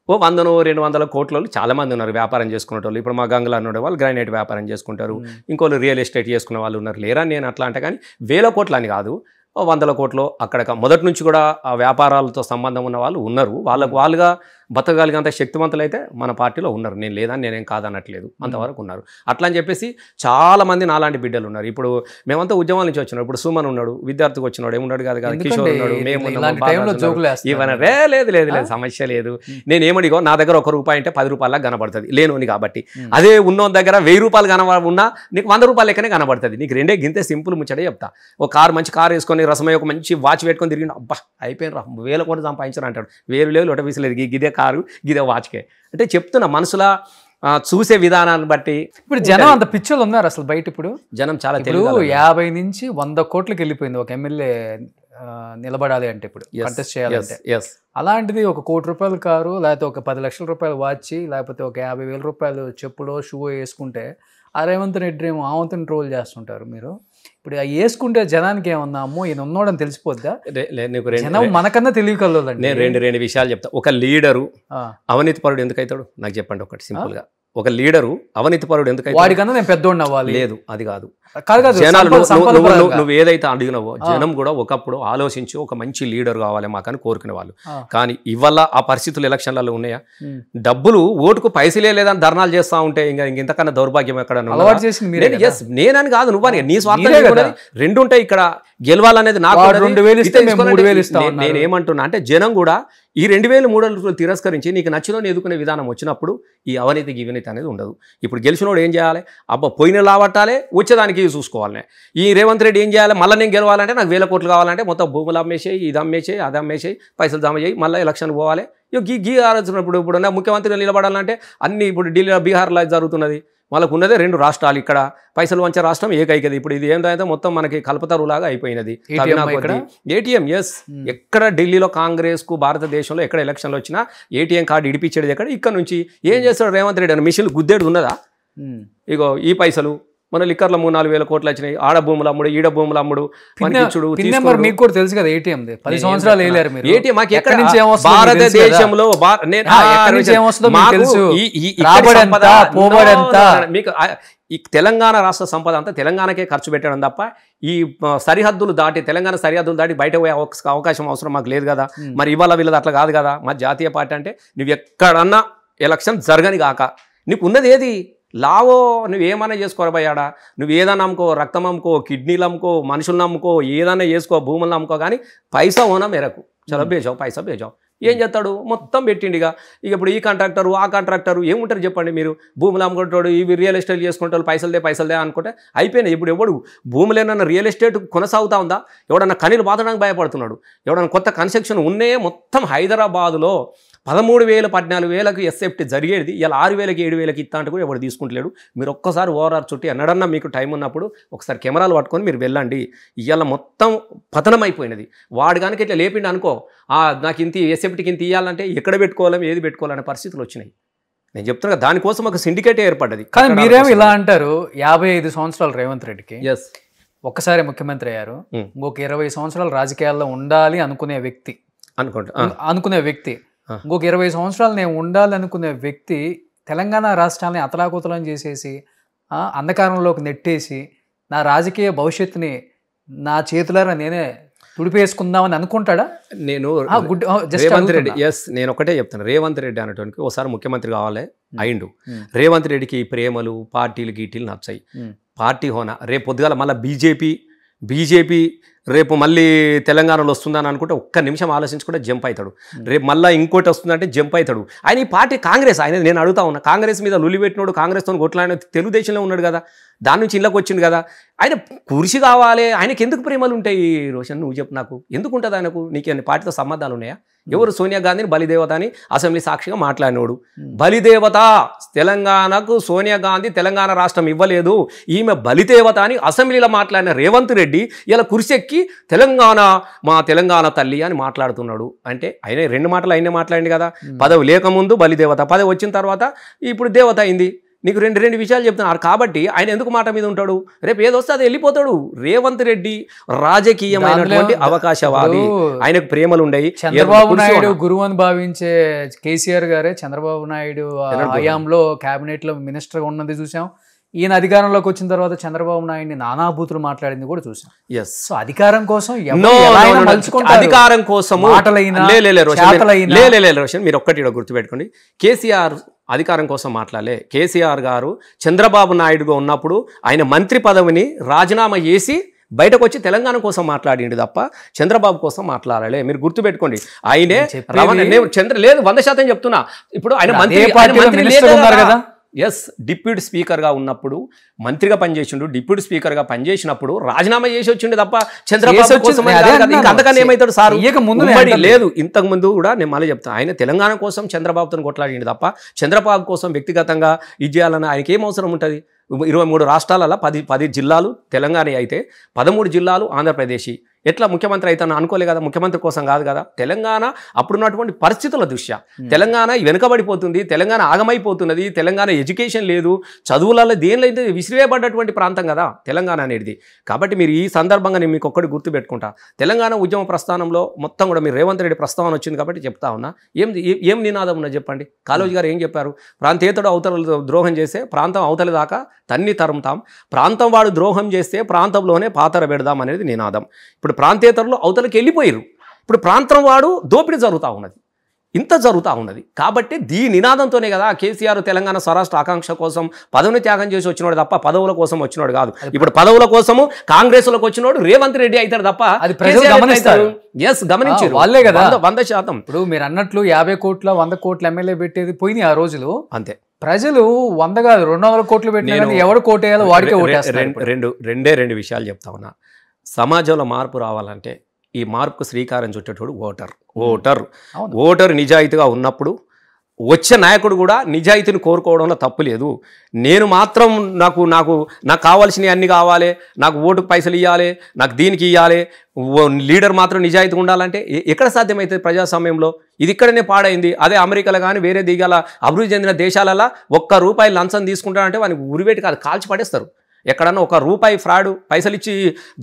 100-200 కోట్ల చాలా మంది ఉన్నారు వ్యాపారం చేసుకునే వాళ్ళు. ఇప్పుడు మా గంగలో అన్న వాళ్ళు గ్రానైట్ వ్యాపారం చేసుకుంటారు, ఇంకోళ్ళు రియల్ ఎస్టేట్ చేసుకునే వాళ్ళు ఉన్నారు. లేరా నేను అట్లా అంటే, కానీ 1000 కోట్లు అని కాదు, 100 కోట్లు అక్కడ మొదటి నుంచి కూడా ఆ వ్యాపారాలతో సంబంధం ఉన్న వాళ్ళు ఉన్నారు. వాళ్ళుగా బతకగలిగేంత శక్తివంతులు అయితే మన పార్టీలో ఉన్నారు. నేను లేదని నేనేం కాదనట్లేదు, అంతవరకు ఉన్నారు. అట్లా అని చెప్పేసి చాలా మంది నాలాంటి బిడ్డలు ఉన్నారు. ఇప్పుడు మేమంతా ఉద్యమాల నుంచి వచ్చినాడు. ఇప్పుడు సుమన్ ఉన్నాడు, విద్యార్థికి వచ్చినాడు, ఏమున్నాడు కాదు కదా, కిషోర్ ఉన్నాడు, మేము లేదు సమస్య లేదు. నేను ఏమడిగో, నా దగ్గర ₹1 అంటే 10 రూపాయలకు కనబడుతుంది లేనోని కాబట్టి. అదే ఉన్నోని దగ్గర 1000 రూపాయలు ఉన్నా నీకు 100 రూపాయలు లెక్కనే కనబడుతుంది. నీకు రెండే గింతే సింపుల్ ముచ్చటే చెప్తా. ఒక మంచి కారు వేసుకొని రసమయ్య ఒక మంచి వాచ్ పెట్టుకొని తిరిగి అబ్బా అయిపోయిన 1000 కోట్లు సంపాదించారు అంటాడు. 1000 లేవు లోట వీసలేదు, గిదే కారు గిదే వాచ్కే అంటే చెప్తున్నా. మనసులా చూసే విధానాన్ని బట్టి ఇప్పుడు జనం అంత పిచ్చోళ్ళు ఉన్నారు అసలు బయట. ఇప్పుడు జనం చాలా 50 నుంచి 100 కోట్లకి వెళ్ళిపోయింది ఒక ఎమ్మెల్యే నిలబడాలి అంటే, ఇప్పుడు కంటెస్ట్ చేయాలంటే. అలాంటిది ఒక ₹1 కారు, లేకపోతే ఒక 10 లక్షల రూపాయలు వాచ్, లేకపోతే ఒక 50,000 రూపాయలు చెప్పులో షూ వేసుకుంటే ఆ రేవంత్ రెడ్డి ఏమో ఆవంతుని ట్రోల్ చేస్తుంటారు. మీరు ఇప్పుడు వేసుకుంటే జనానికి ఏమన్నా అమ్మో ఈయన ఉన్నాడని తెలిసిపోద్దా? జనం మనకన్నా తెలియకల్లోదండి. నేను రెండు విషయాలు చెప్తా. ఒక లీడరు అవినీతి పరుడు ఎందుకు అవుతాడు నాకు చెప్పండి ఒకటి సింపుల్ గా. ఒక లీడరు అవినీతి పరుడు ఎందుకు? వాడికన్నా నేను పెద్దోడిని అవ్వాలి లేదు, అది కాదు. నువ్వు ఏదైతే అడిగినావో జనం కూడా ఒకప్పుడు ఆలోచించి ఒక మంచి లీడర్ కావాలి మాకని కోరుకునే వాళ్ళు. కానీ ఇవాళ ఆ పరిస్థితులు ఎలక్షన్లలో ఉన్నాయా? డబ్బులు ఓటుకు పైసలే లేదని ధర్నాలు చేస్తా ఉంటే ఇంకా ఇంతకన్నా దౌర్భాగ్యం ఎక్కడ? నేనని కాదు, నువ్వు నీ స్వార్థం. రెండు ఉంటాయి ఇక్కడ. గెలవాలనేది నాకు. నేనేమంటున్నా అంటే జనం కూడా ఈ 2000-3000 తిరస్కరించి నీకు నచ్చినోని ఎదుర్కొనే విధానం వచ్చినప్పుడు ఈ అవినీతి గివినీతి అనేది ఉండదు. ఇప్పుడు గెలిచినోడు ఏం చేయాలి? అబ్బా పోయిన లావట్టాలే, వచ్చేదానికి చూసుకోవాలి. ఈ రేవంత్ రెడ్డి ఏం చేయాలి? మళ్ళీ నేను గెలవాలంటే నాకు 1000 కోట్లు కావాలంటే మొత్తం భూములు అమ్మేసేయి, ఇది అమ్మేసేయి, అది అమ్మేసేయి, పైసలు జమ చేయి, మళ్ళీ ఎలక్షన్ పోవాలి. గీ ఆలోచనప్పుడు ఇప్పుడు ముఖ్యమంత్రి నిలబడాలంటే అన్ని ఇప్పుడు ఢిల్లీ బీహార్లో జరుగుతున్నది. వాళ్ళకు ఉన్నదే 2 రాష్ట్రాలు. ఇక్కడ పైసలు వంచే రాష్ట్రం ఏకైకది. ఇప్పుడు ఇది ఏంటంటే మొత్తం మనకి కల్పతరులాగా అయిపోయినది. ఏటీఎం ఎక్కడ ఢిల్లీలో కాంగ్రెస్కు భారతదేశంలో ఎక్కడ ఎలక్షన్లు వచ్చినా ఏటీఎం కార్డు ఇడిపించేది ఎక్కడ? ఇక్కడ నుంచి ఏం చేస్తాడు రేవంత్ రెడ్డి? అని మిషన్లు గుద్దేడు ఉన్నదా? ఇగో ఈ పైసలు మన లిక్కర్లో 3-4 వేల కోట్లు వచ్చినాయి. ఆడ భూములు అమ్ముడు, ఈడ భూములు అమ్ముడు, మీకు కూడా తెలుసు కదా. ఏటీఎం 10 సంవత్సరాలు వేయలేరు మీరు. ఏటీఎం మాకు ఎక్కడ భారతదేశంలో మీకు ఈ తెలంగాణ రాష్ట్ర సంపద అంతా తెలంగాణకే ఖర్చు పెట్టడం తప్ప ఈ సరిహద్దులు దాటి తెలంగాణ సరిహద్దులు దాటి బయట పోయే అవకాశం అవసరం మాకు లేదు కదా. మరి ఇవాళ వీళ్ళది అట్లా కాదు కదా. మా జాతీయ పార్టీ అంటే నువ్వు ఎక్కడన్నా ఎలక్షన్ జరగని కాక నీకు ఉన్నది ఏది? లావో నువ్వేమైనా చేసుకోరా భయ్యాడా. నువ్వు ఏదైనా అమ్ముకో, రక్తం అమ్ముకో, కిడ్నీలు అమ్ముకో, మనుషులను అమ్ముకో, ఏదైనా చేసుకో, భూములను అమ్ముకో, కానీ పైసా ఓనా మేరకు చలో బేజావు, పైసా బేజావు. ఏం చేస్తాడు? మొత్తం పెట్టిండిగా. ఇక ఇప్పుడు ఈ కాంట్రాక్టరు ఆ కాంట్రాక్టరు ఏముంటారు చెప్పండి మీరు? భూములు అమ్ముకుంటాడు, ఇవి రియల్ ఎస్టేట్ చేసుకుంటాడు, పైసలదే అనుకుంటే అయిపోయినాయి. ఇప్పుడు ఎవడు భూములేనన్నా రియల్ ఎస్టేట్ కొనసాగుతా ఉందా? ఎవడన్నా కనీలు బాతడానికి భయపడుతున్నాడు. ఎవడన్నా కొత్త కన్స్ట్రక్షన్ ఉన్నే మొత్తం హైదరాబాదులో 13,000-14,000కి ఎస్ఎఫ్టీ జరిగేది ఇలా 6,000-7,000కి ఇస్తా అంటే కూడా ఎవరు తీసుకుంటలేడు. మీరు ఒక్కసారి ఓఆర్ఆర్ చుట్టి ఎన్నడన్నా మీకు టైం ఉన్నప్పుడు ఒకసారి కెమెరాలు పట్టుకొని మీరు వెళ్ళండి. ఇవాళ మొత్తం పతనం అయిపోయినది. వాడు కనుక ఇట్లా లేపిండి అనుకో, నాకు ఇంత ఎస్ఎఫ్టీకి ఇంత ఇవ్వాలంటే ఎక్కడ పెట్టుకోవాలి, ఏది పెట్టుకోవాలనే పరిస్థితులు వచ్చినాయి. నేను చెప్తున్నా దానికోసం ఒక సిండికేట్ ఏర్పడ్డది. కానీ మీరేమో ఇలా అంటారు. 55 సంవత్సరాలు రేవంత్ రెడ్డికి. ఒక్కసారి ముఖ్యమంత్రి అయ్యారు. ఇంకొక 20 సంవత్సరాలు రాజకీయాల్లో ఉండాలి అనుకునే వ్యక్తి ఇంకొక 20 సంవత్సరాలు నేను ఉండాలనుకునే వ్యక్తి తెలంగాణ రాష్ట్రాన్ని అతలాకుతలం చేసేసి అంధకారంలోకి నెట్టేసి నా రాజకీయ భవిష్యత్తుని నా చేతులారా నేనే తుడిపేసుకుందామని అనుకుంటాడా? నేను గుడ్ రేవంత్ రెడ్డి నేను ఒకటే చెప్తాను, రేవంత్ రెడ్డి అనేటువంటి ఒకసారి ముఖ్యమంత్రి కావాలి అయిండు. రేవంత్ రెడ్డికి ఈ ప్రేమలు పార్టీలు గీటీలు నచ్చాయి. పార్టీ హోనా రేపు పొద్దుగాల మళ్ళీ బీజేపీ రేపు మళ్ళీ తెలంగాణలో వస్తుందని అనుకుంటే ఒక్క నిమిషం ఆలోచించుకుంటే జంప్ అవుతాడు. రేపు మళ్ళీ ఇంకోటి వస్తుందంటే జంప్ అవుతాడు. ఆయన ఈ పార్టీ కాంగ్రెస్, ఆయన నేను అడుగుతా ఉన్నా, కాంగ్రెస్ మీద లొల్లి పెట్టినోడు, కాంగ్రెస్తో కొట్లాడిన తెలుగుదేశంలో ఉన్నాడు కదా, దాని నుంచి ఇళ్ళకి వచ్చింది కదా. ఆయన కుర్చీ కావాలి, ఆయనకి ఎందుకు ప్రేమలు ఉంటాయి రోషన్? నువ్వు చెప్పు నాకు, ఎందుకు ఉంటుంది ఆయనకు? నీకు పార్టీతో సంబంధాలు ఉన్నాయా? ఎవరు? సోనియా గాంధీని బలిదేవత అని అసెంబ్లీ సాక్షిగా మాట్లాడినోడు. బలిదేవత తెలంగాణకు సోనియా గాంధీ తెలంగాణ రాష్ట్రం ఇవ్వలేదు, ఈమె బలిదేవత అని అసెంబ్లీలో మాట్లాడిన రేవంత్ రెడ్డి ఇలా కుర్చెక్కి మా తెలంగాణ తల్లి అని మాట్లాడుతున్నాడు. అంటే ఆయన రెండు మాటలు ఆయనే మాట్లాడింది కదా. పదవి లేకముందు బలిదేవత, పదవి వచ్చిన తర్వాత ఇప్పుడు దేవత అయింది. నీకు రెండు విషయాలు చెప్తున్నారు కాబట్టి ఆయన ఎందుకు మాట మీద ఉంటాడు? రేపు ఏదొస్తే అది వెళ్ళిపోతాడు. రేవంత్ రెడ్డి రాజకీయమైనటువంటి అవకాశవాది, ఆయనకు ప్రేమలు ఉండయి. చంద్రబాబు నాయుడు గురువు అని భావించే కేసీఆర్ గారే చంద్రబాబు నాయుడు హయాంలో కేబినెట్ లో మినిస్టర్ ఉన్నది చూసాం. ఈయన అధికారంలోకి వచ్చిన తర్వాత చంద్రబాబు నాయుడిని నానాభూతులు మాట్లాడింది కూడా చూసాం. సో అధికారం కోసం అధికారం కోసం రోషన్ మీరు ఒక్కటి గుర్తుపెట్టుకోండి, కేసీఆర్ అధికారం కోసం మాట్లాడలే. కేసీఆర్ గారు చంద్రబాబు నాయుడుగా ఉన్నప్పుడు ఆయన మంత్రి పదవిని రాజీనామా చేసి బయటకు వచ్చి తెలంగాణ కోసం మాట్లాడిండు తప్ప చంద్రబాబు కోసం మాట్లాడలే. మీరు గుర్తుపెట్టుకోండి. ఆయనే లేదు 100% చెప్తున్నా. ఇప్పుడు ఆయన మంత్రి డిప్యూటీ స్పీకర్గా ఉన్నప్పుడు మంత్రిగా పనిచేసిండు. డిప్యూటీ స్పీకర్గా పనిచేసినప్పుడు రాజీనామా చేసి వచ్చిండు తప్ప చంద్రబాబు కోసం అంతకన్నా ఏమవుతాడు సార్? లేదు, ఇంతకు ముందు కూడా నేను మళ్ళీ చెప్తాను, ఆయన తెలంగాణ కోసం చంద్రబాబుతో కొట్లాడిండు తప్ప చంద్రబాబు కోసం వ్యక్తిగతంగా ఇది చేయాలని ఆయనకి ఏం అవసరం ఉంటుంది? 23 రాష్ట్రాలలో 10 జిల్లాలు తెలంగాణ అయితే 13 జిల్లాలు ఆంధ్రప్రదేశ్. ఎట్లా ముఖ్యమంత్రి అవుతాను అనుకోలే కదా, ముఖ్యమంత్రి కోసం కాదు కదా. తెలంగాణ అప్పుడున్నటువంటి పరిస్థితుల దృష్ట్యా తెలంగాణ వెనుకబడిపోతుంది, తెలంగాణ ఆగమైపోతున్నది, తెలంగాణ ఎడ్యుకేషన్ లేదు, చదువులలో దేనిలో అయితే విసిరివేయబడ్డటువంటి ప్రాంతం కదా తెలంగాణ అనేది. కాబట్టి మీరు ఈ సందర్భంగా నేను మీకు ఒక్కటి గుర్తుపెట్టుకుంటా, తెలంగాణ ఉద్యమ ప్రస్థానంలో మొత్తం కూడా మీరు రేవంత్ రెడ్డి ప్రస్తావన వచ్చింది కాబట్టి చెప్తా ఉన్నా. ఏం నినాదం ఉన్నది చెప్పండి? కాళోజీ గారు ఏం చెప్పారు? ప్రాంతేతడు అవతల ద్రోహం చేస్తే ప్రాంతం అవతలి దాకా తన్ని తరుముతాం, ప్రాంతం వాడు ద్రోహం చేస్తే ప్రాంతంలోనే పాతర పెడదాం అనేది నినాదం. ఇప్పుడు ప్రాంతేతరులు అవతలకి వెళ్ళిపోయారు, ఇప్పుడు ప్రాంతం వాడు దోపిడీ జరుగుతూ ఉన్నది, ఇంత జరుగుతూ ఉన్నది. కాబట్టి దీని నినాదంతోనే కదా కేసీఆర్ తెలంగాణ స్వరాష్ట్ర ఆకాంక్ష కోసం పదవిని త్యాగం చేసి వచ్చినాడు తప్ప పదవుల కోసం వచ్చినాడు కాదు. ఇప్పుడు పదవుల కోసము కాంగ్రెస్లోకి వచ్చినోడు రేవంత్ రెడ్డి అవుతారు తప్ప అది ప్రజలు గమనిస్తారు. గమనించారు వాళ్ళే కదా 100%. ఇప్పుడు మీరు అన్నట్లు 50 కోట్ల 100 కోట్ల ఎమ్మెల్యే పెట్టేది పోయినాయి ఆ రోజులు. అంతే, ప్రజలు 100 కాదు 200 కోట్లు పెట్టినా ఎవడు కోటేయాలో వాడికే ఓటేస్తారు. రెండు విషయాలు చెప్తా ఉన్నా. సమాజంలో మార్పు రావాలంటే ఈ మార్పుకు శ్రీకారం చుట్టేటోడు ఓటర్ నిజాయితీగా ఉన్నప్పుడు వచ్చే నాయకుడు కూడా నిజాయితీని కోరుకోవడంలో తప్పు లేదు. నేను మాత్రం నాకు కావాల్సినవి అన్నీ కావాలి, నాకు ఓటుకు పైసలు ఇవ్వాలి, నాకు దీనికి ఇవ్వాలి, లీడర్ మాత్రం నిజాయితీగా ఉండాలంటే ఎక్కడ సాధ్యమవుతుంది ప్రజాస్వామ్యంలో? ఇది ఇక్కడనే పాడైంది. అదే అమెరికాలో కానీ వేరే దిగాల అభివృద్ధి చెందిన దేశాలలో ₹1 లంచం తీసుకుంటారంటే వానికి ఉరివేటి కాదు, కాల్చి పడేస్తారు. ఎక్కడన్నా ₹1 ఫ్రాడ్ పైసలు ఇచ్చి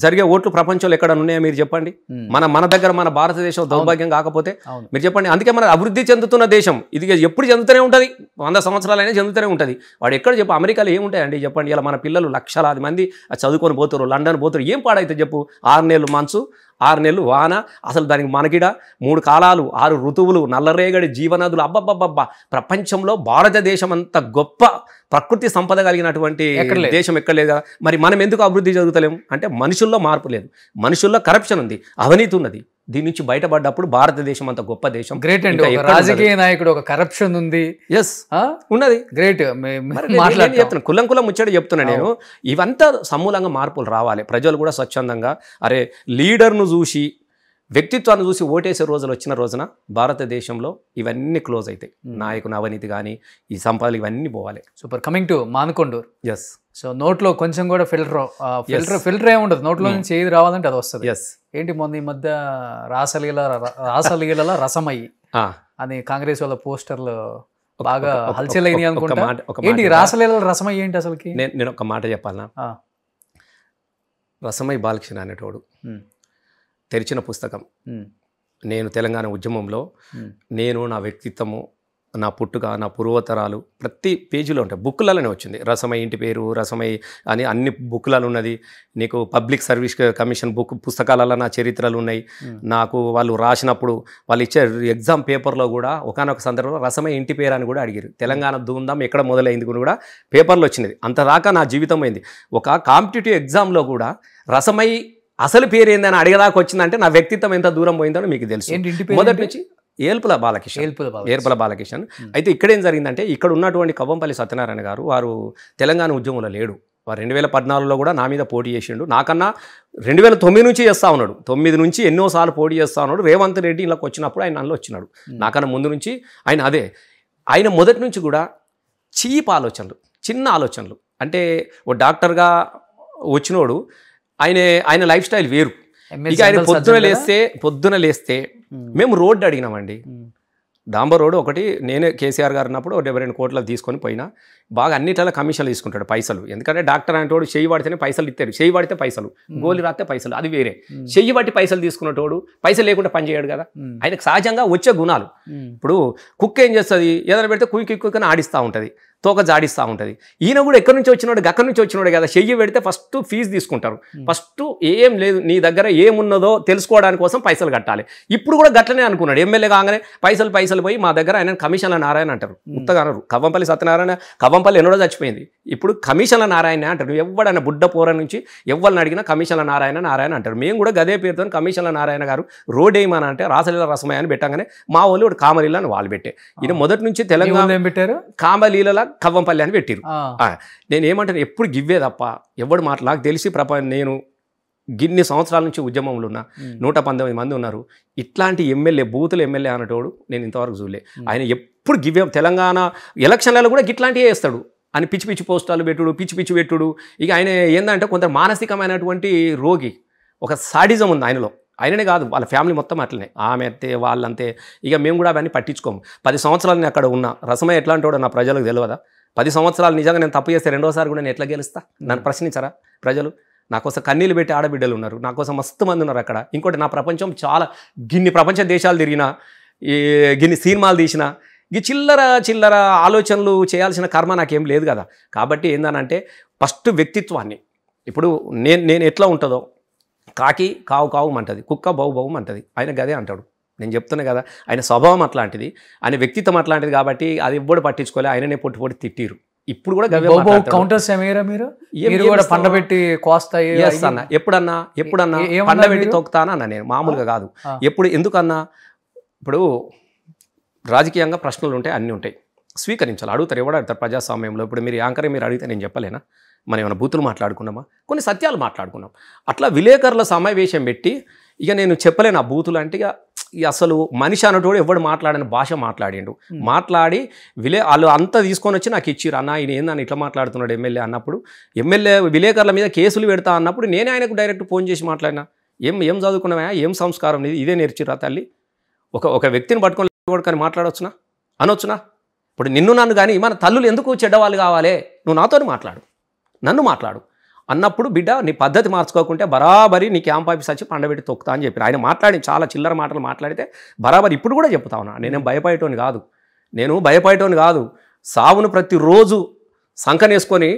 జరిగే ఓట్లు ప్రపంచంలో ఎక్కడ ఉన్నాయో మీరు చెప్పండి. మన దగ్గర మన భారతదేశం దౌర్భాగ్యం కాకపోతే మీరు చెప్పండి. అందుకే మన అభివృద్ధి చెందుతున్న దేశం ఇది ఎప్పుడు చెందుతూనే ఉంటుంది, 100 సంవత్సరాలైనా చెందుతూనే ఉంటుంది. వాడు ఎక్కడ చెప్పు అమెరికాలో ఏముంటాయండి చెప్పండి? ఇలా మన పిల్లలు లక్షలాది మంది చదువుకొని పోతారు, లండన్ పోతారు, ఏం పాడైతే చెప్పు? 6 నెలలు మంచు, 6 నెలలు వాన, అసలు దానికి మనకిడ 3 కాలాలు, 6 ఋతువులు, నల్లరేగడి జీవనదులు. అబ్బబ్బబ్బబ్బా, ప్రపంచంలో భారతదేశం అంత గొప్ప ప్రకృతి సంపద కలిగినటువంటి దేశం ఎక్కడ లేదు కదా. మరి మనం ఎందుకు అభివృద్ధి జరుగుతలేము అంటే మనుషుల్లో మార్పు లేదు, మనుషుల్లో కరప్షన్ ఉంది, అవినీతి ఉన్నది. దీని నుంచి బయటపడ్డప్పుడు భారతదేశం అంత గొప్ప దేశం. గ్రేట్ అండి. రాజకీయ నాయకుడు ఒక కరప్షన్ ఉంది ఉన్నది. గ్రేట్. చెప్తున్నా కులం ముచ్చట చెప్తున్నా నేను. ఇవంతా సమూలంగా మార్పులు రావాలి. ప్రజలు కూడా స్వచ్ఛందంగా అరే లీడర్ను చూసి వ్యక్తిత్వాన్ని చూసి ఓటేసే రోజులు వచ్చిన రోజున భారతదేశంలో ఇవన్నీ క్లోజ్ అవుతాయి. నాయకుని అవినీతి కానీ ఈ సంపదలు ఇవన్నీ పోవాలి. Super. Coming to Manakondur. Yes. So నోట్లో కొంచెం కూడా ఫిల్టర్ ఏముండదు, నోట్లో నుంచి ఏది రావాలంటే అది వస్తుంది. ఏంటి మొన్న ఈ మధ్య రాసలీల రసమయ్యి అని కాంగ్రెస్ వాళ్ళ పోస్టర్లు బాగా హల్చల్ అయినాయి అనుకుంటా. ఏంటి రాసలీల రసమయ్యి ఏంటి అసలుకి? నేను ఒక మాట చెప్పాలనా? రసమయ్య బాలకృష్ణ అనేటోడు తెరిచిన పుస్తకం. నేను తెలంగాణ ఉద్యమంలో నేను నా వ్యక్తిత్వము నా పుట్టుక, నా పూర్వతరాలు ప్రతి పేజీలో ఉంటాయి. బుక్లలోనే వచ్చింది. రసమై ఇంటి పేరు, రసమై అని అన్ని బుక్లలో ఉన్నది. నీకు పబ్లిక్ సర్వీస్ కమిషన్ బుక్ పుస్తకాలలో నా చరిత్రలు ఉన్నాయి. నాకు వాళ్ళు రాసినప్పుడు వాళ్ళు ఇచ్చే ఎగ్జామ్ పేపర్లో కూడా ఒకనొక సందర్భంలో రసమై ఇంటి పేరు అని కూడా అడిగారు. తెలంగాణ ధూమ్ధాం ఎక్కడ మొదలైంది కూడా పేపర్లో వచ్చినది. అంతదాకా నా జీవితం అయింది. ఒక కాంపిటేటివ్ ఎగ్జామ్లో కూడా రసమై అసలు పేరు ఏందని అడిగేదాకా వచ్చిందంటే నా వ్యక్తిత్వం ఎంత దూరం పోయిందో మీకు తెలుసు. మొదటి నుంచి ఏల్పుల బాలకిషన్. అయితే ఇక్కడేం జరిగిందంటే ఇక్కడ ఉన్నటువంటి కవ్వంపల్లి సత్యనారాయణ గారు వారు తెలంగాణ ఉద్యమంలో లేడు. వారు 2014లో కూడా నా మీద పోటీ చేసిండు. నాకన్నా 2009 నుంచి చేస్తూ ఉన్నాడు. 9 నుంచి ఎన్నోసార్లు పోటీ చేస్తూ ఉన్నాడు. రేవంత్ రెడ్డి ఇలాకి వచ్చినప్పుడు ఆయన అందులో వచ్చినాడు. నాకన్నా ముందు నుంచి ఆయన మొదటి నుంచి కూడా చీప్ ఆలోచనలు, చిన్న ఆలోచనలు. అంటే ఓ డాక్టర్గా వచ్చినోడు ఆయన లైఫ్ స్టైల్ వేరు. ఇక ఆయన పొద్దున లేస్తే మేము రోడ్డు అడిగినామండి. డాంబర్ రోడ్ ఒకటి నేనే కేసీఆర్ గారు ఉన్నప్పుడు 72 కోట్లు తీసుకొని పోయినా. బాగా అన్నిట్లా కమిషన్లు తీసుకుంటాడు పైసలు. ఎందుకంటే డాక్టర్ అంటోడు చెయ్యి పడితేనే పైసలు ఇస్తారు. చెయ్యి పడితే పైసలు, గోలి రాస్తే పైసలు, అది వేరే. చెయ్యి పట్టి పైసలు తీసుకున్నటోడు పైసలు లేకుండా పని చేయడు కదా. ఆయనకు సహజంగా వచ్చే గుణాలు. ఇప్పుడు కుక్క ఏం చేస్తుంది, ఏదైనా పెడితే కుక్కని ఆడిస్తూ ఉంటుంది, తోక జాడిస్తూ ఉంటుంది. ఈయన కూడా ఎక్కడి నుంచి వచ్చినాడు, అక్కడి నుంచి వచ్చినాడు కదా. చెయ్యి పెడితే ఫస్ట్ ఫీజు తీసుకుంటారు. ఫస్ట్ ఏం లేదు నీ దగ్గర ఏమున్నదో తెలుసుకోవడానికి కోసం పైసలు కట్టాలి. ఇప్పుడు కూడా గట్లనే అనుకున్నాడు. ఎమ్మెల్యే కాగానే పైసలు పోయి మా దగ్గర ఆయన కమిషన్ల నారాయణ అంటారు. ఉత్తగా అనరు. కవ్వంపల్లి సత్యనారాయణ, కవ్వంపల్లి ఎన్నడో చచ్చిపోయింది. ఇప్పుడు కమిషన్ల నారాయణ అంటారు. ఎవడైనా బుడ్డ పోర నుంచి ఎవరిని అడిగినా కమిషన్ల నారాయణ అంటారు. మేము కూడా గదే పేరుతో కమిషన్ల నారాయణ గారు రోడ్ వేయమని అంటే రాసలీల రసమయ్య అని పెట్టగానే మా వాళ్ళు కామలీల అని వాళ్ళు పెట్టే. ఈయన మొదటి నుంచి తెలంగాణ ఏం పెట్టారు, కామలీల కవ్వంపల్లి అని పెట్టిరు. నేను ఏమంటాను, ఎప్పుడు గివ్వే తప్ప ఎవడు నాకు తెలిసి నేను గిన్ని సంవత్సరాల నుంచి ఉద్యమంలో ఉన్నా. 119 మంది ఉన్నారు. ఇట్లాంటి బూతుల ఎమ్మెల్యే అన్నటోడు నేను ఇంతవరకు చూడలే. ఆయన ఎప్పుడు గివ్వే. తెలంగాణ ఎలక్షన్లలో కూడా గిట్లాంటివే వేస్తాడు అని పిచ్చి పోస్టాలు పెట్టుడు, పిచ్చి పెట్టుడు. ఇక ఆయన ఏంటంటే కొంత మానసికమైనటువంటి రోగి, ఒక సాడిజం ఉంది ఆయనలో. ఆయననే కాదు, వాళ్ళ ఫ్యామిలీ మొత్తం అట్లనే. ఆమె అంతే, వాళ్ళంతే. ఇక మేము కూడా అవన్నీ పట్టించుకోము. 10 సంవత్సరాలు నేను అక్కడ ఉన్నా. రసమయ్య ఎట్లాంటి వాడో నా ప్రజలకు తెలియదా? 10 సంవత్సరాలు నిజంగా నేను తప్పు చేస్తే రెండోసారి కూడా నేను ఎట్లా గెలుస్తా? నన్ను ప్రశ్నించరా ప్రజలు? నా కోసం కన్నీళ్ళు పెట్టి ఆడబిడ్డలు ఉన్నారు. నా కోసం మస్తు మంది ఉన్నారు అక్కడ. ఇంకోటి, నా ప్రపంచం చాలా గిన్ని ప్రపంచ దేశాలు తిరిగినా, గిన్ని సినిమాలు తీసిన, ఈ చిల్లర ఆలోచనలు చేయాల్సిన కర్మ నాకేం లేదు కదా. కాబట్టి ఏందనంటే ఫస్ట్ వ్యక్తిత్వాన్ని. ఇప్పుడు నేను ఎట్లా ఉంటుందో, కాకి కావు అంటది, కుక్క బౌ అంటది. ఆయన గదే అంటాడు. నేను చెప్తున్నా కదా, ఆయన స్వభావం అట్లాంటిది, ఆయన వ్యక్తిత్వం అట్లాంటిది. కాబట్టి అది ఎవ్వడు పట్టించుకోలే. ఆయననే పొట్టి తిట్టిరు. ఇప్పుడు కూడా కౌంటర్స్ మీరు కూడా పండబెట్టి కోస్తాయి అన్న. ఎప్పుడన్నా పండబెట్టి తొక్కుతానా అన్న. నేను మామూలుగా కాదు. ఎందుకన్నా, ఇప్పుడు రాజకీయంగా ప్రశ్నలు ఉంటాయి, అన్నీ ఉంటాయి, స్వీకరించాలి. అడుగుతారు, ఎవడు అడుగుతారు ప్రజాస్వామ్యంలో. ఇప్పుడు మీరు యాంకర్ మీరు అడిగితే నేను చెప్పలేనా? మనం ఏమైనా బూతులు మాట్లాడుకున్నామా? కొన్ని సత్యాలు మాట్లాడుకున్నాం. అట్లా విలేకరుల సమావేశం పెట్టి ఇక నేను చెప్పలేను ఆ బూతులు అంటే. ఇక అసలు మనిషి అన్నటోడు ఎవడు మాట్లాడిన భాష మాట్లాడిండు. మాట్లాడి వాళ్ళు అంతా తీసుకొని వచ్చి నాకు ఇచ్చిరు. అన్న ఈయన ఏందని ఇట్లా మాట్లాడుతున్నాడు ఎమ్మెల్యే అన్నప్పుడు, విలేకరుల మీద కేసులు పెడతా అన్నప్పుడు నేనే ఆయనకు డైరెక్ట్ ఫోన్ చేసి మాట్లాడినా. ఏం చదువుకున్నావా, ఏం సంస్కారం ఇది, ఇదే నేర్చిరా తల్లి? ఒక వ్యక్తిని పట్టుకొని కానీ మాట్లాడవచ్చునా, అనొచ్చునా? ఇప్పుడు నన్ను కానీ మన తల్లులు ఎందుకు చెడ్డవాళ్ళు కావాలి? నువ్వు నాతో నన్ను మాట్లాడు అన్నప్పుడు, బిడ్డ నీ పద్ధతి మార్చుకోకుంటే బరాబరి నీ క్యాంప్ ఆఫీస్ వచ్చి పండబెట్టి తొక్కుతా అని చెప్పి ఆయన మాట్లాడి చాలా చిల్లర మాటలు మాట్లాడితే బరాబరి ఇప్పుడు కూడా చెప్తా ఉన్నా. నేనేం భయపడేటోని కాదు. సావును ప్రతిరోజు సంకనేసుకొని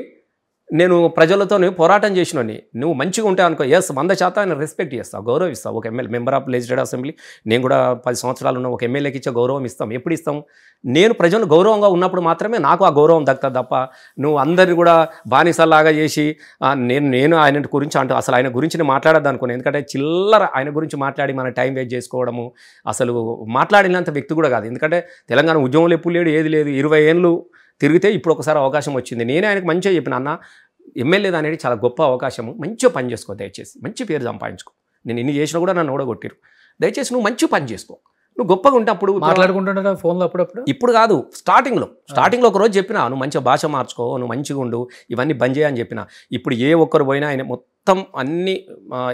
నేను ప్రజలతో పోరాటం చేసినోని. నువ్వు మంచిగా ఉంటావు అనుకో, 100% ఆయన రెస్పెక్ట్ చేస్తావు, గౌరవిస్తావు. ఒక మెంబర్ ఆఫ్ లెజిస్లేటివ్ అసెంబ్లీ, నేను కూడా 10 సంవత్సరాలు ఉన్న ఒక ఎమ్మెల్యేకి ఇచ్చే గౌరవం ఇస్తాం. ఎప్పుడు ఇస్తాం? నేను ప్రజలు గౌరవంగా ఉన్నప్పుడు మాత్రమే నాకు ఆ గౌరవం దక్కుతుంది తప్ప నువ్వు అందరిని కూడా బానిసలాగా చేసి నేను ఆయన గురించి అసలు ఆయన గురించి నేను మాట్లాడద్దు అనుకున్నాను. ఎందుకంటే చిల్లర ఆయన గురించి మాట్లాడి మన టైం వేస్ట్ చేసుకోవడము అసలు మాట్లాడినంత వ్యక్తి కూడా కాదు. ఎందుకంటే తెలంగాణ ఉద్యమంలో ఎప్పుడు లేడు, ఏది లేదు. 20 ఏళ్ళు తిరిగితే ఇప్పుడు ఒకసారి అవకాశం వచ్చింది. నేనే ఆయనకు మంచిగా చెప్పిన, అన్న ఎమ్మెల్యే అనేది చాలా గొప్ప అవకాశము, మంచిగా పని చేసుకో, దయచేసి మంచి పేరు సంపాదించుకో. నేను ఇన్ని చేసినా కూడా నన్ను ఓడగొట్టిరు. దయచేసి నువ్వు మంచి పని చేసుకో, నువ్వు గొప్పగా ఉంటే అప్పుడు మాట్లాడుకుంటుంటా ఫోన్లో అప్పుడప్పుడు. ఇప్పుడు కాదు, స్టార్టింగ్లో ఒక రోజు చెప్పిన, నువ్వు మంచిగా భాష మార్చుకో, నువ్వు మంచిగా ఉండు, ఇవన్నీ బంద్ చేయని చెప్పిన. ఇప్పుడు ఏ ఒక్కరు పోయినా ఆయన మొత్తం అన్ని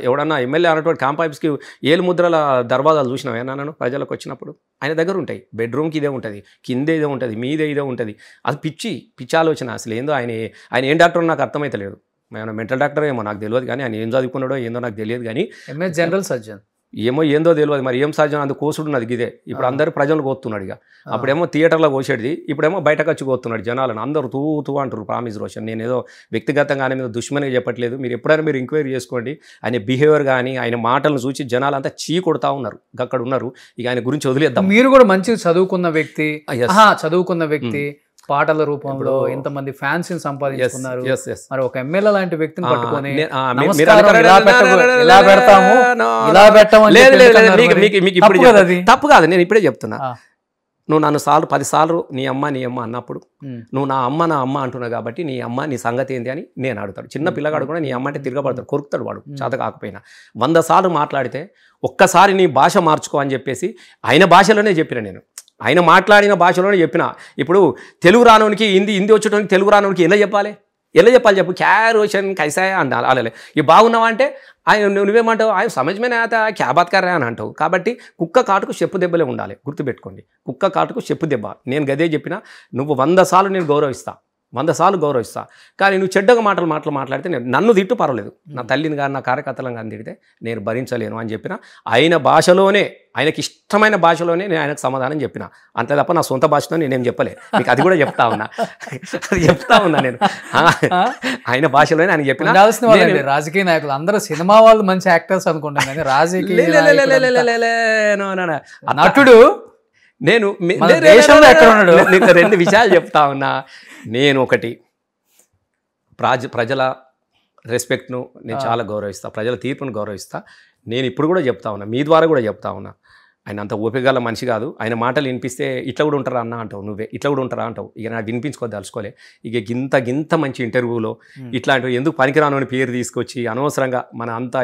ఎవడన్నా ఎమ్మెల్యే అన్నటువంటి క్యాంప్ ఆఫీస్కి 7 ముద్రల దర్వాజాలు చూసినావు ఏమన్నా ప్రజలకు వచ్చినప్పుడు ఆయన దగ్గర ఉంటాయి. బెడ్రూమ్కి ఇదే ఉంటుంది, కిందే ఇదే ఉంటుంది, మీదే ఇదే ఉంటుంది. అది పిచ్చి ఆలోచన. అసలు ఏందో ఆయన ఏం డాక్టర్ నాకు అర్థమైతే లేదు. ఏమైనా మెంటల్ డాక్టర్ ఏమో నాకు తెలియదు, కానీ ఆయన ఏం చదువుకున్నాడో ఏందో నాకు తెలియదు. కానీ జనరల్ సర్జన్ ఏమో ఏందో తెలియదు మరి ఏం సాధ్యం అందు కోసుడు ఉన్నది ఇదే ఇప్పుడు అందరూ ప్రజలు కోస్తున్నాడు ఇక అప్పుడేమో థియేటర్లో కోసేది ఇప్పుడేమో బయటకు వచ్చి కోస్తున్నాడు జనాలను అందరూ తూ అంటారు ప్రామిస్ రోషన్ నేను ఏదో వ్యక్తిగతంగా ఆయన మీద దుష్మనిగా చెప్పట్లేదు మీరు ఎప్పుడైనా మీరు ఎంక్వైరీ చేసుకోండి ఆయన బిహేవియర్ కానీ ఆయన మాటలను చూసి జనాలు అంతా చీ కొడతా ఉన్నారు అక్కడ ఉన్నారు ఇక ఆయన గురించి వదిలేద్దాం మీరు కూడా మంచి చదువుకున్న వ్యక్తి చదువుకున్న వ్యక్తి పాటల రూపంలో ఎంతమంది ఫ్యాన్స్ సంపాదించుకున్నారు మరి ఒక ఎమ్మెల్యే లాంటి వ్యక్తిని పట్టుకొని తప్పు కాదు నేను ఇప్పుడే చెప్తున్నా నువ్వు నన్ను 10 సార్లు నీ అమ్మ అన్నప్పుడు నువ్వు నా అమ్మ అంటున్నావు కాబట్టి నీ అమ్మ నీ సంగతి ఏంటి అని నేను అడుగుతాడు చిన్న పిల్లగాడు కూడా నీ అమ్మ అంటే తిరగబడతాడు కొరుకుతాడు వాడు చేత కాకపోయినా 100 సార్లు మాట్లాడితే ఒక్కసారి నీ భాష మార్చుకో అని చెప్పేసి ఆయన భాషలోనే చెప్పిన నేను ఆయన మాట్లాడిన భాషలోనే చెప్పిన ఇప్పుడు తెలుగు రానోనికి హిందీ వచ్చేటోనికి తెలుగు రానోనికి ఎలా చెప్పాలి చెప్పు క్యారోషన్ కైసాయ అంటారు అలాగే ఇవి బాగున్నావా అంటే ఆయన నువ్వేమంటావు ఆయన సమజమైన క్యా బాత్ కర్రా అని అంటావు కాబట్టి కుక్క కాటుకు చెప్పు దెబ్బలే ఉండాలి గుర్తుపెట్టుకోండి కుక్క కాటుకు చెప్పు దెబ్బ నేను గదే చెప్పిన నువ్వు 100 సార్లు నేను గౌరవిస్తా 100 సార్లు గౌరవిస్తా కానీ నువ్వు చెడ్డగా మాట్లాడితే నేను నన్ను తిట్టు పర్వాలేదు నా తల్లిని కానీ నా కార్యకర్తలను కానీ తిడితే నేను భరించలేను అని చెప్పిన ఆయన భాషలోనే ఆయనకి ఇష్టమైన భాషలోనే నేను ఆయనకు సమాధానం చెప్పిన అంతే తప్ప నా సొంత భాషలో నేనేం చెప్పలే మీకు అది కూడా చెప్తా ఉన్నా నేను ఆయన భాషలోనే ఆయన చెప్పిన రాజకీయ నాయకులు అందరూ సినిమా వాళ్ళు మంచి యాక్టర్స్ అనుకుంటాను కానీ రాజకీయ నటుడు నేను నీకు 2 విషయాలు చెప్తా ఉన్నా నేను ఒకటి ప్రజల రెస్పెక్ట్ను నేను చాలా గౌరవిస్తా ప్రజల తీర్పును గౌరవిస్తా నేను ఇప్పుడు కూడా చెప్తా ఉన్నా మీ ద్వారా కూడా చెప్తా ఉన్నా ఆయన అంత ఓపికగల మనిషి కాదు ఆయన మాటలు వినిపిస్తే ఇట్లా కూడా ఉంటారా అన్న అంటావు నువ్వే ఇట్లా కూడా ఉంటారా అంటావు ఇక నాకు వినిపించుకోదలుచుకోలే ఇక గింత మంచి ఇంటర్వ్యూలో ఇట్లాంటివి ఎందుకు పనికిరాను అని పేరు తీసుకొచ్చి అనవసరంగా మన అంతా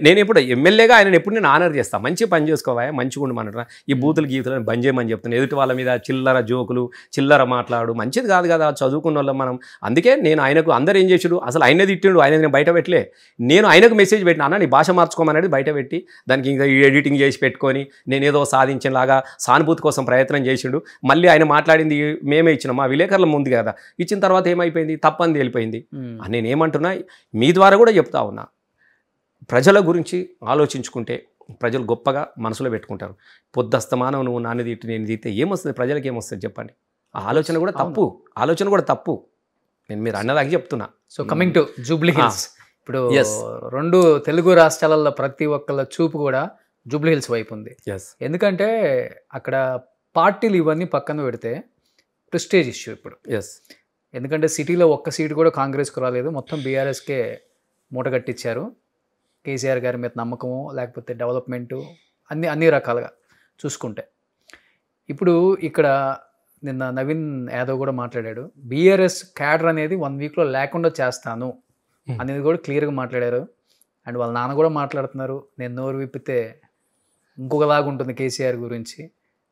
నేను ఎప్పుడు ఎమ్మెల్యేగా ఆయన ఎప్పుడు నేను ఆనర్ చేస్తాను మంచి పని చేసుకోవా మంచిగా ఉండమన్నా ఈ బూతులు గీతులను బంద్ చేయమని చెప్తున్నాను ఎదుటి వాళ్ళ మీద చిల్లర జోకులు చిల్లర మాట్లాడు మంచిది కాదు కదా చదువుకున్న వాళ్ళం మనం అందుకే నేను ఆయనకు అందరు ఏం చేసాడు అసలు ఆయనే తిట్టిండు ఆయన నేను బయట పెట్టలే నేను ఆయనకు మెసేజ్ పెట్టినా అన్న నీ భాష మార్చుకోమని బయట పెట్టి దానికి ఇంకా ఎడిటింగ్ చేసి పెట్టుకొని నేనేదో సాధించేలాగా సానుభూతి కోసం ప్రయత్నం చేసిండు మళ్ళీ ఆయన మాట్లాడింది మేమే ఇచ్చినాం మా విలేకరుల ముందు కదా ఇచ్చిన తర్వాత ఏమైపోయింది తప్పని తేలిపోయింది నేనేమంటున్నా మీ ద్వారా కూడా చెప్తా ఉన్నా ప్రజల గురించి ఆలోచించుకుంటే ప్రజలు గొప్పగా మనసులో పెట్టుకుంటారు పొద్దస్తమానం నువ్వు నాన్న తిట్టి నేను తిట్టే ఏమొస్తుంది ప్రజలకు ఏమొస్తుంది చెప్పండి ఆ ఆలోచన కూడా తప్పు నేను మీరు అన్నదాకా చెప్తున్నా so coming to Jubilee hills ఇప్పుడు 2 తెలుగు రాష్ట్రాలలో ప్రతి ఒక్కళ్ళ చూపు కూడా జూబ్లీ హిల్స్ వైపు ఉంది ఎందుకంటే అక్కడ పార్టీలు ఇవన్నీ పక్కన పెడితే ప్రెస్టేజ్ ఇష్యూ ఇప్పుడు ఎందుకంటే సిటీలో ఒక్క సీటు కూడా కాంగ్రెస్కు రాలేదు మొత్తం బీఆర్ఎస్కే మూట కట్టించారు కేసీఆర్ గారి మీద నమ్మకము లేకపోతే డెవలప్మెంటు అన్ని రకాలుగా చూసుకుంటే ఇప్పుడు ఇక్కడ నిన్న నవీన్ యాదవ్ కూడా మాట్లాడాడు బీఆర్ఎస్ క్యాడర్ అనేది 1 వీక్లో లేకుండా చేస్తాను అనేది కూడా క్లియర్గా మాట్లాడారు అండ్ వాళ్ళ నాన్న కూడా మాట్లాడుతున్నారు నేను నోరు విప్పితే ఇంకొకలాగా ఉంటుంది కేసీఆర్ గురించి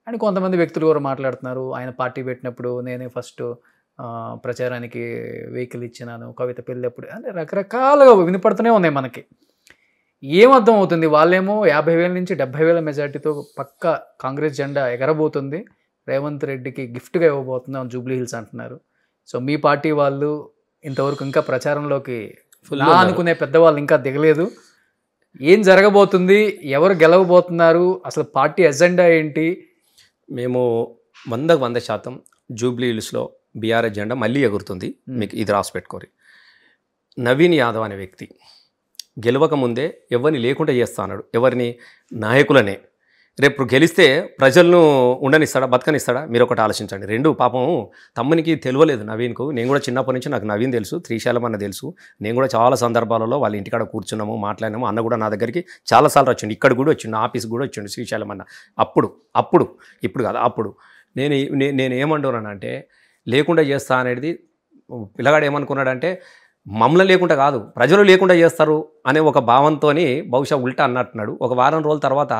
అండ్ కొంతమంది వ్యక్తులు కూడా మాట్లాడుతున్నారు ఆయన పార్టీ పెట్టినప్పుడు నేనే ఫస్ట్ ప్రచారానికి వెహికల్ ఇచ్చినాను కవిత పెళ్ళప్పుడు అంటే రకరకాలుగా వినపడుతూనే ఉన్నాయి మనకి ఏమర్థం అవుతుంది వాళ్ళేమో 50,000 నుంచి 70,000 మెజార్టీతో పక్క కాంగ్రెస్ జెండా ఎగరబోతుంది రేవంత్ రెడ్డికి గిఫ్ట్గా ఇవ్వబోతున్నాం జూబ్లీ హిల్స్ అంటున్నారు సో మీ పార్టీ వాళ్ళు ఇంతవరకు ఇంకా ప్రచారంలోకి అనుకునే పెద్దవాళ్ళు ఇంకా దిగలేదు ఏం జరగబోతుంది ఎవరు గెలవబోతున్నారు అసలు పార్టీ ఎజెండా ఏంటి మేము 100% జూబ్లీ హిల్స్లో బీఆర్ఎస్ జెండా మళ్ళీ ఎగురుతుంది మీకు ఇది రాసి పెట్టుకోరు నవీన్ యాదవ్ అనే వ్యక్తి గెలవక ముందే ఎవరిని లేకుండా చేస్తా అన్నాడు ఎవరిని నాయకులనే రేపు గెలిస్తే ప్రజలను ఉండనిస్తాడా బతకనిస్తాడా మీరు ఒకటి ఆలోచించండి 2 పాపం తమ్మునికి తెలియలేదు నవీన్కు నేను కూడా చిన్నప్పటి నుంచి నాకు నవీన్ తెలుసు త్రిశాలం అన్న తెలుసు నేను కూడా చాలా సందర్భాలలో వాళ్ళ ఇంటికాడ కూర్చున్నాము మాట్లాడినాము అన్న కూడా నా దగ్గరికి చాలాసార్లు వచ్చిండు ఇక్కడ కూడా వచ్చిండు ఆఫీస్ కూడా వచ్చిండు శ్రీశైలం అన్న అప్పుడు ఇప్పుడు కాదు అప్పుడు నేను ఏమంటున్నానంటే లేకుండా చేస్తా అనేది పిల్లగాడు ఏమనుకున్నాడంటే మమ్మల్ని లేకుండా కాదు ప్రజలు లేకుండా చేస్తారు అనే ఒక భావంతో బహుశా ఉల్టా అన్నట్టున్నాడు ఒక వారం రోజుల తర్వాత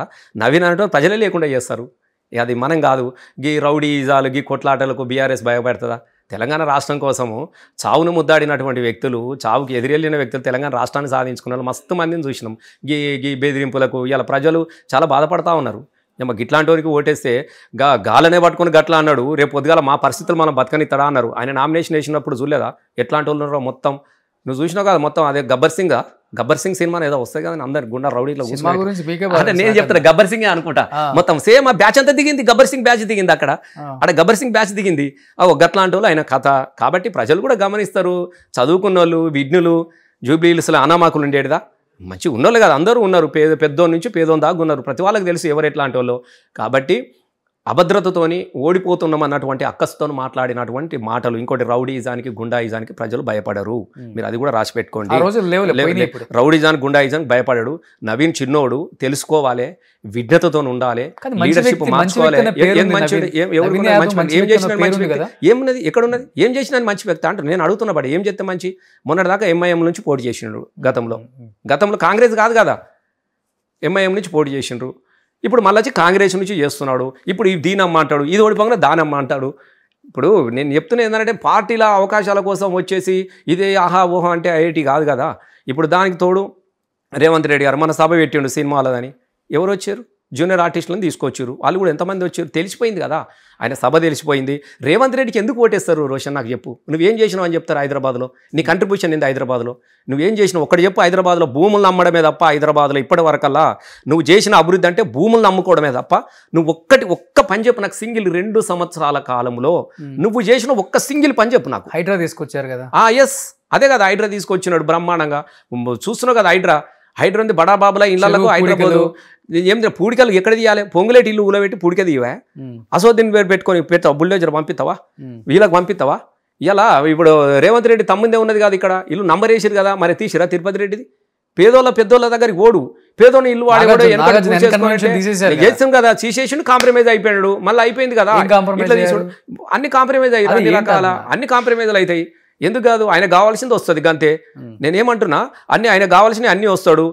నవీన్ అనటం ప్రజలే లేకుండా చేస్తారు అది మనం కాదు గీ రౌడీజాలు గీ కొట్లాటలకు బీఆర్ఎస్ భయపడుతుందా తెలంగాణ రాష్ట్రం కోసము చావును ముద్దాడినటువంటి వ్యక్తులు చావుకి ఎదురెళ్ళిన వ్యక్తులు తెలంగాణ రాష్ట్రాన్ని సాధించుకున్న మస్తు మందిని చూసినాం గీ బెదిరింపులకు ఇలా ప్రజలు చాలా బాధపడతా ఉన్నారు గిట్లాంటి వారికి ఓటేస్తే గాలనే పట్టుకొని గట్లా అన్నాడు రేపు పొద్దుగాల మా పరిస్థితులు మనం బతకనిస్తాడా అన్నారు ఆయన నామినేషన్ వేసినప్పుడు చూడలేదా ఎట్లాంటి వాళ్ళు ఉన్నారో మొత్తం నువ్వు చూసినావు కదా మొత్తం అదే గబ్బర్ సింగ్ గబ్బర్ సింగ్ సినిమా ఏదో వస్తాయి కదా అందరు గుండా రౌడీలో సినిమా గురించి మీకే అంటే నేను చెప్తాను గబ్బర్ సింగ్ అనుకుంటా మొత్తం సేమ్ ఆ బ్యాచ్ అంతా దిగింది గబ్బర్ సింగ్ బ్యాచ్ దిగింది అక్కడ గబ్బర్ సింగ్ బ్యాచ్ దిగింది గట్లాంటి వాళ్ళు ఆయన కథ కాబట్టి ప్రజలు కూడా గమనిస్తారు చదువుకున్న వాళ్ళు విజ్ఞులు జూబ్లీహిల్స్లో అనామాకులు ఉండేటిదా మంచిగా ఉన్నోళ్ళు కదా అందరూ ఉన్నారు పెద్దోని నుంచి పేదోని దాకా ఉన్నారు ప్రతి వాళ్ళకి తెలుసు ఎవరు ఎట్లాంటి వాళ్ళు కాబట్టి అభద్రతతోని ఓడిపోతున్నాం అన్నటువంటి అక్కస్తో మాట్లాడినటువంటి మాటలు ఇంకోటి రౌడీజానికి గుండాయిజానికి ప్రజలు భయపడరు మీరు అది కూడా రాసి పెట్టుకోండి రౌడీజానికి గుండాయిజానికి భయపడడు నవీన్ చిన్నోడు తెలుసుకోవాలి విజ్ఞతతో ఉండాలి లీడర్షిప్ మార్చుకోవాలి ఏమున్నది ఎక్కడున్నది ఏం చేసిన మంచి వ్యక్తి అంటారు నేను అడుగుతున్నప్పుడు ఏం చేస్తే మంచి మొన్నటిదాకా ఎంఐఎం నుంచి పోటీ చేసిండ్రు గతంలో కాంగ్రెస్ కాదు కదా ఎంఐఎం నుంచి పోటీ చేసిండ్రు ఇప్పుడు మళ్ళీ వచ్చి కాంగ్రెస్ నుంచి చేస్తున్నాడు ఇప్పుడు దీనమ్మ అంటాడు ఇది ఓడిపోగానే దానమ్మ అంటాడు ఇప్పుడు నేను చెప్తున్నా ఏంటంటే పార్టీల అవకాశాల కోసం వచ్చేసి ఇదే ఆహా ఊహా అంటే ఐఐటి కాదు కదా ఇప్పుడు దానికి తోడు రేవంత్ రెడ్డి గారు మన సభ పెట్టిండు సినిమాలదని ఎవరు వచ్చారు జూనియర్ ఆర్టిస్టులను తీసుకొచ్చారు వాళ్ళు కూడా ఎంతమంది వచ్చారు తెలిసిపోయింది కదా ఆయన సభ తెలిసిపోయింది రేవంత్ రెడ్డికి ఎందుకు ఓటేస్తారు రోషన్ నాకు చెప్పు నువ్వేం చేసినావు అని చెప్తారు హైదరాబాద్లో నీ కంట్రిబ్యూషన్ ఏంది హైదరాబాద్లో నువ్వేం చేసినావు ఒక్కటి చెప్పు హైదరాబాద్లో భూములు అమ్మడమే తప్ప హైదరాబాద్లో ఇప్పటి వరకల్లా నువ్వు చేసిన అభివృద్ధి అంటే భూములను అమ్ముకోవడమే తప్ప నువ్వు ఒక్క పని చెప్పు నాకు సింగిల్ 2 సంవత్సరాల కాలంలో నువ్వు చేసిన ఒక్క సింగిల్ పని చెప్పు నాకు హైడ్రా తీసుకొచ్చారు కదా ఎస్ అదే కదా హైడ్రా తీసుకొచ్చినాడు బ్రహ్మాండంగా చూస్తున్నావు కదా హైడ్రా ఉంది బడా బాబుల ఇళ్లకు హైదరాబాద్ ఏం పూడికలు ఎక్కడ తీయాలి పొంగులేటి ఇల్లు ఊలబెట్టి పూడిక తీయవా అసోద్దీన్ పేరు పెట్టుకొని పెడతావా బుల్డోజర్ పంపిస్తావా వీళ్ళకి పంపిస్తావా ఇలా ఇప్పుడు రేవంత్ రెడ్డి తమ్ముందే ఉన్నది కాదు ఇక్కడ ఇల్లు నంబర్ వేసారు కదా మరి తీసిరా తిరుపతి రెడ్డిది పెద్దోళ్ళ దగ్గరికి ఓడు పేదోని ఇల్లు చేస్తాం కదా తీసేసి కాంప్రమైజ్ అయిపోయాడు మళ్ళీ అయిపోయింది కదా ఇట్లా తీసుడు అన్ని కాంప్రమైజ్ అయ్యి అన్ని రకాల అన్ని కాంప్రమైజ్లు అవుతాయి ఎందుకు కాదు ఆయన కావాల్సింది వస్తుంది అంతే నేనేమంటున్నా ఆయన కావాల్సినవి అన్నీ వస్తాడు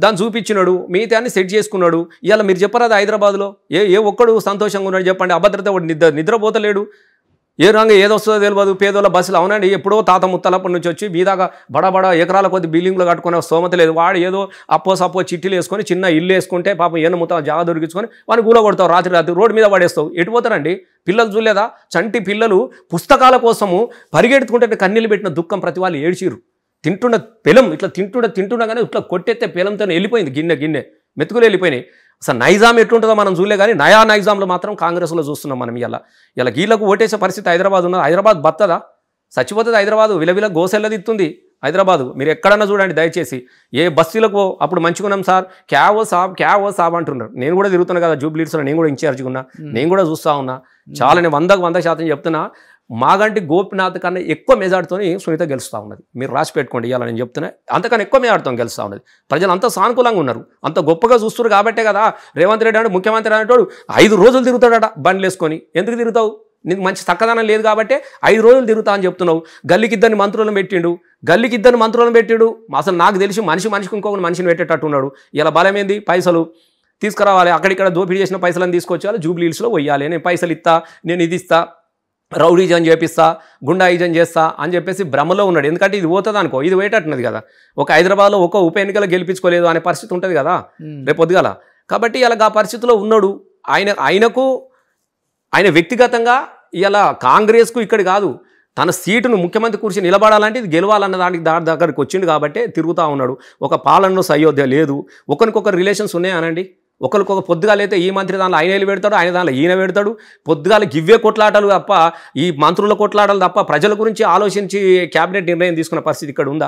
దాన్ని చూపించినాడు మిగతా అన్ని సెట్ చేసుకున్నాడు ఇవాళ మీరు చెప్పరాదు హైదరాబాద్లో ఏ ఒక్కడు సంతోషంగా ఉన్నాడు చెప్పండి అభద్రత నిద్రపోతలేడు ఏ రంగు ఏదొస్తుందో తెలియదు పేదోళ్ళ బస్సులు అవునండి ఎప్పుడో తాత ముత్తలప్పటి నుంచి వచ్చి వీదాగా బడా ఎకరాల కొద్ది బిల్డింగ్లు కట్టుకునే స్తోమత లేదు వాడు ఏదో అప్పో చిట్టీలు వేసుకొని చిన్న ఇల్లు వేసుకుంటే పాపం ఏను ముత్త జాగా దొరికించుకొని వాడిని గూల కొడతావు రాత్రి రోడ్డు మీద పడేస్తావు ఎటు పోతారండి పిల్లలు చూడలేదా చంటి పిల్లలు పుస్తకాల కోసము పరిగెడుతుంటే కన్నీళ్ళు పెట్టిన దుఃఖం ప్రతి వాళ్ళు ఏడ్చిరు తింటున్న పెలం ఇట్లా తింటున్నాగానే ఇట్లా కొట్టెత్తే పెలంతో వెళ్ళిపోయింది గిన్నె మెతుకులు వెళ్ళిపోయినాయి అసలు నైజాం ఎట్లుంటుందో మనం చూడలే కానీ నయా నైజాంలో మాత్రం కాంగ్రెస్లో చూస్తున్నాం మనం ఇలా గీళ్ళకు ఓటేసే పరిస్థితి హైదరాబాద్ ఉన్నది హైదరాబాద్ బత్తదా చచ్చిపోతుంది హైదరాబాద్ విలవిల గోసెల్లదిస్తుంది హైదరాబాదు మీరు ఎక్కడన్నా చూడండి దయచేసి ఏ బస్సులకు అప్పుడు మంచుకున్నాం సార్ క్యావో సాబ్ అంటున్నారు నేను కూడా తిరుగుతున్నా కదా జూబ్లీహిల్స్లో నేను కూడా ఇన్ఛార్జ్గా ఉన్నా నేను కూడా చూస్తూ ఉన్నా చాలా నేను 100% చెప్తున్నా మాగంటి గోపినాథ్ కన్నా ఎక్కువ మెజార్టీతో సునీత గెలుస్తూ ఉన్నది మీరు రాసి పెట్టుకోండి ఇవ్వాలని నేను చెప్తున్నా అంతకన్నా ఎక్కువ మెజార్టీతో గెలుస్తూ ఉన్నది ప్రజలు అంత సానుకూలంగా ఉన్నారు అంత గొప్పగా చూస్తున్నారు కాబట్టే కదా రేవంత్ రెడ్డి అంటే ముఖ్యమంత్రి అనేటోడు 5 రోజులు తిరుగుతాడట బండ్లు వేసుకొని ఎందుకు తిరుగుతావు నీకు మంచి చక్కదనం లేదు కాబట్టి 5 రోజులు తిరుగుతా అని చెప్తున్నావు గల్లికి 2 మంత్రులను పెట్టిండు అసలు నాకు తెలిసి మనిషికి ఇంకొక మనిషిని పెట్టేటట్టు ఉన్నాడు ఇలా బలమేంది పైసలు తీసుకురావాలి అక్కడిక్కడ దోపిడీ చేసిన పైసలను తీసుకొచ్చాలి జూబ్లీహిల్స్లో వెయ్యాలి నేను పైసలు ఇస్తా నేను ఇది ఇస్తా రౌడీజన్ చేపిస్తా గుండాయిజన్ చేస్తా అని చెప్పేసి భ్రమలో ఉన్నాడు ఎందుకంటే ఇది పోతుంది అనుకో ఇది పోయేటట్టున్నది కదా ఒక హైదరాబాద్లో ఒక ఉప ఎన్నికలు గెలిపించుకోలేదు అనే పరిస్థితి ఉంటుంది కదా రేపు పొద్దుగాల కాబట్టి ఇలా ఆ పరిస్థితిలో ఉన్నాడు ఆయన వ్యక్తిగతంగా ఇలా కాంగ్రెస్కు ఇక్కడ కాదు తన సీటును ముఖ్యమంత్రి కుర్చీ నిలబడాలంటే ఇది గెలవాలన్న దానికి దగ్గరికి వచ్చిండు కాబట్టి తిరుగుతూ ఉన్నాడు ఒక పాలనలో సయోధ్య లేదు ఒకరికొకరు రిలేషన్స్ ఉన్నాయనండి ఒకరికొక పొద్దుగాలు అయితే ఈ మంత్రి దానిలో ఆయన పెడతాడు ఆయన దానిలో ఈయన పెడతాడు పొద్దుగాలు గివ్వే కొట్లాటలు తప్ప ఈ మంత్రుల కొట్లాటలు తప్ప ప్రజల గురించి ఆలోచించి క్యాబినెట్ నిర్ణయం తీసుకున్న పరిస్థితి ఇక్కడ ఉందా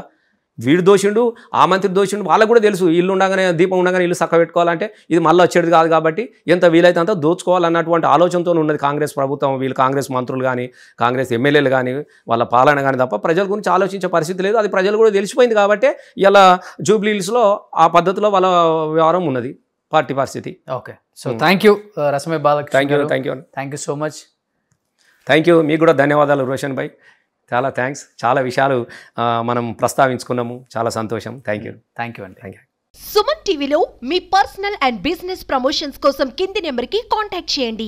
వీడు దోషిండు ఆ మంత్రి దోషిండు వాళ్ళకు కూడా తెలుసు ఇల్లు ఉండగానే దీపం ఉండగానే ఇల్లు చక్క పెట్టుకోవాలంటే ఇది మళ్ళీ వచ్చేది కాదు కాబట్టి ఎంత వీలైతే అంత దోచుకోవాలన్నటువంటి ఆలోచనతో ఉన్నది కాంగ్రెస్ ప్రభుత్వం వీళ్ళు కాంగ్రెస్ మంత్రులు కానీ కాంగ్రెస్ ఎమ్మెల్యేలు కానీ వాళ్ళ పాలన కానీ తప్ప ప్రజల గురించి ఆలోచించే పరిస్థితి లేదు అది ప్రజలు కూడా తెలిసిపోయింది కాబట్టి ఇలా జూబ్లీహిల్స్లో ఆ పద్ధతిలో వాళ్ళ వ్యవహారం ఉన్నది పార్టీ పరిస్థితి ఓకే సో థ్యాంక్ యూ రసమే Balakrishna thank you so much thank you మీకు కూడా ధన్యవాదాలు రోషన్ భాయ్ చాలా థ్యాంక్స్ చాలా విషయాలు మనం ప్రస్తావించుకున్నాము చాలా సంతోషం థ్యాంక్ యూ అండి థ్యాంక్ యూ సుమన్ టీవీలో మీ పర్సనల్ అండ్ బిజినెస్ ప్రమోషన్స్ కోసం కింది నెంబర్కి కాంటాక్ట్ చేయండి.